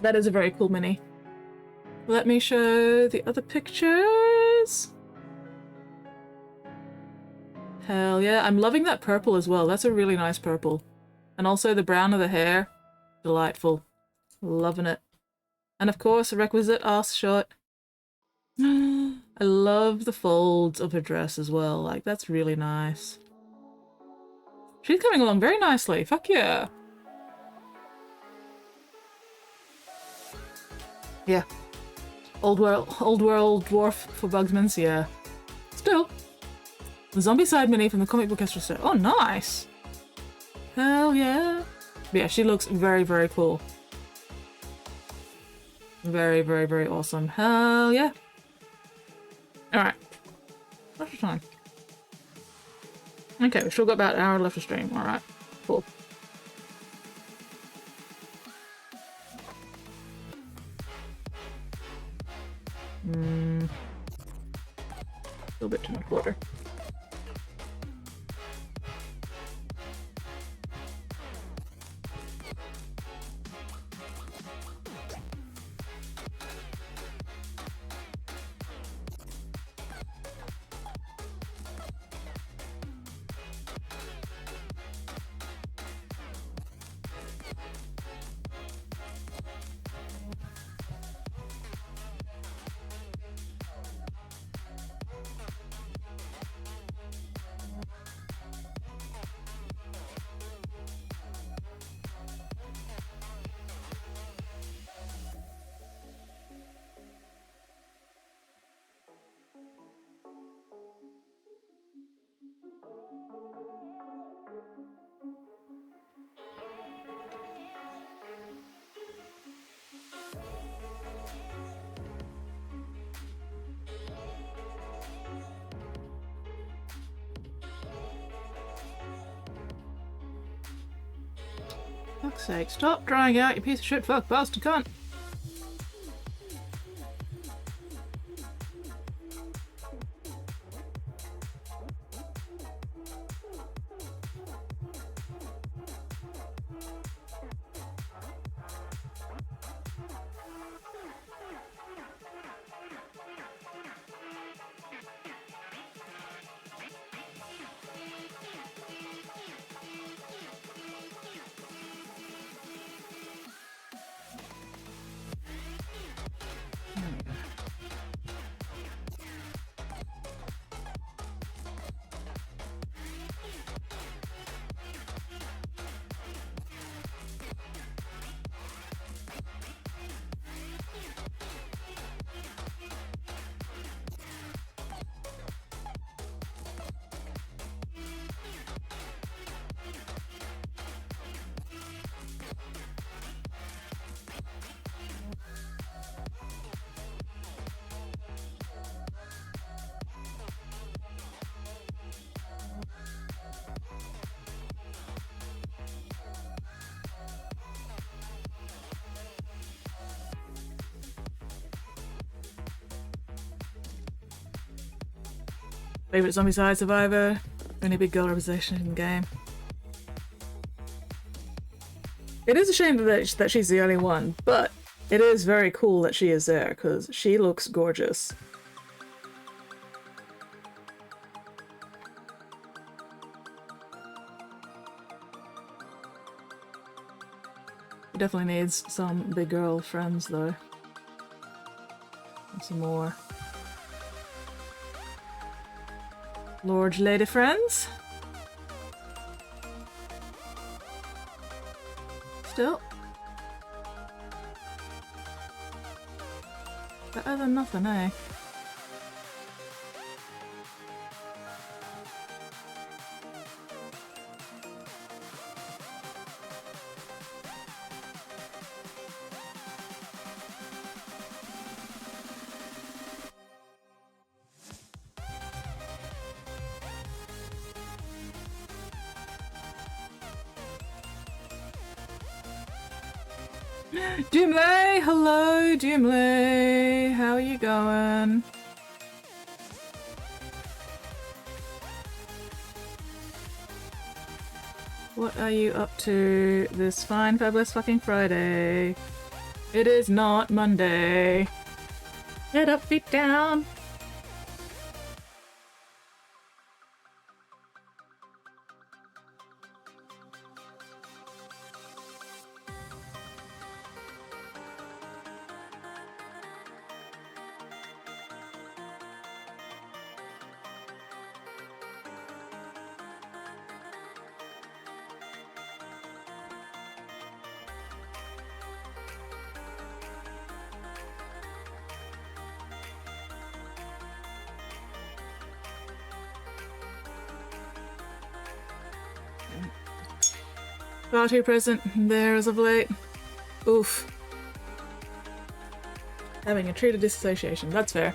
That is a very cool mini. Let me show the other pictures. Hell yeah, I'm loving that purple as well. That's a really nice purple. And also the brown of the hair. Delightful. Loving it. And of course, a requisite ass shot. I love the folds of her dress as well. Like, that's really nice. She's coming along very nicely. Fuck yeah. Yeah. Old world dwarf for Bugsman's, yeah. Still. The zombie side mini from the comic book extra set. Oh, nice. Hell yeah. But yeah, she looks very, very cool. Very, very, very awesome. Hell yeah. Alright. What's the time? Okay, we've still got about an hour left to stream. Alright. Cool. A little bit too much water. Fuck's sake, stop drying out, you piece of shit fuck bastard cunt! Favorite Zombicide Survivor? Only big girl representation in the game. It is a shame that she's the only one, but it is very cool that she is there because she looks gorgeous. She definitely needs some big girl friends though. And some more large lady friends. Still. Better than nothing, eh? Doomlay! Hello, Doomlay! How are you going? What are you up to this fine, fabulous fucking Friday? It is not Monday. Head up, feet down. Far too present there as of late. Oof. Having a treated disassociation, that's fair.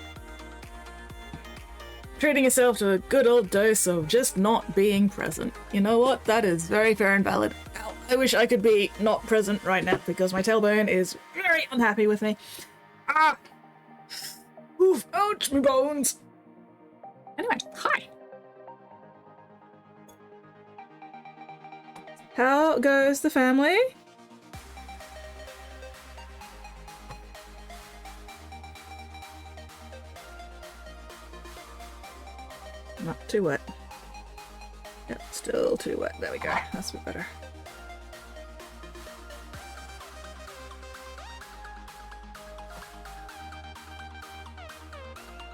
Treating yourself to a good old dose of just not being present. You know what? That is very fair and valid. Ow. I wish I could be not present right now because my tailbone is very unhappy with me. Ah! Oof! Ouch! My bones! Anyway, hi! How goes the family? Not too wet. Yep, still too wet. There we go. That's a bit better.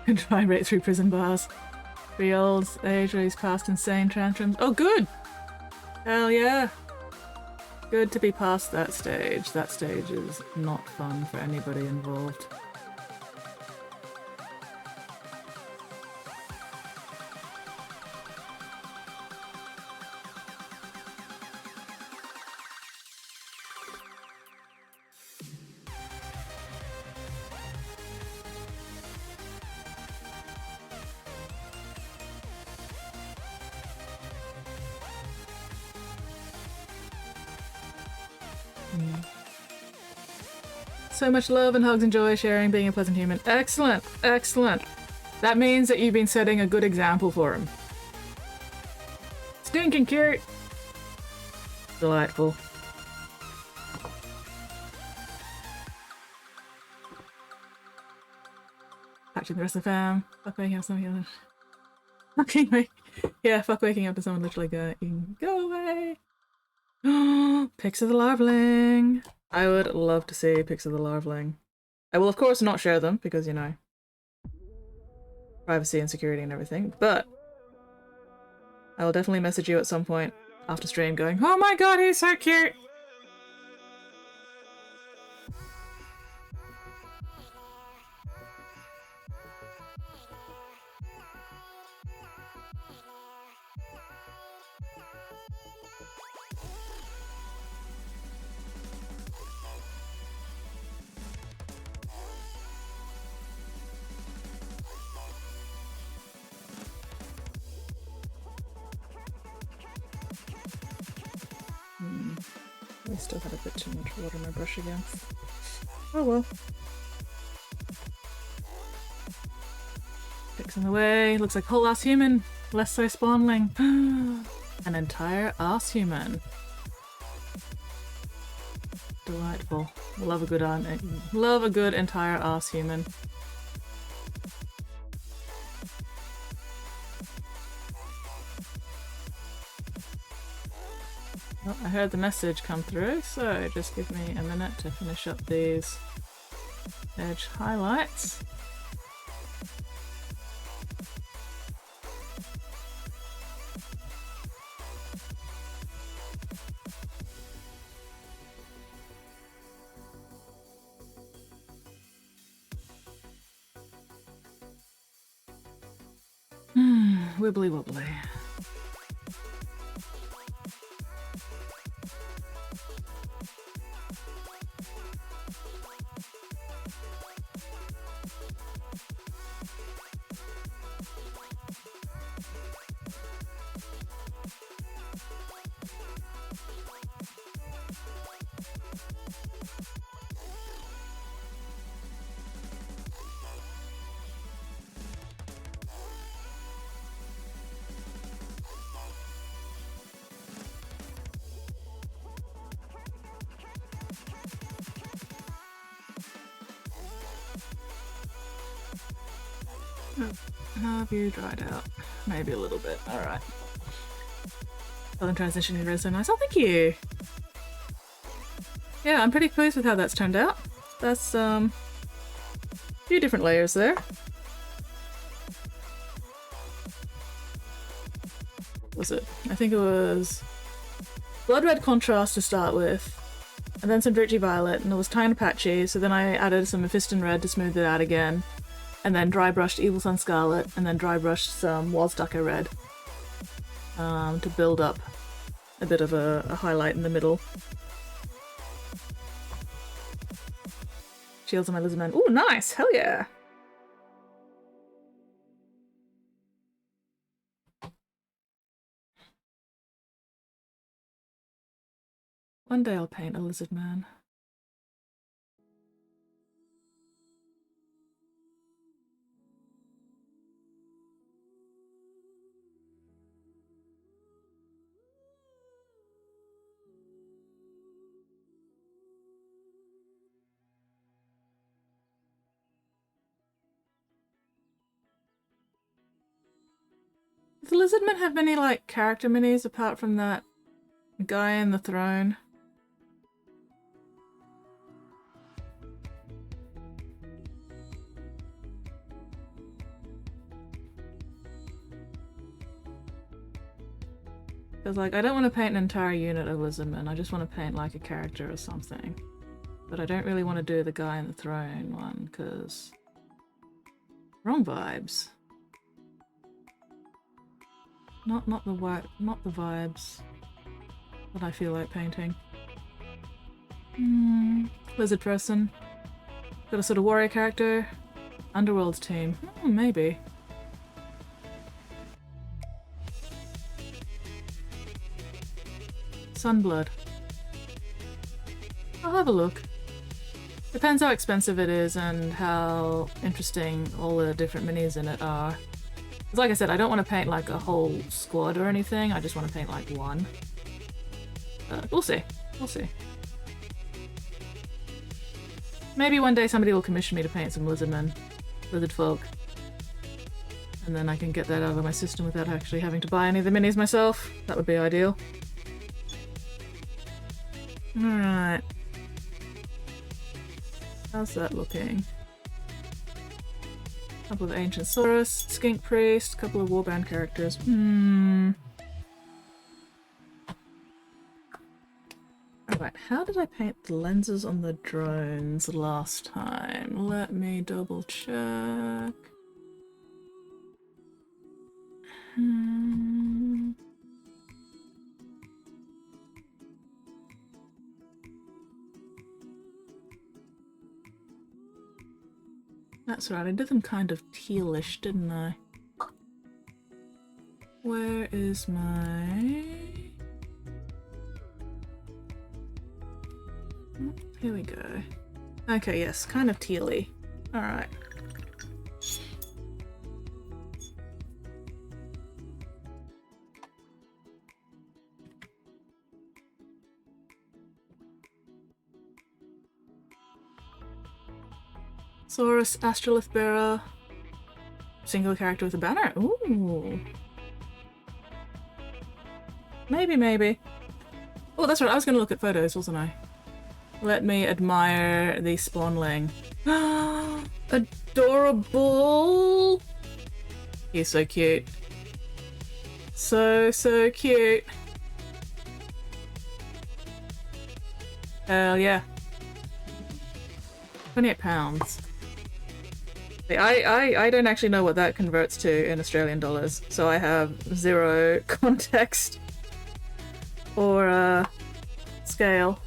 Can try and break through prison bars. 3 olds age where he's past insane tantrums. Oh, good! Hell yeah! Good to be past that stage. That stage is not fun for anybody involved. So much love and hugs and joy, sharing, being a pleasant human. Excellent, excellent. That means that you've been setting a good example for him. Stinking cute. Delightful. Patching the rest of the fam. Fuck waking up someone. Okay, wait. Yeah, fuck waking up to someone literally going, go away. Pics of the larvaling. I would love to see pics of the larvaling. I will of course not share them because, you know, privacy and security and everything, but I will definitely message you at some point after stream going, oh my god, he's so cute! I still had a bit too much water in my brush again. Oh well. Fixing the way. Looks like whole ass human. Less so spawnling. An entire ass human. Delightful. Love a good love a good entire ass human. Oh, I heard the message come through, so just give me a minute to finish up these edge highlights. Wibbly wobbly. Have you dried out? Maybe a little bit. Alright. Southern transition is really so nice. Oh, thank you! Yeah, I'm pretty pleased with how that's turned out. That's, a few different layers there. What was it? I think it was blood red contrast to start with, and then some Dritchy violet, and it was tiny patchy, so then I added some Mephiston red to smooth it out again. And then dry brushed Evil Sun Scarlet, and then dry brushed some Wazducker Red to build up a bit of a highlight in the middle. Shields on my lizardman. Ooh, nice! Hell yeah! One day I'll paint a lizard man. Does the Lizardman have any, like, character minis apart from that guy in the throne? Because, like, I don't want to paint an entire unit of Lizardmen, I just want to paint, like, a character or something. But I don't really want to do the guy in the throne one, because... wrong vibes. Not the vibes that I feel like painting. Lizard person. Got a sort of warrior character. Underworld's team. Maybe. Sunblood. I'll have a look. Depends how expensive it is and how interesting all the different minis in it are. 'Cause like I said, I don't want to paint like a whole squad or anything, I just want to paint like one. We'll see. We'll see. Maybe one day somebody will commission me to paint some lizardmen. Lizard folk. And then I can get that out of my system without actually having to buy any of the minis myself. That would be ideal. Alright. How's that looking? Couple of Ancient Saurus, Skink Priest, couple of Warband characters. Alright, how did I paint the lenses on the drones last time? Let me double check. That's right, I did them kind of tealish, didn't I? Where is my... Oh, here we go. Okay, yes, kind of tealy. Alright. Saurus, Astrolith Bearer. Single character with a banner. Ooh. Maybe, maybe. Oh, that's right, I was going to look at photos, wasn't I? Let me admire the spawnling. Adorable! He's so cute. So cute. Hell yeah. £28. See, I don't actually know what that converts to in Australian dollars, so I have zero context or scale.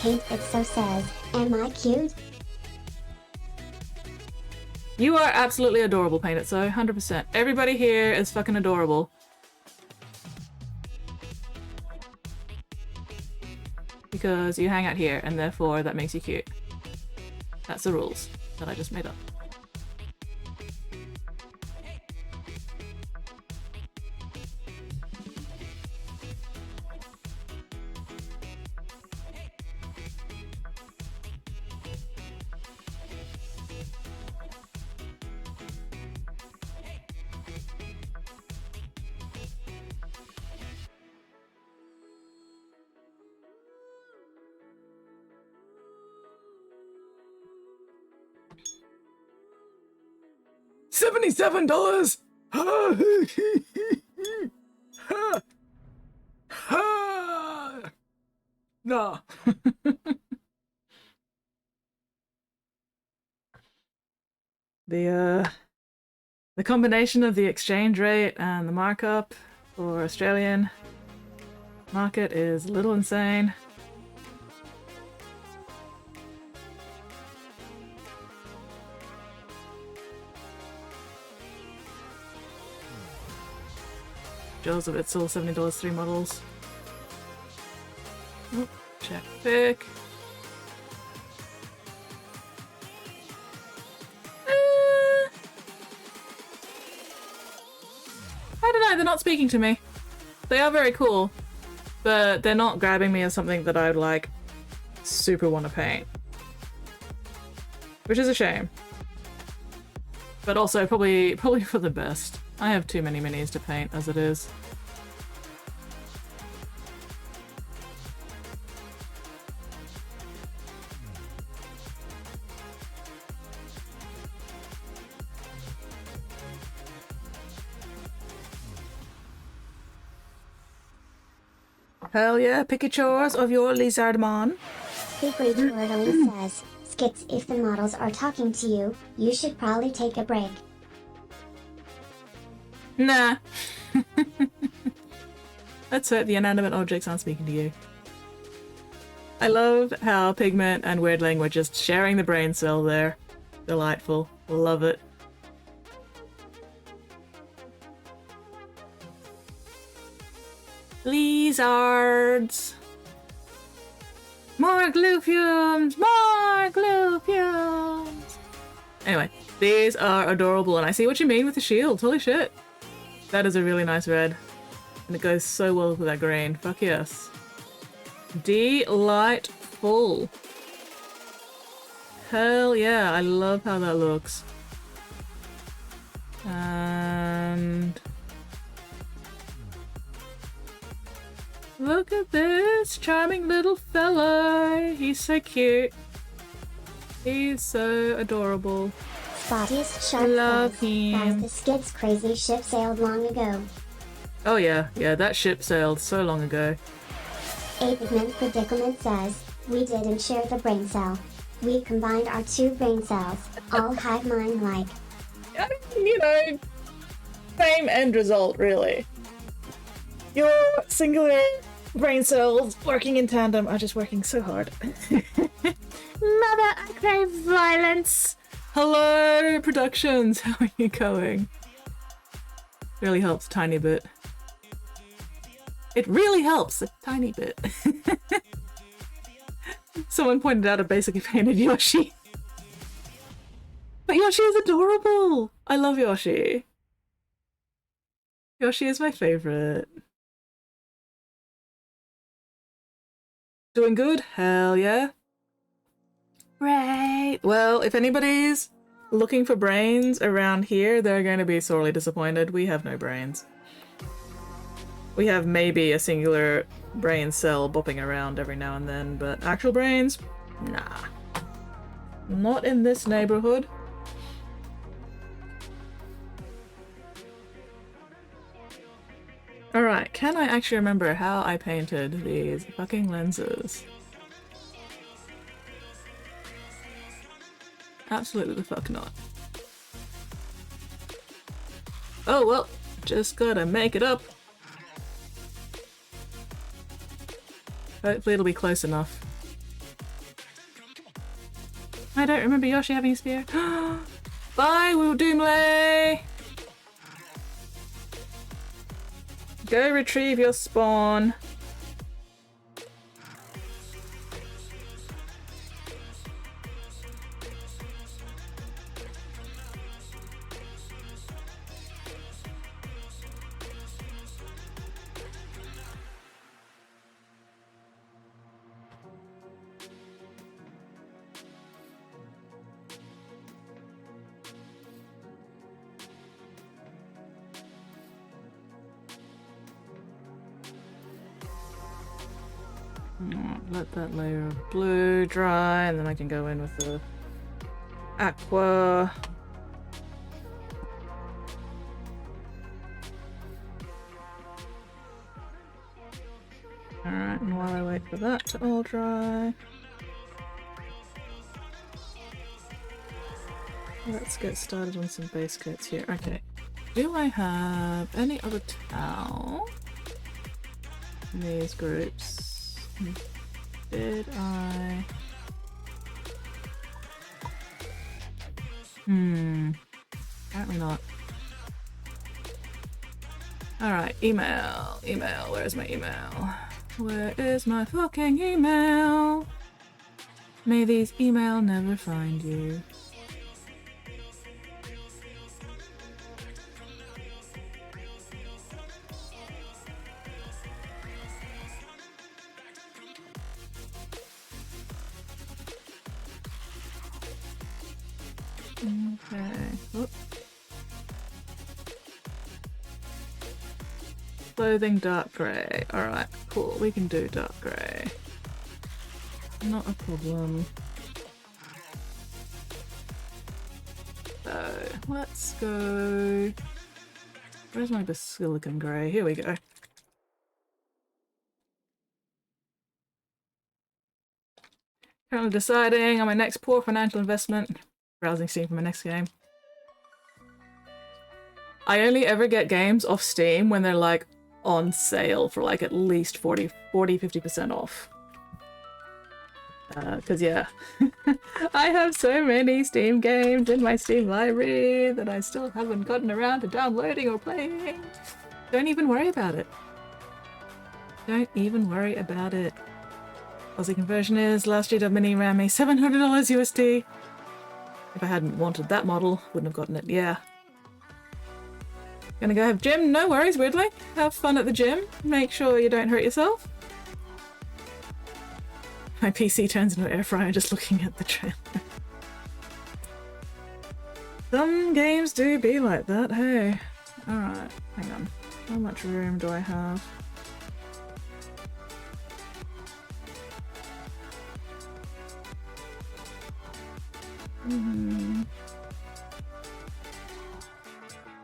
Paint It So says, am I cute? You are absolutely adorable, Paint It So, 100%. Everybody here is fucking adorable. Because you hang out here, and therefore that makes you cute. That's the rules that I just made up. $77! No. The combination of the exchange rate and the markup for Australian market is a little insane. Jaws of Itzel, $70, 3 models. Oh, check pick. I don't know, they're not speaking to me. They are very cool, but they're not grabbing me as something that I would like super want to paint. Which is a shame. But also probably for the best. I have too many minis to paint as it is. Hell yeah, pick a chores of your Lizardmon. Big Rage says, Skits, if the models are talking to you, you should probably take a break. Nah. That's it, the inanimate objects aren't speaking to you. I love how Pigment and Weirdling were just sharing the brain cell there. Delightful. Love it. Lizards! More glue fumes! More glue fumes! Anyway, these are adorable, and I see what you mean with the shield. Holy shit. That is a really nice red. And it goes so well with that green. Fuck yes. Delightful. Hell yeah, I love how that looks. And look at this charming little fellow. He's so cute. He's so adorable. Spottiest sharp Love claws. Guys, him. the Skid's crazy ship sailed long ago. Oh yeah, that ship sailed so long ago. Pigment Predicament says, we didn't share the brain cell. We combined our 2 brain cells, all hive mind like. I mean, you know, same end result, really. Your singular brain cells working in tandem are just working so hard. Mother, I crave violence! Hello, Productions! How are you going? Really helps a tiny bit. It really helps a tiny bit. Someone pointed out a basically painted Yoshi. But Yoshi is adorable! I love Yoshi. Yoshi is my favorite. Doing good? Hell yeah. Right. Well, if anybody's looking for brains around here, they're going to be sorely disappointed. We have no brains. We have maybe a singular brain cell bopping around every now and then, but actual brains? Nah. Not in this neighborhood. Alright, can I actually remember how I painted these fucking lenses? Absolutely the fuck not. Oh well, just gotta make it up. Hopefully it'll be close enough. I don't remember Yoshi having a spear. Bye, Will Doomlay! Go retrieve your spawn. Let that layer of blue dry, and then I can go in with the aqua. Alright, and while I wait for that to all dry, let's get started on some base coats here. Okay, do I have any other towel in these groups? Did I? Apparently not. Alright, email. Where's my email? Where is my fucking email? May these email never find you. Okay. Whoop. Clothing dark grey. Alright, cool. We can do dark grey. Not a problem. So, let's go... Where's my Basilican grey? Here we go. Currently deciding on my next poor financial investment. Browsing Steam for my next game. I only ever get games off Steam when they're like on sale for like at least 50% off. Cause yeah, I have so many Steam games in my Steam library that I still haven't gotten around to downloading or playing. Don't even worry about it. Don't even worry about it. Aussie conversion is last GW mini ran me $700 USD. If I hadn't wanted that model, wouldn't have gotten it. Yeah. Gonna go have gym? No worries, weirdly. Have fun at the gym. Make sure you don't hurt yourself. My PC turns into an air fryer just looking at the trailer. Some games do be like that, hey. Alright, hang on. How much room do I have?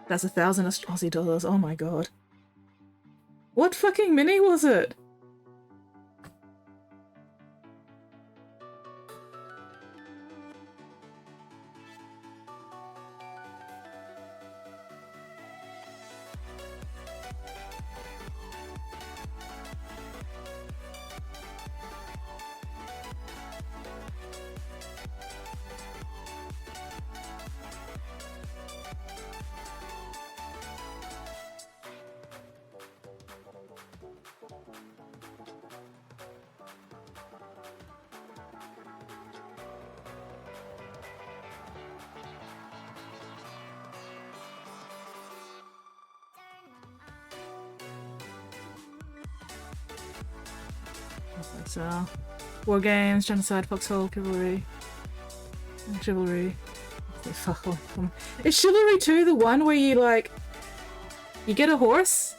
That's 1,000 Aussie dollars. Oh my god. What fucking mini was it? So, War Games, Genocide, Foxhole, Chivalry. Chivalry. Fuck off. Is Chivalry 2 the one where you, like, you get a horse,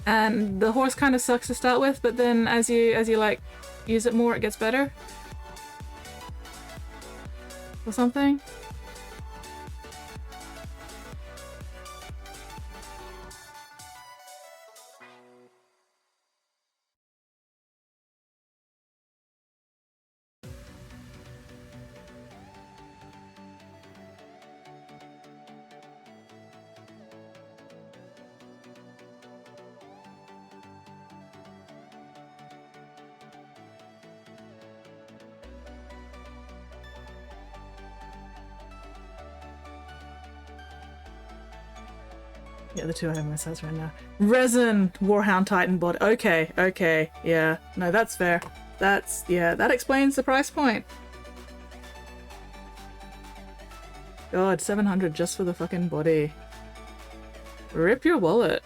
and the horse kind of sucks to start with, but then as you like, use it more, it gets better? Or something? Yeah, the two I have in my size right now. Resin Warhound Titan bot. Okay, okay, yeah. No, that's fair. That's, yeah, that explains the price point. God, 700 just for the fucking body. Rip your wallet.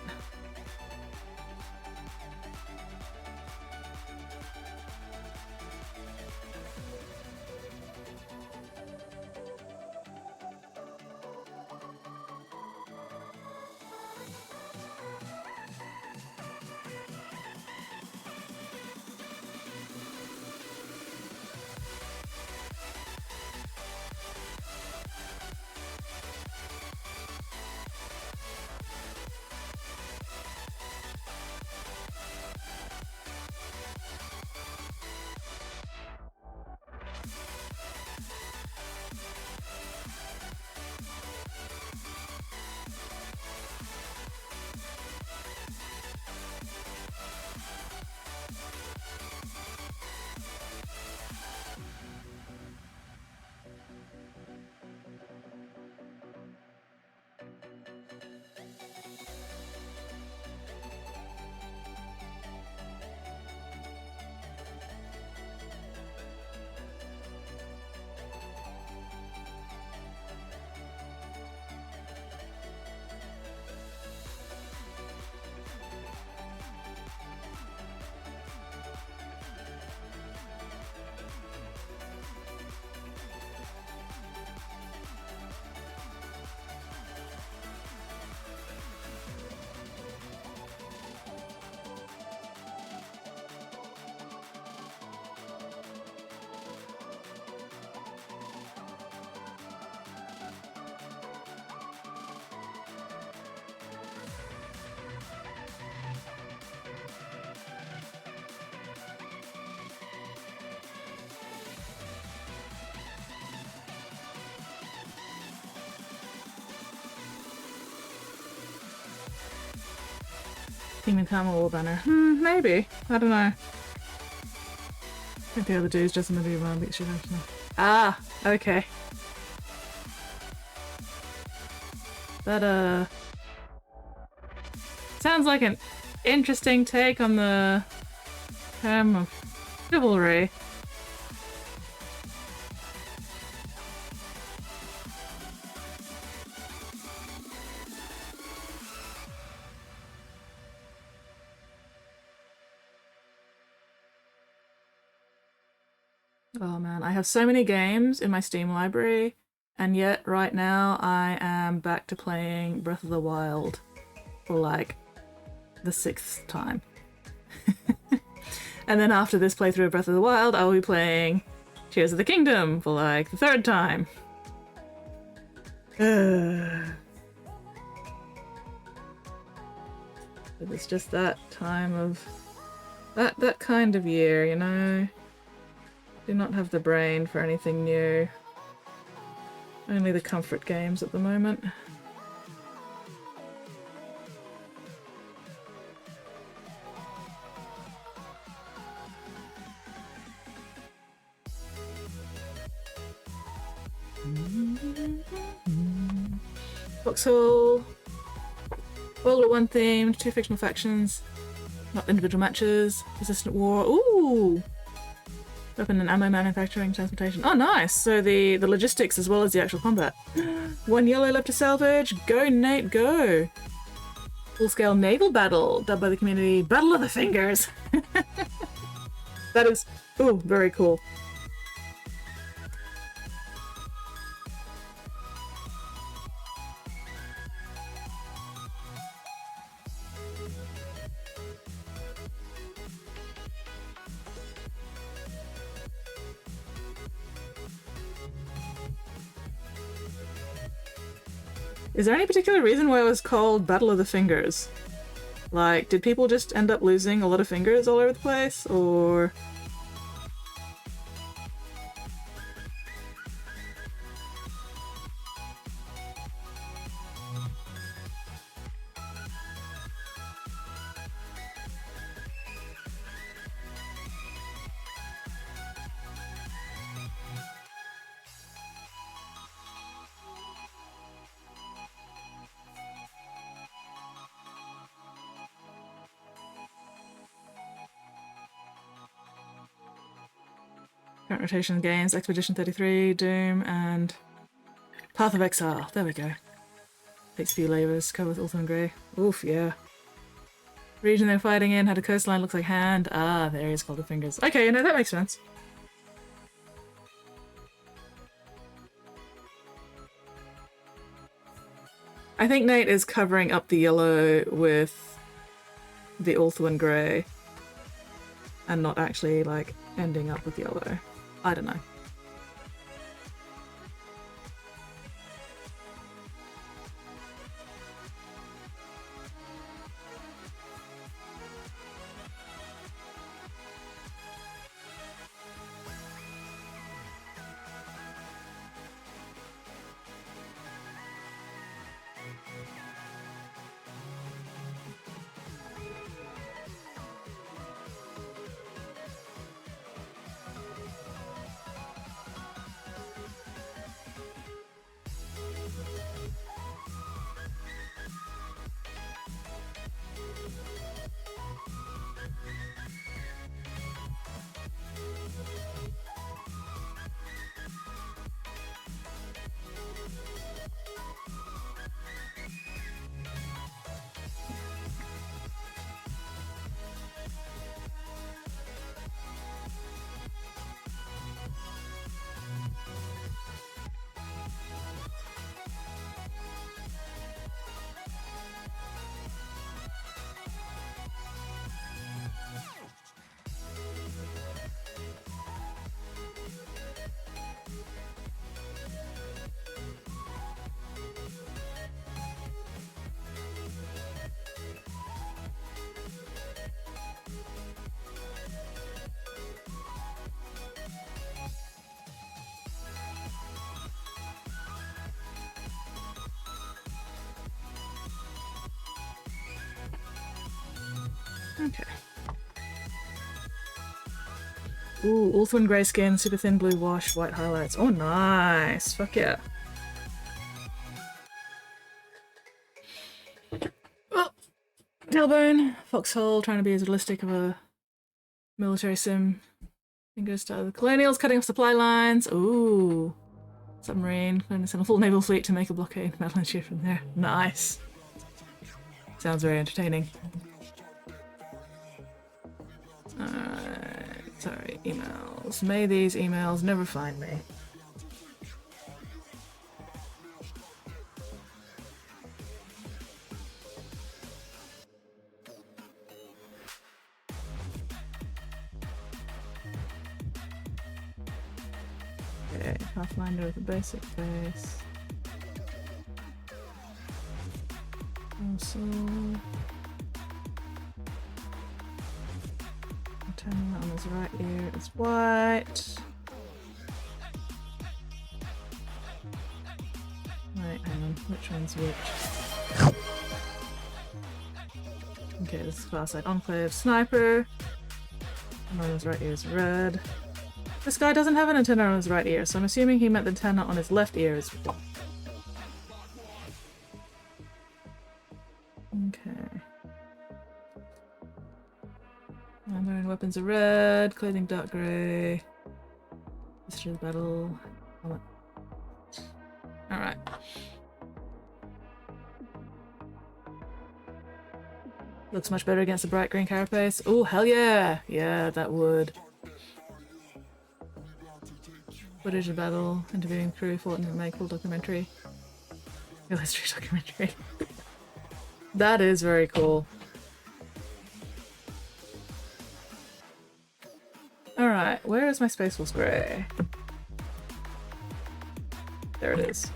Demon Karma War Banner. Maybe. I don't know. I think the other dude's just gonna be around beat shit actually. Ah, okay. That sounds like an interesting take on the term of chivalry. Oh man, I have so many games in my Steam library, and yet right now I am back to playing Breath of the Wild for like the 6th time. And then after this playthrough of Breath of the Wild, I will be playing Tears of the Kingdom for like the 3rd time. It's just that time of... that kind of year, you know? Do not have the brain for anything new. Only the comfort games at the moment. Foxhole. World War I themed, 2 fictional factions, not individual matches, resistant war. Ooh! Weapon and ammo manufacturing, transportation. Oh, nice! So the logistics as well as the actual combat. 1 yellow left to salvage. Go, Nate, go! Full-scale naval battle, dubbed by the community Battle of the Fingers. That is, ooh, very cool. Is there any particular reason why it was called Battle of the Fingers? Like, did people just end up losing a lot of fingers all over the place, or...? Current rotation games, Expedition 33, Doom, and Path of Exile. There we go. Takes a few labours, covered with Ultimate Grey. Oof, yeah. Region they're fighting in had a coastline, looks like hand. Ah, the area's called the Fingers. Okay, no, that makes sense. I think Nate is covering up the yellow with the Ulthuan Grey and not actually, like, ending up with yellow. I don't know. Okay. Ooh, Ulthuan grey skin, super thin blue wash, white highlights. Oh, nice! Fuck yeah. Oh. Hellbone, Foxhole, trying to be as realistic of a military sim. Fingers to the colonials, cutting off supply lines. Ooh. Submarine, going to send a full naval fleet to make a blockade. Madeline ship from there. Nice. Sounds very entertaining. Alright, sorry, emails. May these emails never find me. Okay, Pathfinder with a basic base. Also, turning that on his right ear is white. Right, hang on, which one's which? Okay, this is far side enclave sniper. And on his right ear is red. This guy doesn't have an antenna on his right ear, so I'm assuming he meant the antenna on his left ear is white. Okay. Armor weapons are red, clothing dark grey. History of the battle. Alright. Looks much better against the bright green carapace. Oh, hell yeah! Yeah, that would. Footage of battle, interviewing crew, fought in the cool documentary. Real history documentary. That is very cool. Alright, where is my Space Force Grey? There it is.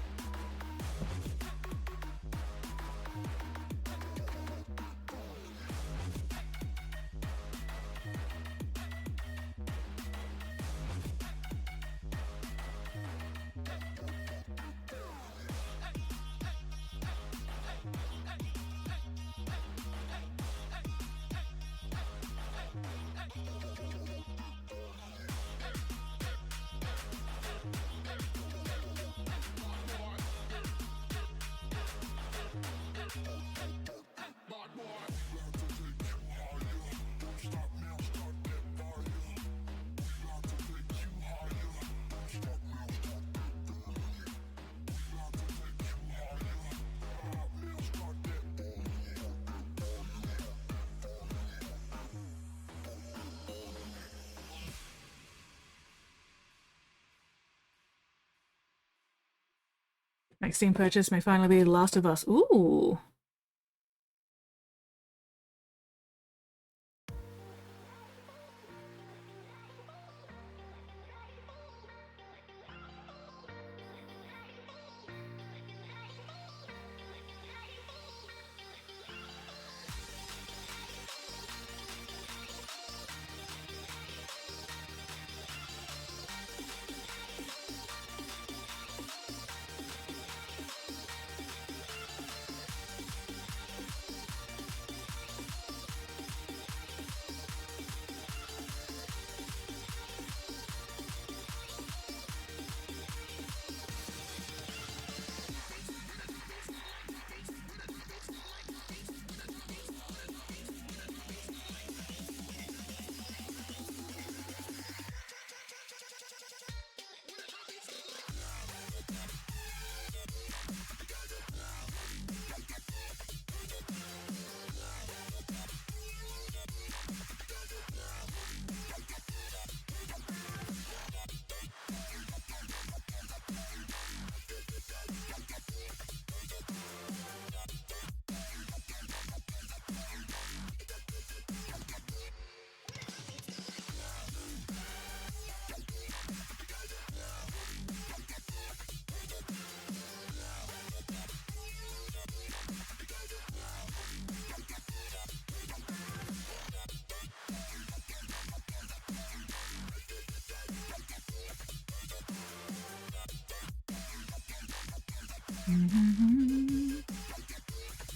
Next Steam purchase may finally be The Last of Us. Ooh!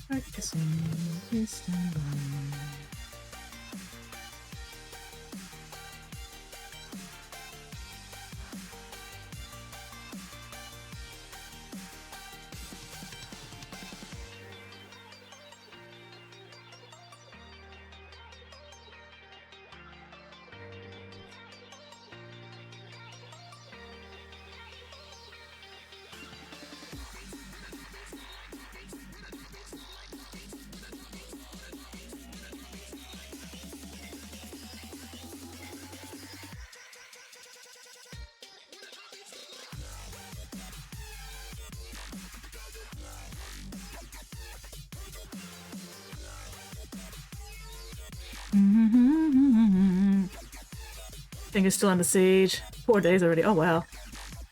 Practicing, please stand by. Thing is still under siege. 4 days already. Oh wow.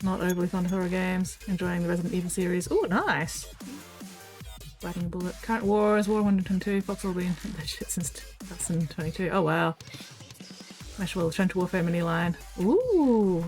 Not overly fond of horror games. Enjoying the Resident Evil series. Oh, nice! Biting a bullet. Current wars. War 122. Fox will be in that shit since 2022. Oh wow. Meshwell Trench Warfare mini line. Ooh!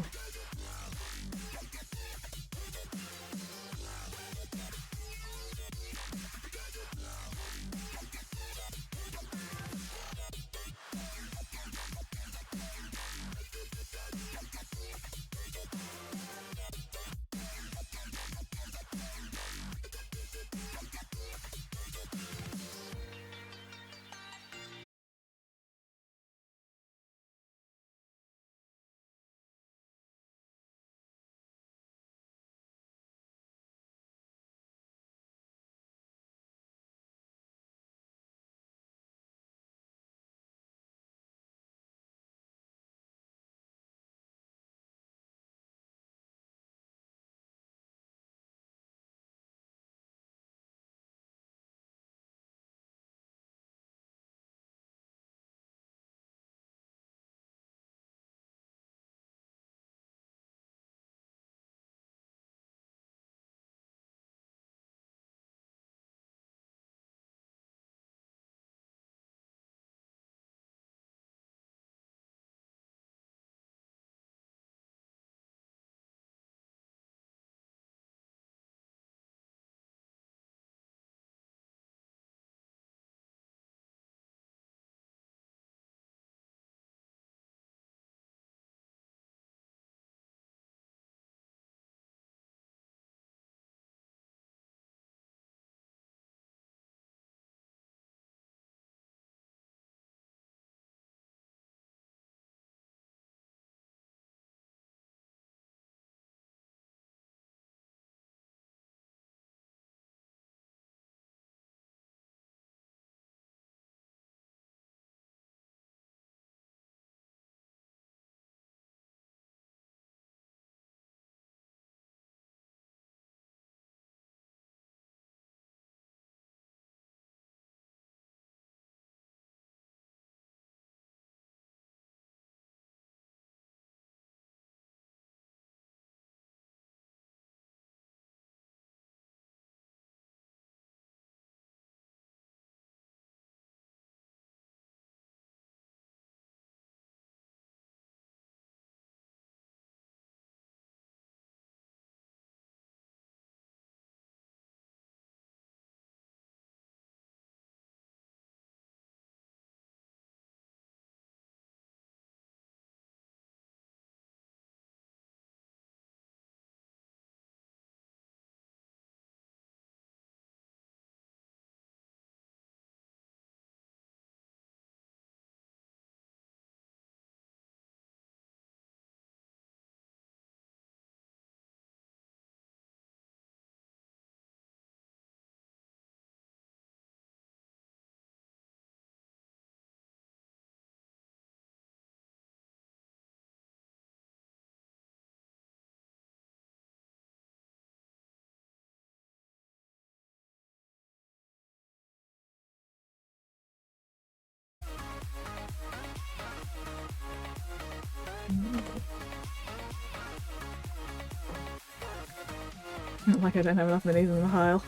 Like I don't have enough minis in the pile.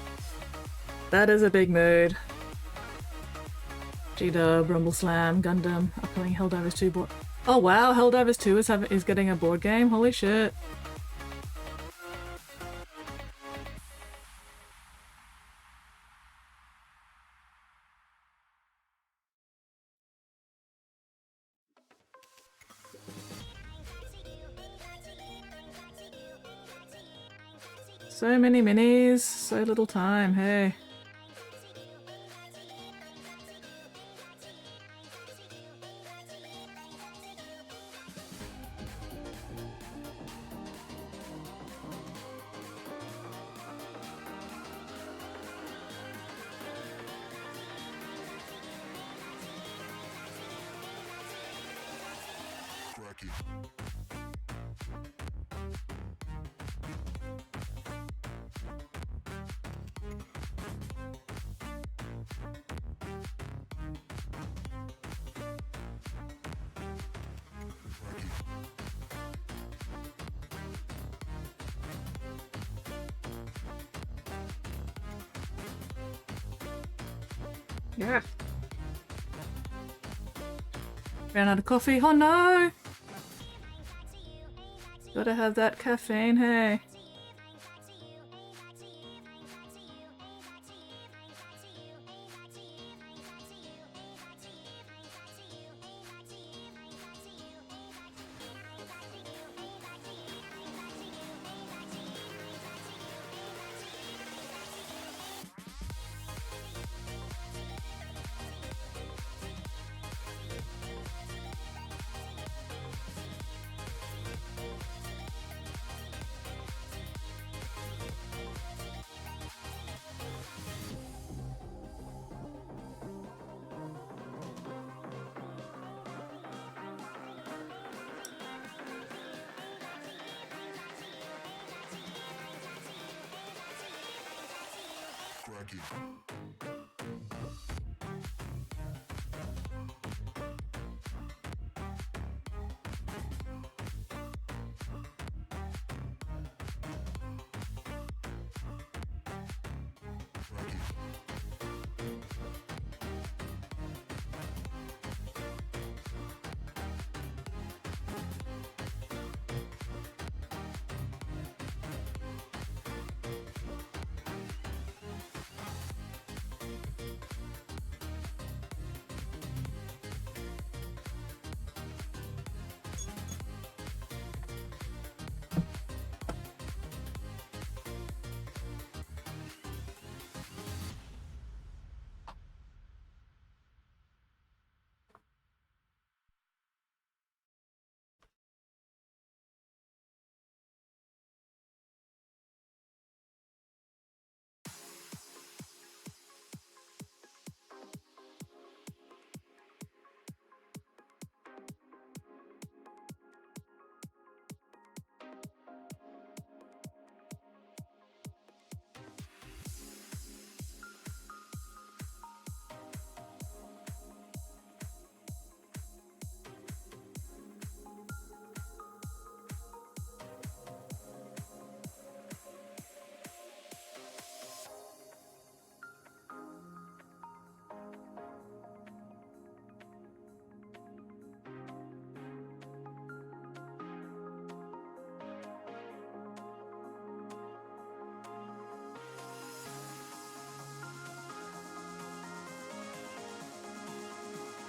That is a big mood. G-Dub, Rumble Slam, Gundam, upcoming Helldivers 2 board. Oh wow, Helldivers 2 is getting a board game? Holy shit. So many minis, so little time, hey. Yeah. Ran out of coffee. Oh no! Gotta have that caffeine, hey.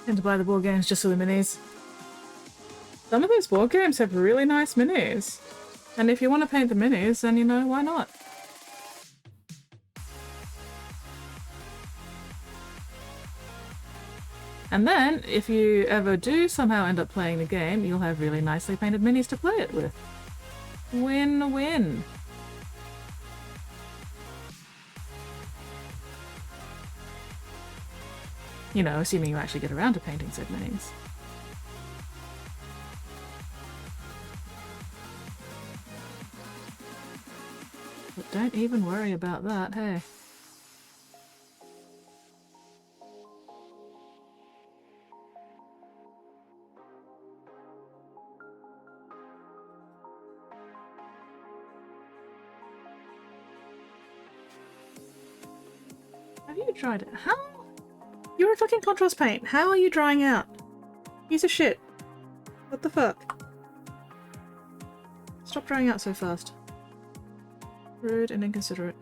Tend to buy the board games just for the minis. Some of those board games have really nice minis. And if you want to paint the minis, then you know, why not? And then, if you ever do somehow end up playing the game, you'll have really nicely painted minis to play it with. Win-win. You know, assuming you actually get around to painting said minis. But don't even worry about that, hey. Have you tried it? How? You're a fucking contrast paint. How are you drying out? Piece of shit. What the fuck? Stop drying out so fast. Rude and inconsiderate.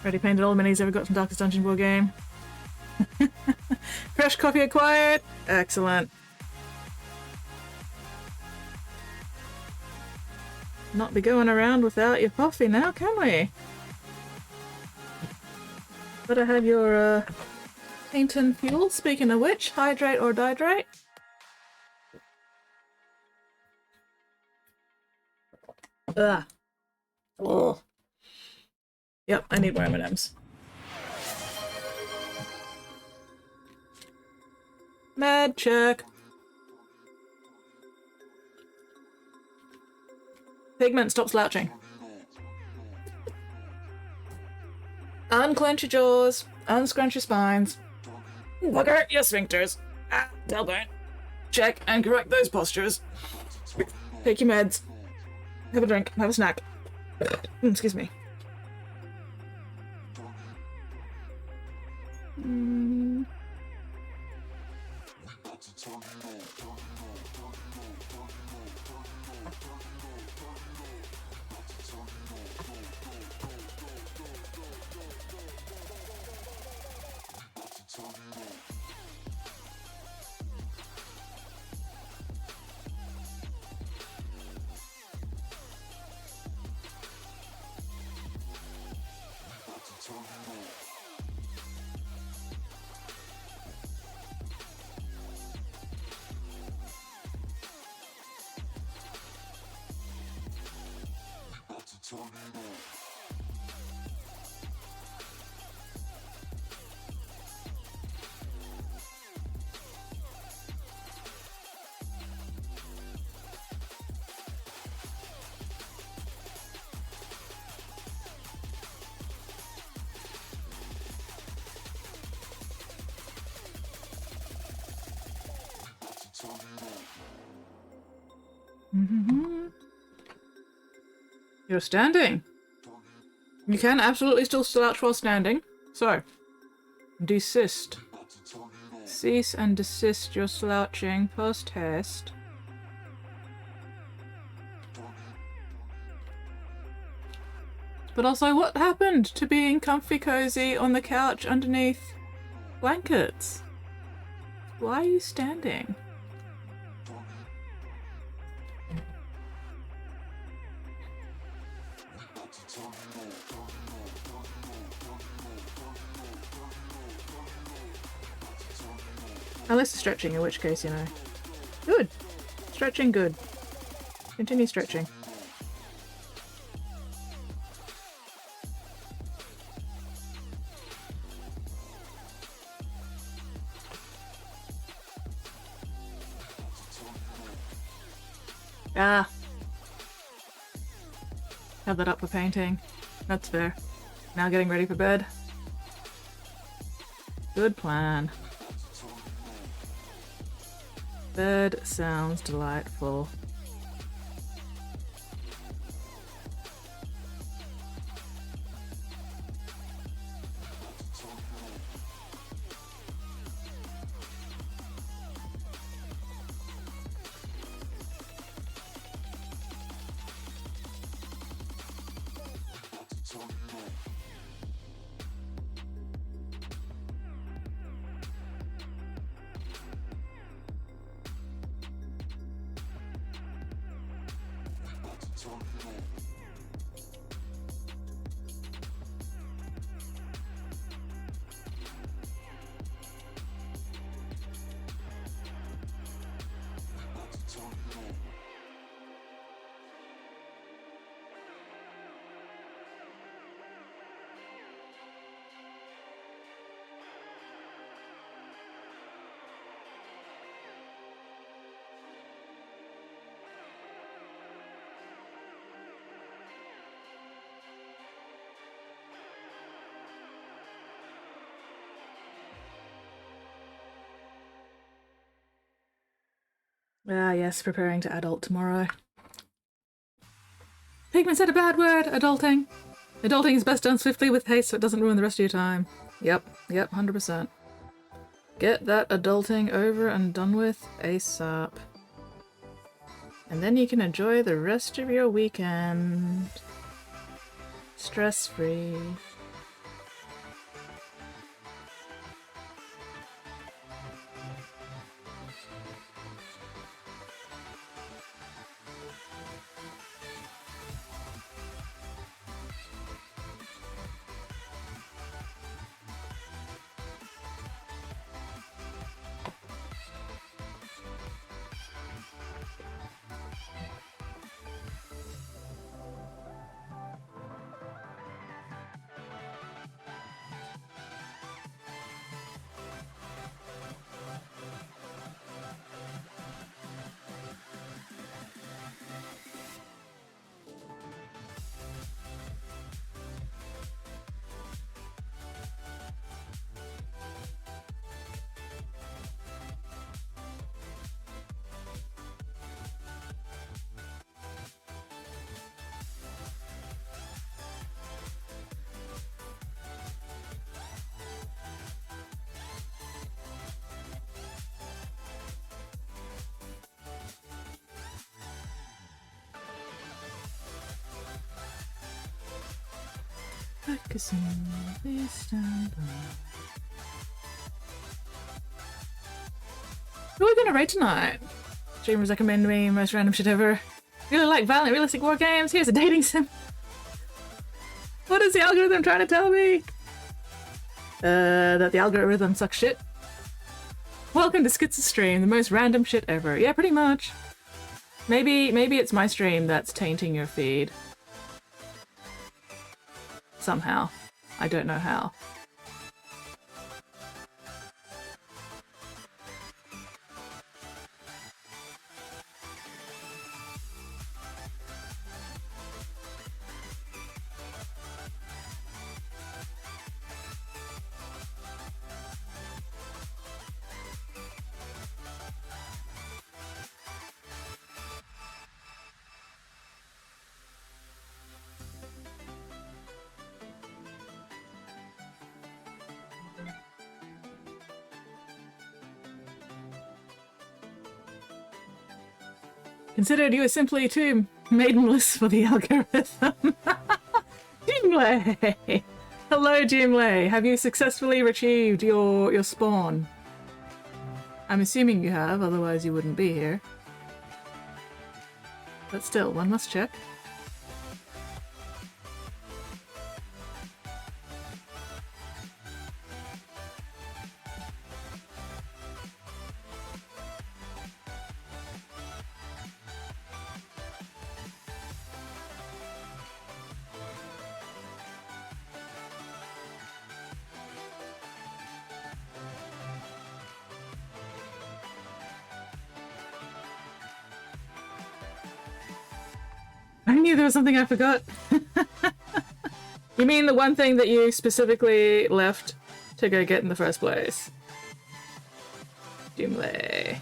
Already painted all the minis ever got from Darkest Dungeon board game. Fresh copy acquired. Excellent. Not be going around without your coffee now, can we? Better have your paint and fuel. Speaking of which, hydrate or dihydrate? Ugh. Oh. Yep, I need more M&Ms. Med check. Pigment, stop slouching. Unclench your jaws. Unscrunch your spines. Bugger your sphincters. Ah, tailbone. Check and correct those postures. Take your meds. Have a drink. Have a snack. Excuse me. You're standing. You can absolutely still slouch while standing. So, desist. Cease and desist your slouching post haste. But also, what happened to being comfy cozy on the couch underneath blankets? Why are you standing? Unless it's stretching, in which case, you know. Good. Stretching, good. Continue stretching. Ah. Have that up for painting. That's fair. Now getting ready for bed. Good plan. Bed sounds delightful. Ah, yes, preparing to adult tomorrow. Pigment said a bad word! Adulting! Adulting is best done swiftly with haste so it doesn't ruin the rest of your time. Yep, 100%. Get that adulting over and done with ASAP. And then you can enjoy the rest of your weekend. Stress-free. Focusing, please stand by. Who are we gonna rate tonight? Streamers recommend me most random shit ever. Really like violent realistic war games. Here's a dating sim. What is the algorithm trying to tell me? That the algorithm sucks shit. Welcome to Skits' stream, the most random shit ever. Yeah, pretty much. Maybe it's my stream that's tainting your feed. Somehow. I don't know how. Considered you were simply too maidenless for the algorithm. Jimley! Hello, Jimley! Have you successfully retrieved your spawn? I'm assuming you have, otherwise you wouldn't be here. But still, one must check. I knew there was something I forgot. You mean the one thing that you specifically left to go get in the first place? Jimley.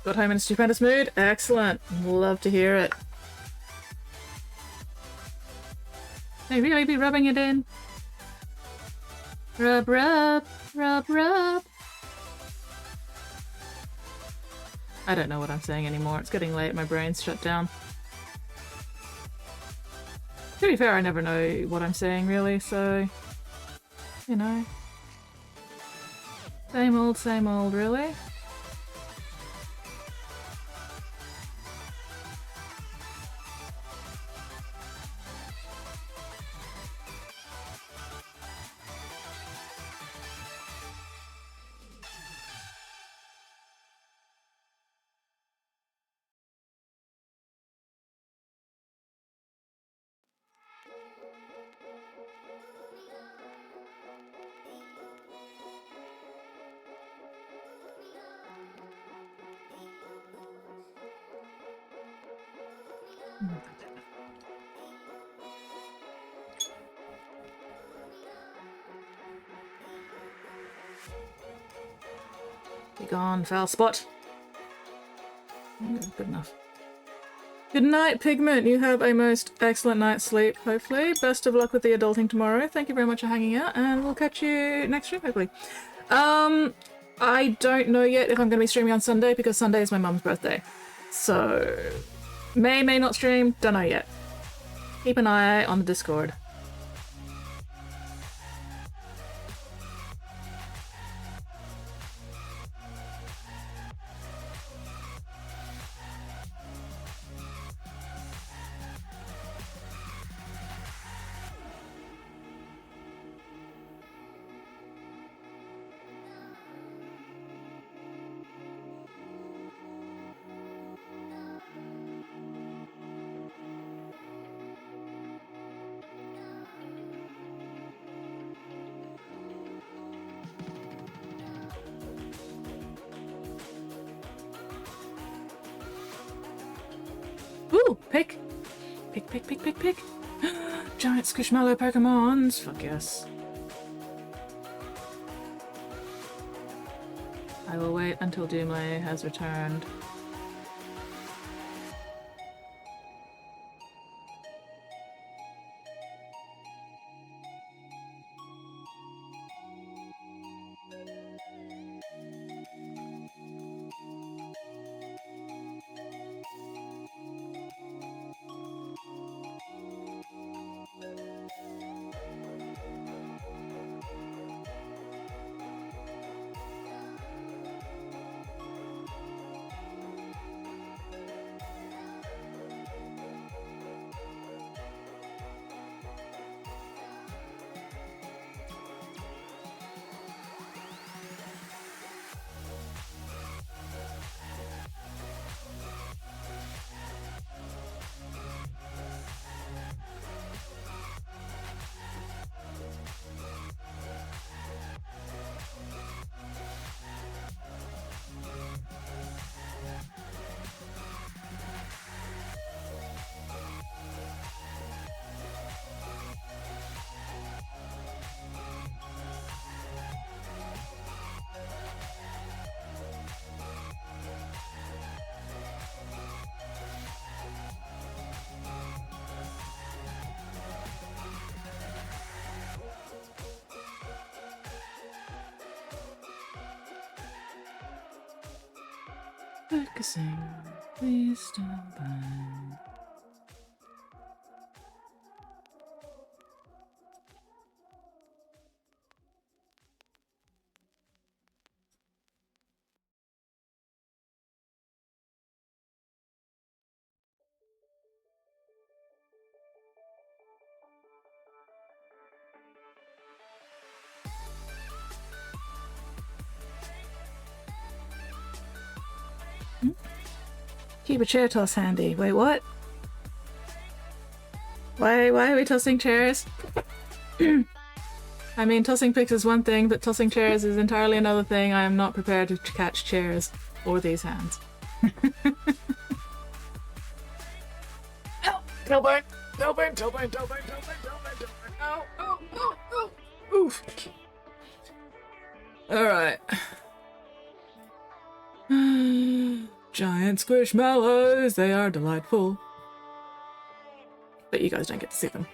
Got home in a stupendous mood? Excellent. Love to hear it. May really be rubbing it in. Rub, rub, rub, rub. I don't know what I'm saying anymore. It's getting late. My brain's shut down. To be fair, I never know what I'm saying really, so... You know. Same old, really. Be gone, foul spot. Good enough. Good night, Pigment. You have a most excellent night's sleep, hopefully. Best of luck with the adulting tomorrow. Thank you very much for hanging out, and we'll catch you next stream, hopefully. I don't know yet if I'm going to be streaming on Sunday, because Sunday is my mum's birthday. So, may not stream, don't know yet. Keep an eye on the Discord. Ooh, pick! Pick, pick, pick, pick, pick! Giant squishmallow Pokemons! Fuck yes. I will wait until Doomlay has returned. Focusing, please stand by. Keep a chair toss handy. Wait, what? Why are we tossing chairs? I mean, tossing picks is one thing, but tossing chairs is entirely another thing. I am not prepared to catch chairs or these hands. Help! Tailbone! Tailbone! Tailbone! Tailbone! Tailbone! Tailbone! Tailbone! Ow! Ow! Ow! Ow! Oof! Alright. Giant squishmallows, they are delightful. But you guys don't get to see them.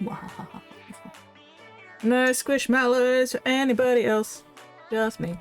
No squishmallows for anybody else. Just me.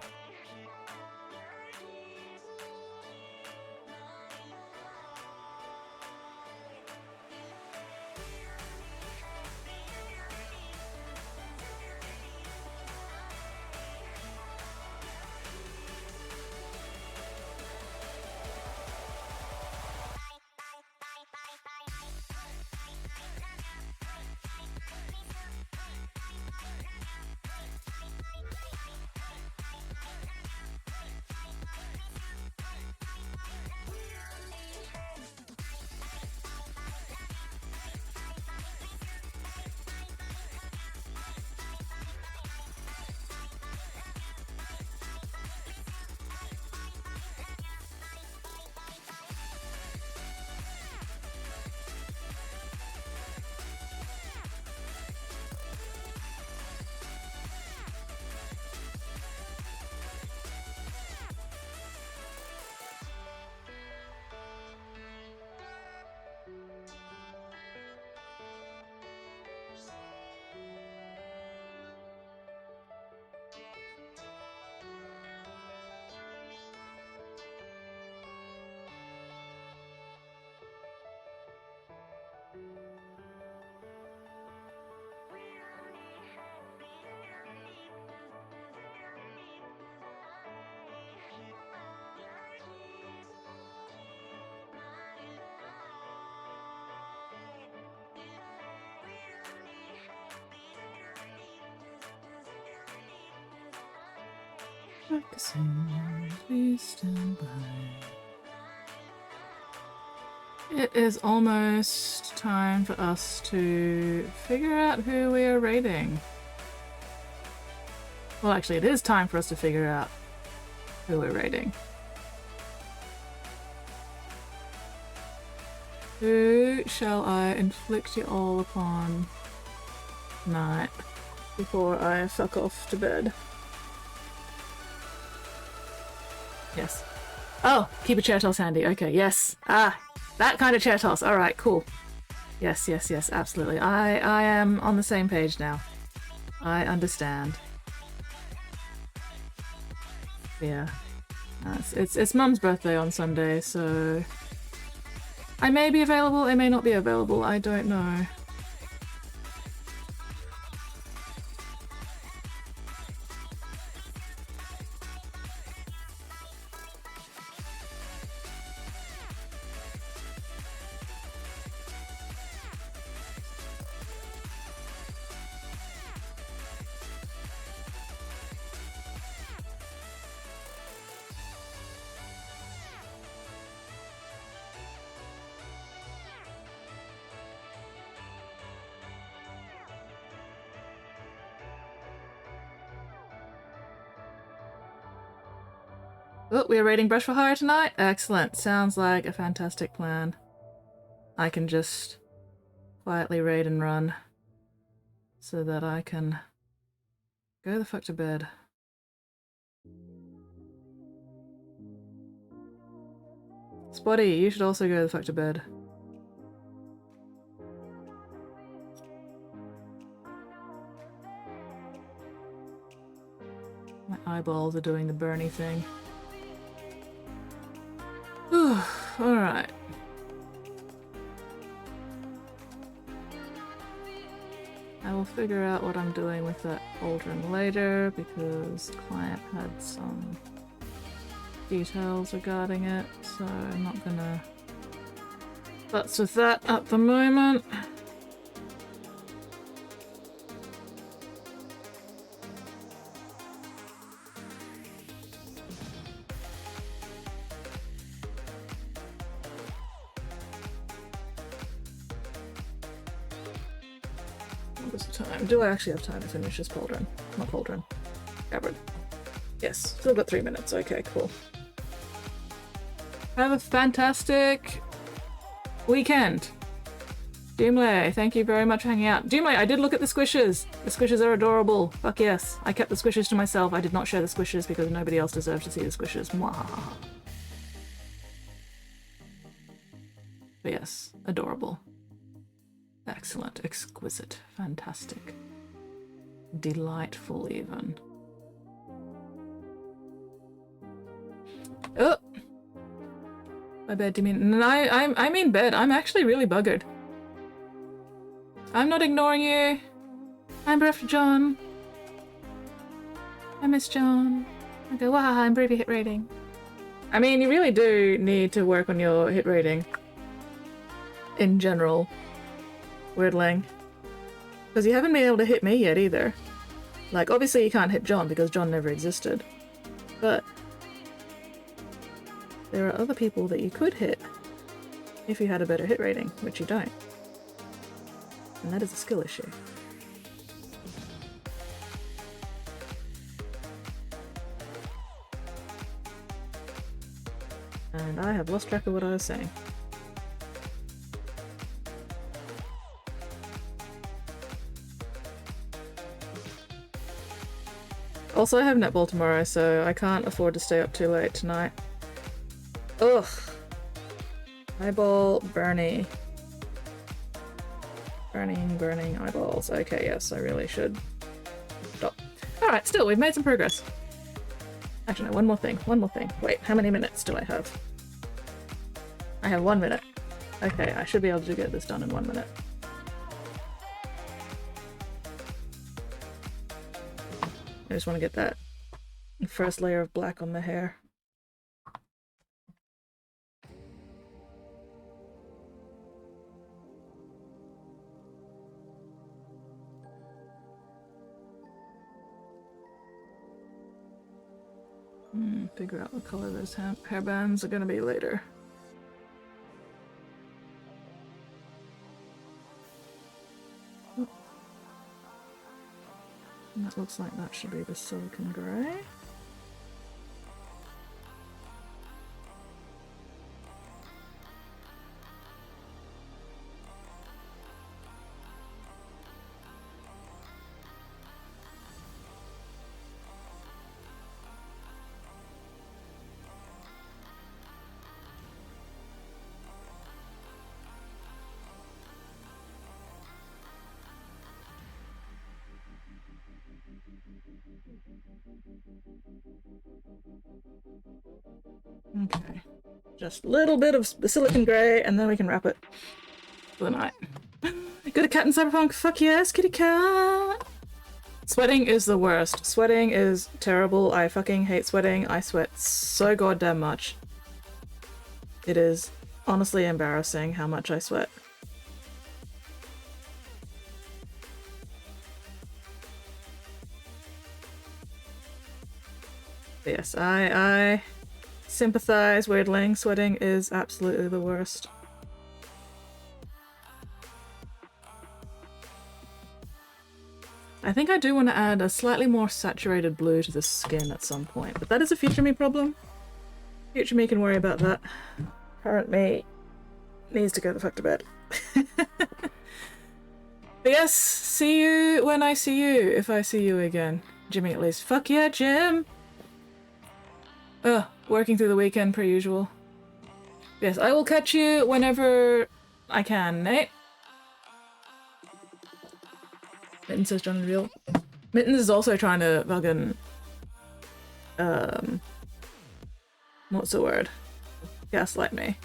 Focusing, please stand by. It is almost time for us to figure out who we are raiding. Well, actually, it is time for us to figure out who we're raiding. Who shall I inflict you all upon tonight before I fuck off to bed? Yes. Oh, keep a chair toss handy. Okay, yes. Ah, that kind of chair toss. All right, cool. Yes, yes, yes, absolutely. I am on the same page now. I understand. Yeah. It's Mum's birthday on Sunday, so I may be available, I may not be available, I don't know. Oh, we are raiding Brush for Hire tonight? Excellent. Sounds like a fantastic plan. I can just quietly raid and run so that I can go the fuck to bed. Spotty, you should also go the fuck to bed. My eyeballs are doing the Bernie thing. Alright. I will figure out what I'm doing with that cauldron later because client had some details regarding it, so I'm not gonna futz with that at the moment. Do I actually have time to finish this cauldron? Not cauldron. Cavern. Yes, still got 3 minutes. Okay, cool. Have a fantastic weekend. Doomlay, thank you very much for hanging out. Doomlay, I did look at the squishes. The squishes are adorable. Fuck yes. I kept the squishes to myself. I did not share the squishes because nobody else deserves to see the squishes. Mwahaha. But yes, adorable. Excellent, exquisite, fantastic, delightful even. Oh! By bed, do you mean? No, I mean bed. I'm actually really buggered. I'm not ignoring you. I'm Breath John. I miss John. I go, wow, improve your hit rating. I mean, you really do need to work on your hit rating. In general. Weirdling. Because you haven't been able to hit me yet either. Like, obviously you can't hit John because John never existed. But there are other people that you could hit if you had a better hit rating, which you don't. And that is a skill issue. And I have lost track of what I was saying. Also, I have netball tomorrow, so I can't afford to stay up too late tonight. Ugh. Eyeball Bernie. Burning eyeballs. Okay, yes, I really should stop. Alright, still, we've made some progress. Actually, no, one more thing. Wait, how many minutes do I have? I have 1 minute. Okay, I should be able to get this done in 1 minute. I just want to get that first layer of black on the hair. Figure out what color those hairbands are going to be later. And that looks like that should be the silicon grey. Okay. Just a little bit of silicon grey, and then we can wrap it for the night. Got a cat in Cyberpunk? Fuck yes, kitty cat! Sweating is the worst. Sweating is terrible. I fucking hate sweating. I sweat so goddamn much. It is honestly embarrassing how much I sweat. Yes, I sympathize, weirdling. Sweating is absolutely the worst. I think I do want to add a slightly more saturated blue to the skin at some point, but that is a future me problem. Future me can worry about that. Current me needs to go the fuck to bed. But yes, see you when I see you, if I see you again. Jimmy at least. Fuck yeah, Jim! Ugh, working through the weekend per usual. Yes, I will catch you whenever I can, Nate. Mittens says John Real. Mittens is also trying to fucking what's the word? Gaslight me.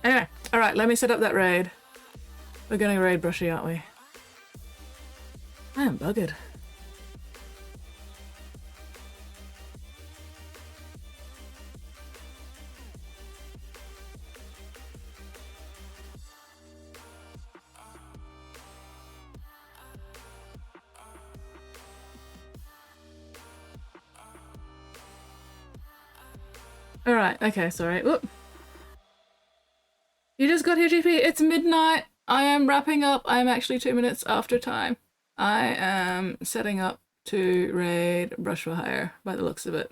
Anyway, alright, let me set up that raid. We're gonna raid Brushy, aren't we? I am buggered. Alright, okay, sorry. Whoop. You just got here, GP. It's midnight. I am wrapping up. I am actually 2 minutes after time. I am setting up to raid Brush for Hire by the looks of it.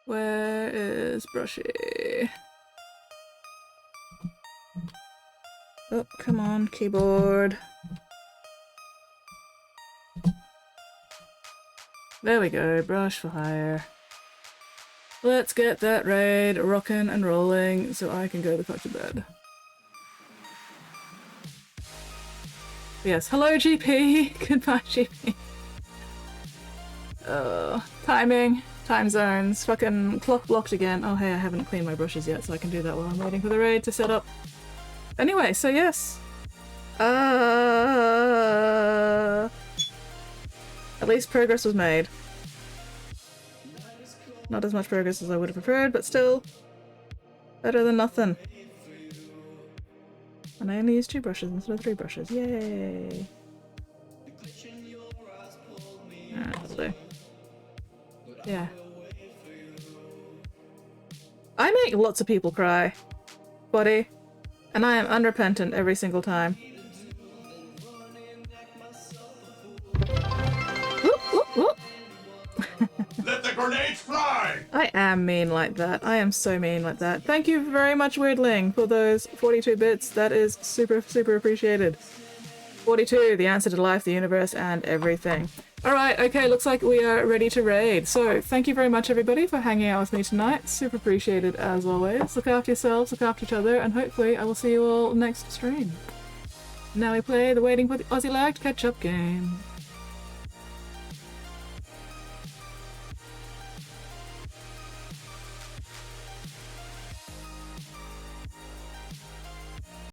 Where is Brushy? Oh, come on, keyboard. There we go, Brush for Hire. Let's get that raid rocking and rolling so I can go the fuck to bed. Yes, hello GP! Goodbye GP. Timing, time zones, fucking clock blocked again. Oh hey, I haven't cleaned my brushes yet, so I can do that while I'm waiting for the raid to set up. Anyway, so yes. At least progress was made. Not as much progress as I would have preferred, but still better than nothing. And I only used 2 brushes instead of 3 brushes. Yay! Alright, so yeah. I make lots of people cry, buddy, and I am unrepentant every single time. Let the grenades fly! I am mean like that. I am so mean like that. Thank you very much, Weirdling, for those 42 bits. That is super, super appreciated. 42, the answer to life, the universe, and everything. Alright, okay, looks like we are ready to raid. So, thank you very much, everybody, for hanging out with me tonight. Super appreciated, as always. Look after yourselves, look after each other, and hopefully I will see you all next stream. Now we play the Waiting for the Aussie Lag to Catch Up game.